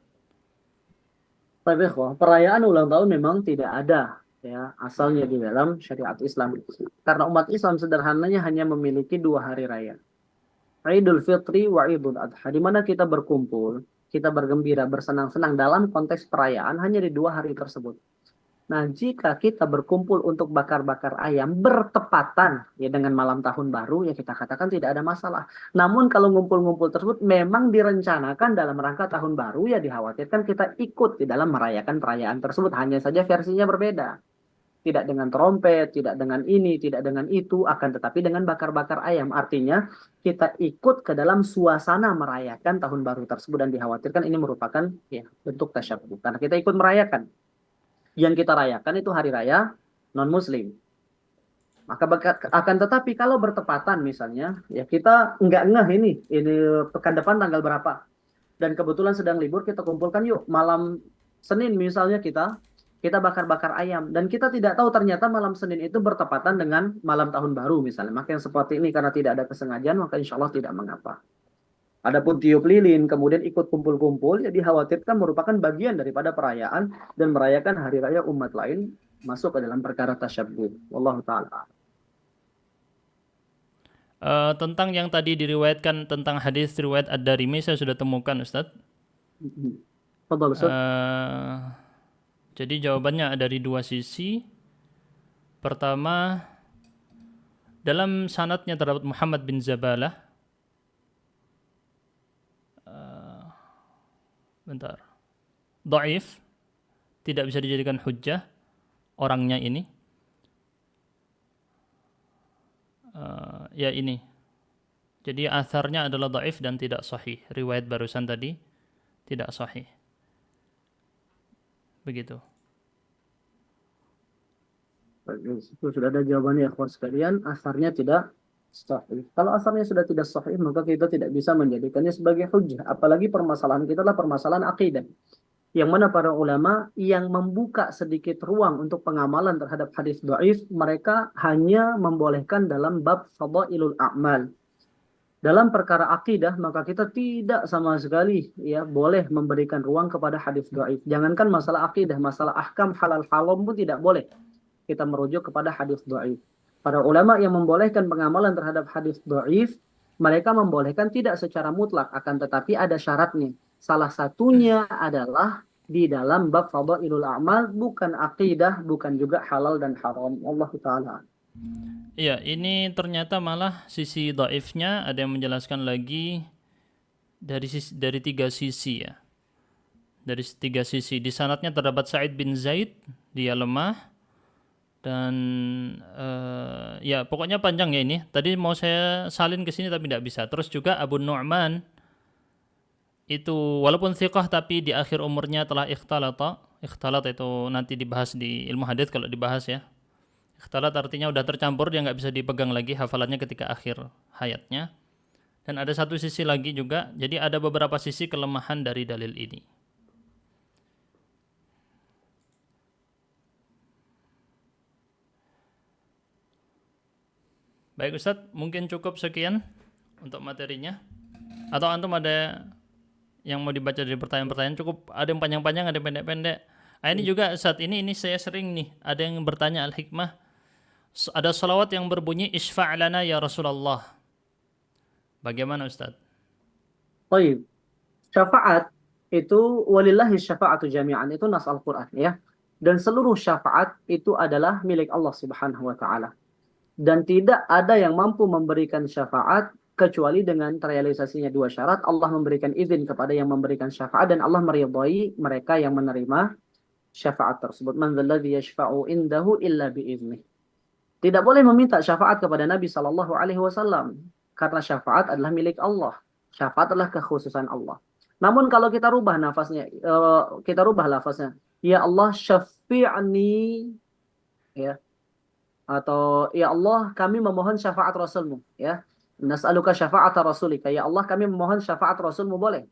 Tapi ikhwah, perayaan ulang tahun memang tidak ada ya asalnya di dalam syariat Islam. Karena umat Islam sederhananya hanya memiliki dua hari raya. Idul Fitri wa Idul Adha, di mana kita berkumpul, kita bergembira, bersenang-senang dalam konteks perayaan hanya di dua hari tersebut. Nah, jika kita berkumpul untuk bakar-bakar ayam bertepatan ya dengan malam tahun baru, ya kita katakan tidak ada masalah. Namun kalau ngumpul-ngumpul tersebut memang direncanakan dalam rangka tahun baru, ya dikhawatirkan kita ikut di dalam merayakan perayaan tersebut. Hanya saja versinya berbeda. Tidak dengan trompet, tidak dengan ini, tidak dengan itu, akan tetapi dengan bakar-bakar ayam. Artinya kita ikut ke dalam suasana merayakan tahun baru tersebut dan dikhawatirkan ini merupakan ya bentuk tasyabbuh. Karena kita ikut merayakan. Yang kita rayakan itu hari raya non-muslim. Maka akan tetapi kalau bertepatan misalnya, ya kita nggak ngeh ini pekan depan tanggal berapa. Dan kebetulan sedang libur, kita kumpulkan yuk malam Senin misalnya kita bakar-bakar ayam. Dan kita tidak tahu ternyata malam Senin itu bertepatan dengan malam tahun baru misalnya. Maka yang seperti ini karena tidak ada kesengajaan, maka insya Allah tidak mengapa. Adapun tiup lilin, kemudian ikut kumpul-kumpul, ya dikhawatirkan merupakan bagian daripada perayaan dan merayakan hari raya umat lain masuk ke dalam perkara tasyabbuh. Wallahu ta'ala. Tentang yang tadi diriwayatkan tentang hadis riwayat Ad-Darimi saya sudah temukan Ustadz. Fadhal Ustaz. Eh, jadi jawabannya dari dua sisi. Pertama, dalam sanadnya terdapat Muhammad bin Zabalah. Bentar. Dhaif, tidak bisa dijadikan hujjah orangnya ini. Ya ini. Jadi atharnya adalah dhaif dan tidak sahih. Riwayat barusan tadi tidak sahih. Begitu. Itu sudah ada jawabannya ya kawan sekalian. Asarnya tidak sahih. Kalau asarnya sudah tidak sahih, maka kita tidak bisa menjadikannya sebagai hujjah. Apalagi permasalahan kita adalah permasalahan akidah. Yang mana para ulama yang membuka sedikit ruang untuk pengamalan terhadap hadis dhaif, mereka hanya membolehkan dalam bab fadailul a'mal. Dalam perkara akidah, maka kita tidak sama sekali ya boleh memberikan ruang kepada hadis dhaif. Jangankan masalah akidah, masalah ahkam halal haram pun tidak boleh kita merujuk kepada hadis dhaif. Para ulama yang membolehkan pengamalan terhadap hadis dhaif, mereka membolehkan tidak secara mutlak, akan tetapi ada syaratnya. Salah satunya adalah di dalam bab fadailul a'mal, bukan akidah, bukan juga halal dan haram. Allah Ta'ala. Iya, ini ternyata malah sisi dhaifnya ada yang menjelaskan lagi dari tiga sisi ya. Dari tiga sisi. Di sanadnya terdapat Sa'id bin Zaid, dia lemah. Dan ya pokoknya panjang ya ini. Tadi mau saya salin ke sini tapi tidak bisa. Terus juga Abu Nu'man itu walaupun thiqah tapi di akhir umurnya telah ikhtalata. Ikhtalat itu nanti dibahas di ilmu hadits kalau dibahas ya. Ikhtalat artinya udah tercampur, dia nggak bisa dipegang lagi hafalannya ketika akhir hayatnya. Dan ada satu sisi lagi juga, jadi ada beberapa sisi kelemahan dari dalil ini. Baik Ustadz, mungkin cukup sekian untuk materinya. Atau antum ada yang mau dibaca dari pertanyaan-pertanyaan? Cukup, ada yang panjang-panjang, ada yang pendek-pendek. Nah, ini juga saat ini saya sering nih, ada yang bertanya Al-Hikmah, ada salawat yang berbunyi Isfa' lana ya Rasulullah. Bagaimana Ustadz? Baik. Syafaat itu walillahi syafa'atu jami'an, itu nas Al-Qur'an ya. Dan seluruh syafaat itu adalah milik Allah Subhanahu wa taala. Dan tidak ada yang mampu memberikan syafaat kecuali dengan terrealisasinya dua syarat. Allah memberikan izin kepada yang memberikan syafaat dan Allah meridhai mereka yang menerima syafaat tersebut. Man dzalladzi yashfa'u indahu illa biiznih. Tidak boleh meminta syafaat kepada Nabi Shallallahu Alaihi Wasallam karena syafaat adalah milik Allah. Syafaat adalah kekhususan Allah. Namun kalau kita rubah nafasnya, kita rubah lafaznya, ya Allah syafi'ni, ya, atau ya Allah kami memohon syafaat Rasulmu, ya, nas'aluka syafa'ata Rasulika, ya Allah kami memohon syafaat Rasulmu, boleh.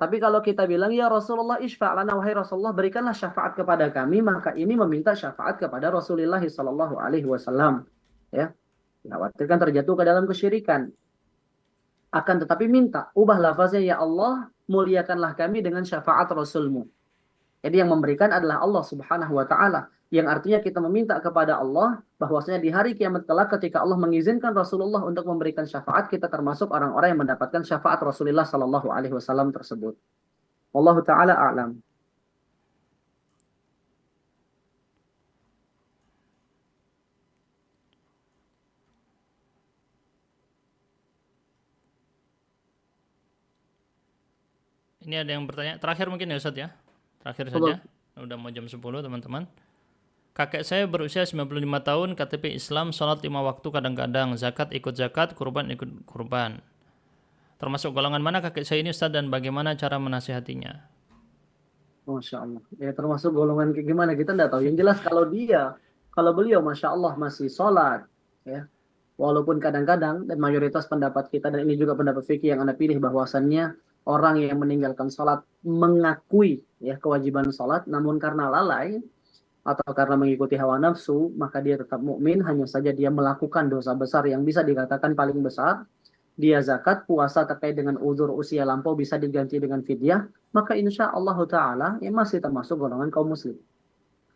Tapi kalau kita bilang ya Rasulullah isfa' lana, wahai Rasulullah berikanlah syafaat kepada kami, maka ini meminta syafaat kepada Rasulullah sallallahu alaihi wasallam, ya. Khawatirkan terjatuh ke dalam kesyirikan. Akan tetapi minta ubah lafaznya, ya Allah muliakanlah kami dengan syafaat Rasulmu. Jadi yang memberikan adalah Allah Subhanahu wa taala. Yang artinya kita meminta kepada Allah bahwasanya di hari kiamat kelak ketika Allah mengizinkan Rasulullah untuk memberikan syafaat, kita termasuk orang-orang yang mendapatkan syafaat Rasulullah sallallahu alaihi wasallam tersebut. Wallahu taala a'lam. Ini ada yang bertanya, terakhir mungkin ya Ustadz ya. Terakhir Betul. saja, udah mau jam 10 teman-teman. Kakek saya berusia 95 tahun, KTP Islam, sholat 5 waktu kadang-kadang, zakat ikut zakat, kurban ikut kurban. Termasuk golongan mana kakek saya ini Ustadz dan bagaimana cara menasihatinya? Masya Allah. Ya termasuk golongan kayak gimana kita nggak tahu. Yang jelas kalau beliau Masya Allah masih sholat, ya, walaupun kadang-kadang dan mayoritas pendapat kita dan ini juga pendapat fikih yang Anda pilih bahwasannya orang yang meninggalkan sholat mengakui ya kewajiban sholat, namun karena lalai atau karena mengikuti hawa nafsu, maka dia tetap mukmin. Hanya saja dia melakukan dosa besar yang bisa dikatakan paling besar. Dia zakat, puasa terkait dengan uzur usia lampau bisa diganti dengan fidyah, maka insya Allah Ta'ala ya masih termasuk golongan kaum muslim.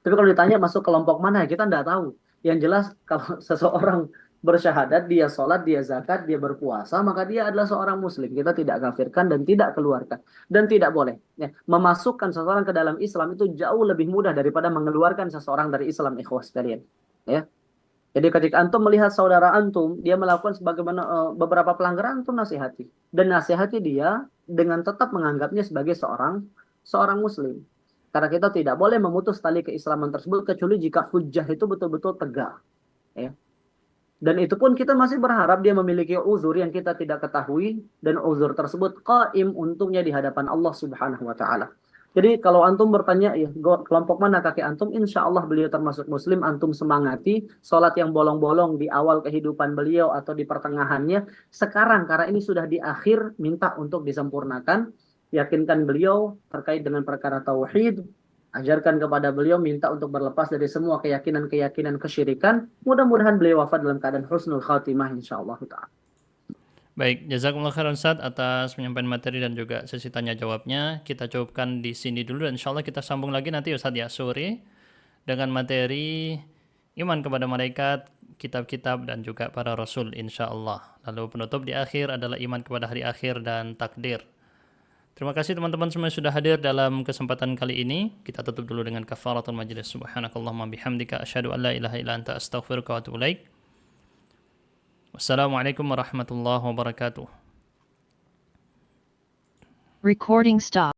Tapi kalau ditanya masuk kelompok mana, kita tidak tahu. Yang jelas kalau seseorang bersyahadat, dia sholat, dia zakat, dia berpuasa, maka dia adalah seorang muslim. Kita tidak kafirkan dan tidak keluarkan. Dan tidak boleh. Ya, memasukkan seseorang ke dalam Islam itu jauh lebih mudah daripada mengeluarkan seseorang dari Islam, ikhwas sekalian. Ya. Jadi ketika antum melihat saudara antum, dia melakukan sebagaimana beberapa pelanggaran, antum nasihati. Dan nasihati dia dengan tetap menganggapnya sebagai seorang muslim. Karena kita tidak boleh memutus tali keislaman tersebut kecuali jika hujjah itu betul-betul tegak. Ya. Dan itu pun kita masih berharap dia memiliki uzur yang kita tidak ketahui dan uzur tersebut qaim untungnya di hadapan Allah Subhanahu wa taala. Jadi kalau antum bertanya ya kelompok mana kakek antum, insya Allah beliau termasuk muslim, antum semangati sholat yang bolong-bolong di awal kehidupan beliau atau di pertengahannya. Sekarang karena ini sudah di akhir, minta untuk disempurnakan, yakinkan beliau terkait dengan perkara tauhid, ajarkan kepada beliau, minta untuk berlepas dari semua keyakinan-keyakinan kesyirikan. Mudah-mudahan beliau wafat dalam keadaan husnul khatimah insyaallah ta'ala. Baik, jazakumullah khairan Ustaz atas penyampaian materi dan juga sesi tanya jawabnya. Kita cukupkan di sini dulu dan insya Allah kita sambung lagi nanti Ustaz ya sore dengan materi iman kepada malaikat, kitab-kitab dan juga para rasul insya Allah. Lalu penutup di akhir adalah iman kepada hari akhir dan takdir. Terima kasih teman-teman semua yang sudah hadir dalam kesempatan kali ini. Kita tutup dulu dengan kafaratul majlis. Subhanakallahumma bihamdika asyhadu an la ilaha illa anta astaghfiruka wa atubu ilaik. Wassalamualaikum warahmatullahi wabarakatuh. Recording stop.